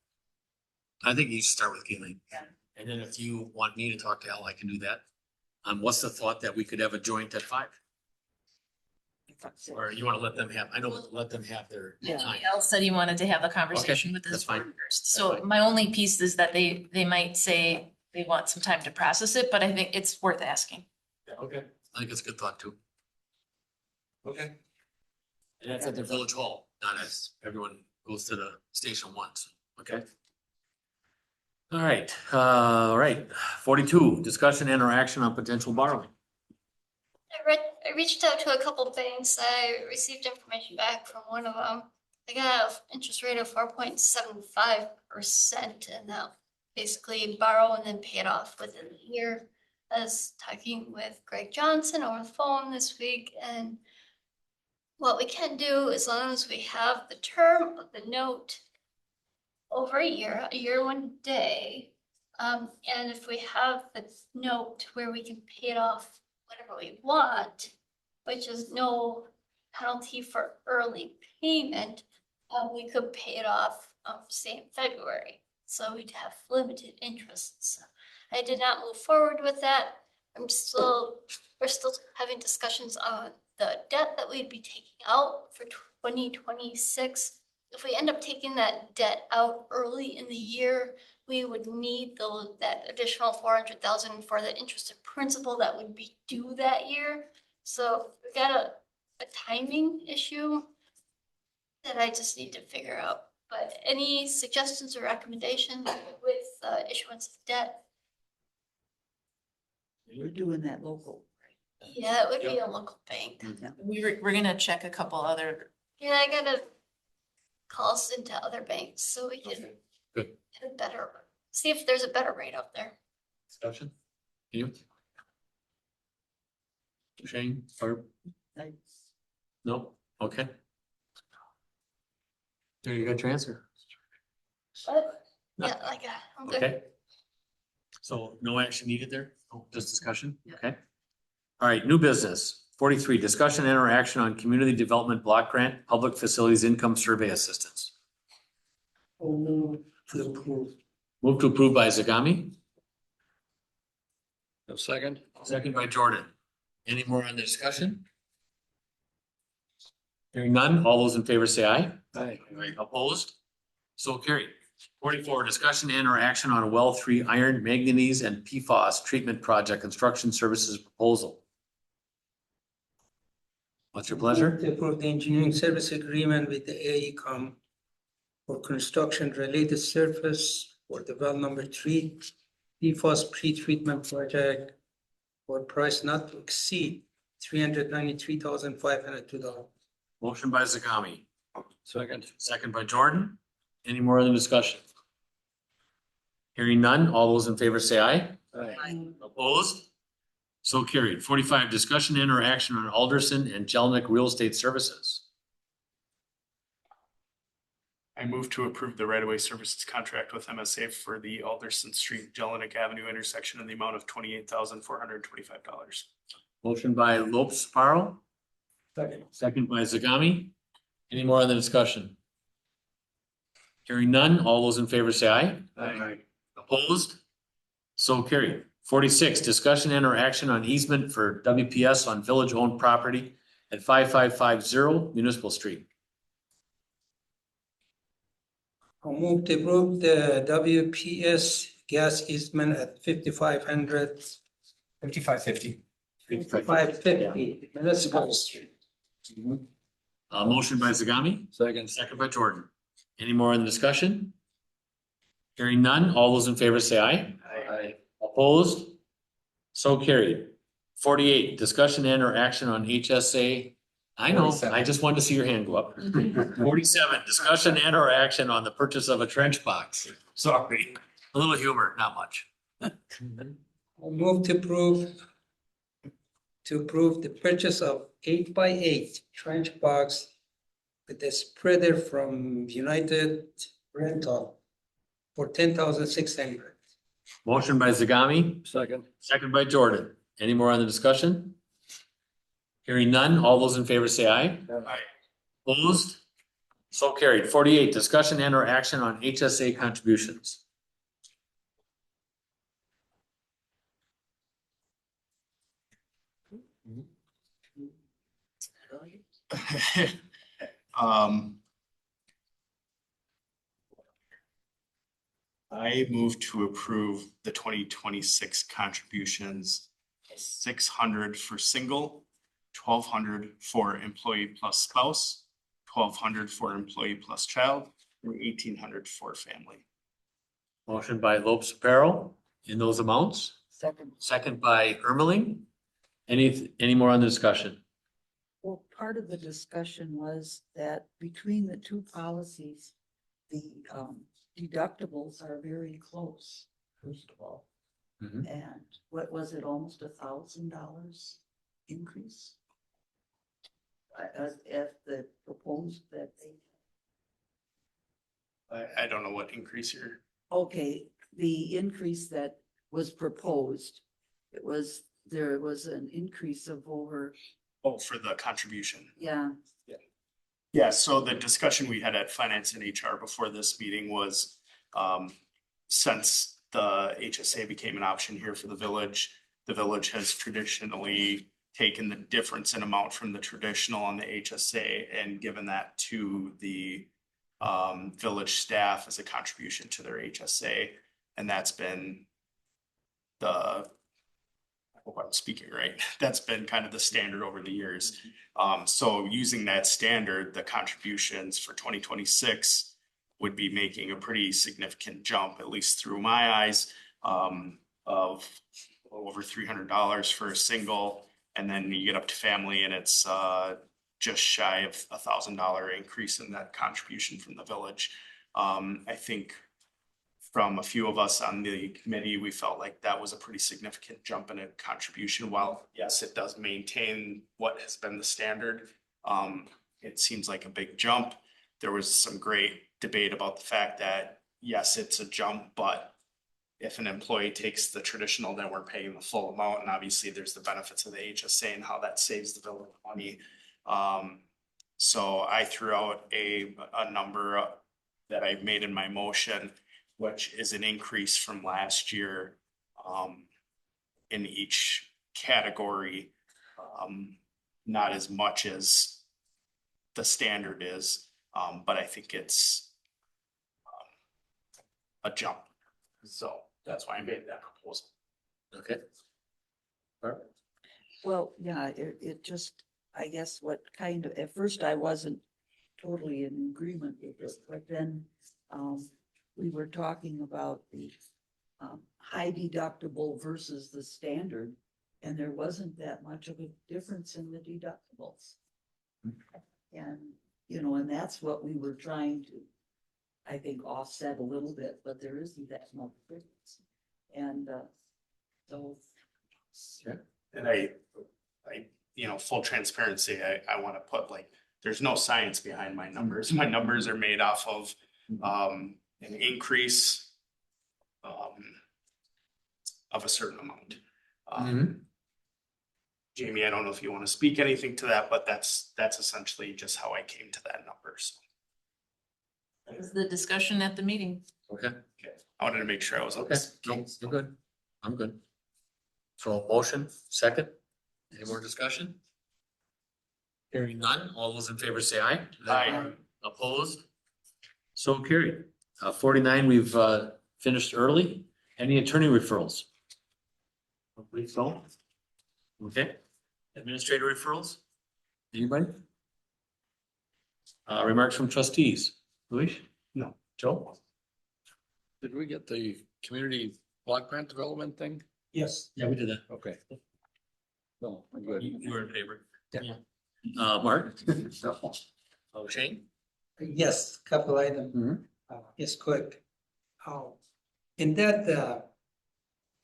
S1: I think you should start with Galen. And then if you want me to talk to Al, I can do that. What's the thought that we could have a joint at 5? Or you wanna let them have, I know, let them have their time.
S7: Al said he wanted to have a conversation with his
S1: that's fine.
S7: board first. So my only piece is that they might say they want some time to process it, but I think it's worth asking.
S1: Okay. I think it's a good thought too. Okay. And that's at the village hall, not as everyone goes to the station once, okay? All right, 42, discussion and or action on potential borrowing.
S5: I reached out to a couple banks. I received information back from one of them. They got an interest rate of 4.75%, and they'll basically borrow and then pay it off within a year. I was talking with Greg Johnson over the phone this week, and what we can do, as long as we have the term of the note over a year 1 day. And if we have the note where we can pay it off whenever we want, which is no penalty for early payment, we could pay it off, say in February. So we'd have limited interest. So I did not move forward with that. we're still having discussions on the debt that we'd be taking out for 2026. If we end up taking that debt out early in the year, we would need that additional 400,000 for the interest and principal that would be due that year. So we got a timing issue that I just need to figure out. But any suggestions or recommendations with issuance of debt?
S3: We're doing that local.
S5: Yeah, it would be a local bank.
S7: We're gonna check a couple other.
S5: Yeah, I gotta call us into other banks so we can
S1: Good.
S5: get a better, see if there's a better rate out there.
S1: Discussion? You? Shane, or? No, okay. There you got your answer.
S5: But yeah, I'm good.
S1: Okay. So no action needed there, just discussion, okay? All right, new business, 43, discussion and interaction on community development block grant, public facilities income survey assistance.
S6: Move to approve.
S1: Move to approve by Zagami,
S11: A second?
S1: second by Jordan. Any more on the discussion? Hearing none, all those in favor say aye.
S11: Aye.
S1: Opposed? So carried. 44, discussion and or action on a well 3 iron, manganese and PFAS treatment project construction services proposal. What's your pleasure?
S6: To approve the engineering service agreement with the AECom for construction related surface for the well number 3 PFAS pre-treatment project for price not to exceed $393,502.
S1: Motion by Zagami,
S11: Second.
S1: second by Jordan. Any more other discussion? Hearing none, all those in favor say aye.
S11: Aye.
S1: Opposed? So carried. 45, discussion and or action on Alderson and Jelnick Real Estate Services.
S2: I move to approve the right-of-way services contract with MSA for the Alderson Street, Jelinek Avenue intersection in the amount of $28,425.
S1: Motion by Lopes Paro,
S6: Second.
S1: second by Zagami. Any more on the discussion? Hearing none, all those in favor say aye.
S11: Aye.
S1: Opposed? So carried. 46, discussion and or action on easement for WPS on village-owned property at 5550 Municipal Street.
S6: I'll move to approve the WPS gas easement at 5500.
S18: 5550.
S6: 5550 Municipal Street.
S1: Motion by Zagami, second by Jordan. Any more in the discussion? Hearing none, all those in favor say aye.
S11: Aye.
S1: Opposed? So carried. 48, discussion and or action on HSA. I know,
S16: 47.
S1: I just wanted to see your hand go up. 47, discussion and or action on the purchase of a trench box. Sorry, a little humor, not much.
S6: I'll move to approve the purchase of 8x8 trench box with a spreader from United Rental for $10,600.
S1: Motion by Zagami, second by Jordan. Any more on the discussion? Hearing none, all those in favor say aye.
S2: Aye.
S1: Opposed? So carried. 48, discussion and or action on HSA contributions.
S2: I move to approve the 2026 contributions, 600 for single, 1,200 for employee plus spouse, 1,200 for employee plus child, and 1,800 for family.
S1: Motion by Lopes Apparel in those amounts,
S3: Second.
S1: second by Ermeling. Any more on the discussion?
S3: Well, part of the discussion was that between the two policies, the deductibles are very close, first of all.
S1: Mhm.
S3: And what was it, almost $1,000 increase? At the proposed that they,
S2: I don't know what increase you're.
S3: okay, the increase that was proposed, there was an increase of over,
S2: Oh, for the contribution.
S3: yeah.
S2: Yeah, so the discussion we had at finance and HR before this meeting was, since the HSA became an option here for the village has traditionally taken the difference in amount from the traditional on the HSA and given that to the village staff as a contribution to their HSA. And that's been I hope I'm speaking right. That's been kind of the standard over the years. So using that standard, the contributions for 2026 would be making a pretty significant jump, at least through my eyes, of over $300 for a single. And then you get up to family and it's just shy of $1,000 increase in that contribution from the village. I think from a few of us on the committee, we felt like that was a pretty significant jump in a contribution. While yes, it does maintain what has been the standard, it seems like a big jump. There was some great debate about the fact that yes, it's a jump, but if an employee takes the traditional, then we're paying the full amount. And obviously there's the benefits of the HSA and how that saves the village money. So I threw out a number that I made in my motion, which is an increase from last year in each category. Not as much as the standard is, but I think it's a jump. So that's why I made that proposal.
S1: Okay. Perfect.
S3: Well, yeah, it just, I guess what kind of, at first I wasn't totally in agreement with it, but then we were talking about the high deductible versus the standard, and there wasn't that much of a difference in the deductibles. And, and that's what we were trying to, I think, offset a little bit, but there isn't that much difference. And so.
S2: Yeah. And I, full transparency, I want to put there's no science behind my numbers. My numbers are made off of an increase of a certain amount. Jamie, I don't know if you want to speak anything to that, but that's essentially just how I came to that number. So.
S7: That was the discussion at the meeting.
S1: Okay.
S2: I wanted to make sure I was
S1: Okay. No, you're good. I'm good. So motion, second. Any more discussion? Hearing none. All those in favor say aye.
S2: Aye.
S1: Opposed? So carried. 49, we've finished early. Any attorney referrals? I believe so. Okay. Administrator referrals? Anybody? Remarks from trustees. Luis?
S2: No.
S1: Joe?
S11: Did we get the community block grant development thing?
S2: Yes.
S1: Yeah, we did that.
S11: Okay. No, I'm good.
S1: You were in favor.
S6: Yeah.
S1: Mark? Oh, Shane?
S6: Yes, couple items. Yes, quick. In that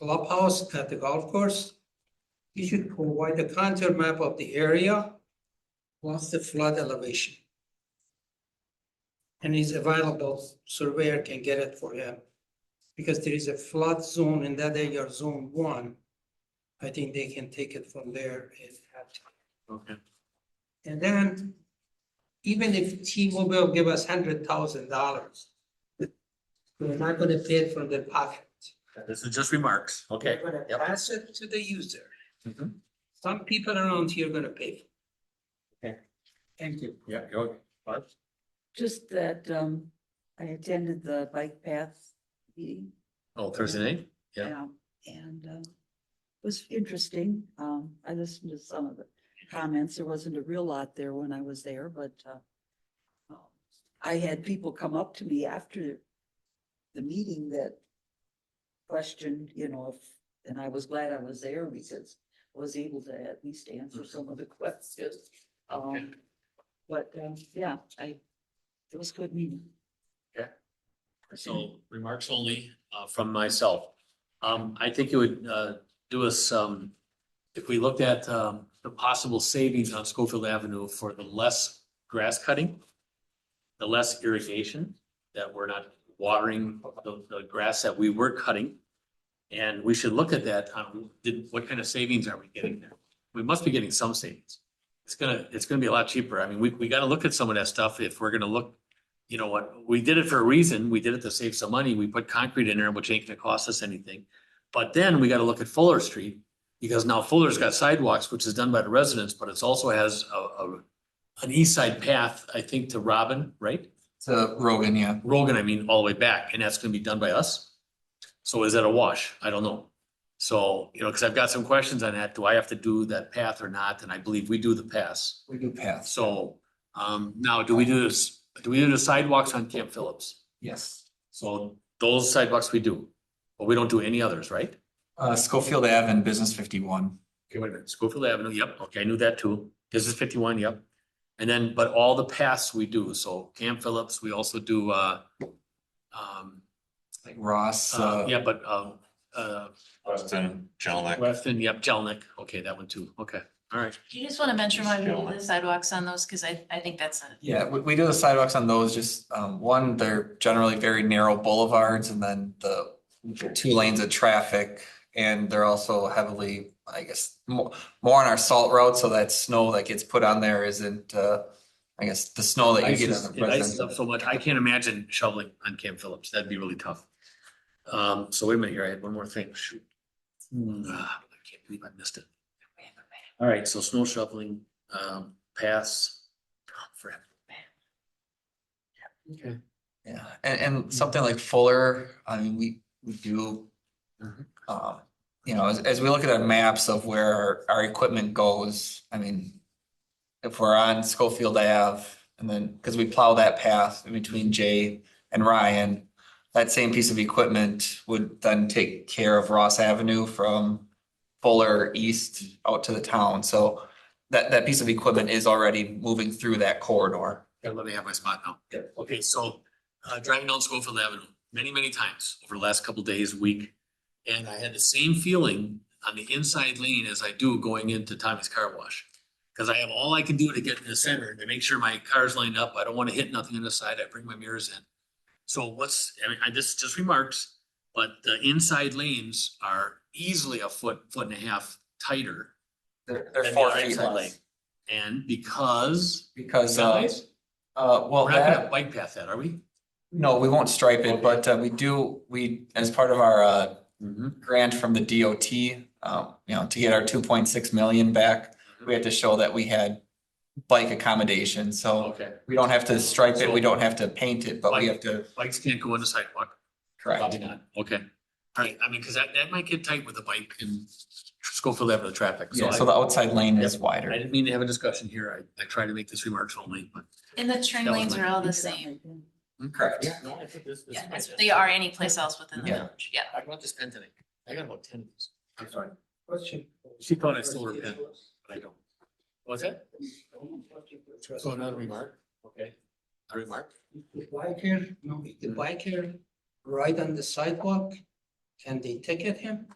S6: clubhouse at the golf course, you should provide a contour map of the area plus the flood elevation. And he's available, surveyor can get it for him. Because there is a flood zone in that area, zone 1. I think they can take it from there and have to.
S1: Okay.
S6: And then, even if T-Mobile give us $100,000, we're not gonna pay it from their pocket.
S1: This is just remarks. Okay.
S6: We're gonna pass it to the user.
S1: Mhm.
S6: Some people around here are gonna pay.
S1: Okay.
S6: Thank you.
S1: Yeah, go. Barb?
S3: Just that, I attended the bike path meeting.
S1: Oh, Thursday night? Yeah.
S3: And it was interesting. I listened to some of the comments. There wasn't a real lot there when I was there, but I had people come up to me after the meeting that questioned, you know, if, and I was glad I was there because I was able to at least answer some of the questions. But yeah, it was a good meeting.
S1: Okay. So remarks only from myself. I think it would do us if we looked at the possible savings on Schofield Avenue for the less grass cutting, the less irrigation, that we're not watering the grass that we were cutting. And we should look at that. What kind of savings are we getting there? We must be getting some savings. It's gonna be a lot cheaper. I mean, we gotta look at some of that stuff if we're gonna look, you know what, we did it for a reason. We did it to save some money. We put concrete in there, which ain't gonna cost us anything. But then we gotta look at Fuller Street because now Fuller's got sidewalks, which is done by the residents, but it also has an east side path, I think, to Robin, right?
S16: To Rogan, yeah.
S1: Rogan, I mean, all the way back, and that's gonna be done by us. So is that a wash? I don't know. So, you know, because I've got some questions on that. Do I have to do that path or not? And I believe we do the pass.
S16: We do pass.
S1: So now do we do this? Do we do the sidewalks on Camp Phillips?
S16: Yes.
S1: So those sidewalks we do, but we don't do any others, right?
S16: Schofield Ave and Business 51.
S1: Okay, wait a minute. Schofield Avenue, yep. Okay, I knew that too. This is 51, yep. And then, but all the paths we do. So Camp Phillips, we also do
S16: Like Ross.
S1: yeah, but
S14: Weston, Jelnik.
S1: Weston, yep, Jelnik. Okay, that one too. Okay, all right.
S7: Do you just want to mention why we do the sidewalks on those? Because I think that's a.
S16: Yeah, we do the sidewalks on those, just, one, they're generally very narrow boulevards and then the 2 lanes of traffic. And they're also heavily, I guess, more on our salt route, so that snow that gets put on there isn't, I guess, the snow that you get on the
S1: It ices
S16: residential.
S1: up so much. I can't imagine shoveling on Camp Phillips. That'd be really tough. So wait a minute here. I had one more thing. Shoot. I can't believe I missed it. All right, so snow shoveling, pass. Forever. Okay.
S16: Yeah, and something like Fuller, I mean, we do, you know, as we look at our maps of where our equipment goes, I mean, if we're on Schofield Ave and then, because we plow that path in between Jay and Ryan, that same piece of equipment would then take care of Ross Avenue from Fuller east out to the town. So that piece of equipment is already moving through that corridor.
S1: Yeah, let me have my spot now. Okay, so driving down Schofield Avenue many times over the last couple days, week. And I had the same feeling on the inside lane as I do going into Tommy's Car Wash. Because I have all I can do to get in the center to make sure my car's lined up. I don't want to hit nothing on the side. I bring my mirrors in. So I mean, this just remarks, but the inside lanes are easily a foot and a half tighter.
S16: They're
S1: than the
S16: 4 feet
S1: outside
S16: less.
S1: lane. And because.
S16: Because,
S1: Guys,
S16: well,
S1: we're not gonna
S16: that,
S1: bike path that, are we?
S16: no, we won't stripe it, but we, as part of our grant from the DOT, you know, to get our 2.6 million back, we had to show that we had bike accommodation. So
S1: Okay.
S16: we don't have to stripe it, we don't have to paint it, but we have to.
S1: Bikes can't go on the sidewalk.
S16: Correct.
S1: Probably not. Okay. All right. I mean, because that might get tight with the bike and Schofield Avenue traffic.
S16: Yeah, so the outside lane is wider.
S1: I didn't mean to have a discussion here. I try to make this remarks only, but
S7: And the turn
S1: That was
S7: lanes
S1: my-
S7: are all the same.
S16: Correct.
S7: Yeah, that's what they are any place else within the
S16: Yeah.
S7: village, yeah.
S1: I brought this pen today. I got about 10 of these. I'm sorry.
S6: Question.
S1: She thought I stole her pen, but I don't. What's that? So another remark, okay. A remark?
S6: The biker, no, the biker ride on the sidewalk, can they ticket him?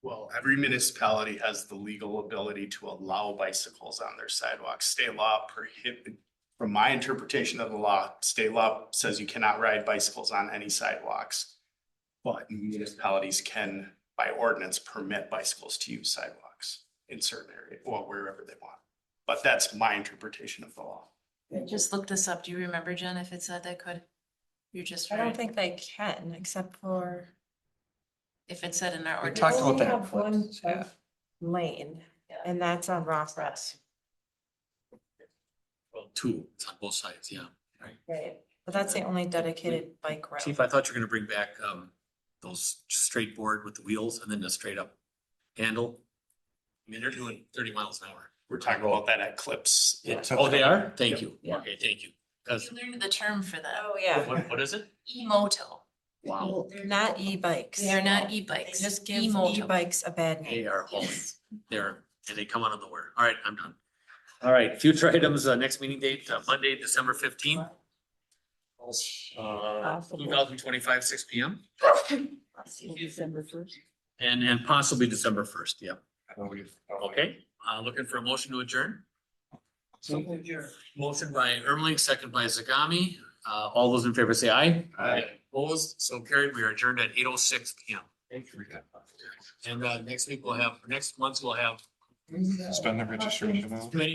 S2: Well, every municipality has the legal ability to allow bicycles on their sidewalks. State law prohibit, from my interpretation of the law, state law says you cannot ride bicycles on any sidewalks. But municipalities can, by ordinance, permit bicycles to use sidewalks in certain areas, or wherever they want. But that's my interpretation of the law.
S7: Just look this up. Do you remember, Jen, if it said they could? You're just
S12: I don't
S7: right.
S12: think they can, except for.
S7: If it said in our
S16: We
S7: ordinance.
S16: talked about
S12: They
S16: that.
S12: have one lane, and that's on Ross Rest.
S1: Well, two, it's on both sides, yeah.
S12: Right. But that's the only dedicated bike route.
S1: Chief, I thought you were gonna bring back, those straight board with the wheels and then the straight up handle. I mean, they're doing 30 miles an hour.
S2: We're talking about that at Clips.
S1: Oh, they are? Thank you.
S3: Yeah.
S1: Okay, thank you. Cause
S7: You learned the term for that.
S12: Oh, yeah.
S1: what is it?
S7: E-moto.
S1: Wow,
S12: They're not e-bikes.
S7: They're not
S12: They
S7: e-bikes.
S12: just give
S7: E-moto.
S12: e-bikes a bad name.
S1: they are hauling. They're, and they come out of nowhere. All right, I'm done. All right, future items, next meeting date, Monday, December 15th. 2025, 6 p.m.
S3: December 1st.
S1: And possibly December 1st, yeah. Okay, looking for a motion to adjourn. Motion by Ermeling, second by Zagami. All those in favor say aye.
S2: Aye.
S1: Opposed, so carried. We are adjourned at 8:06 p.m. And next month we'll have
S15: Spend the registration now.
S1: committee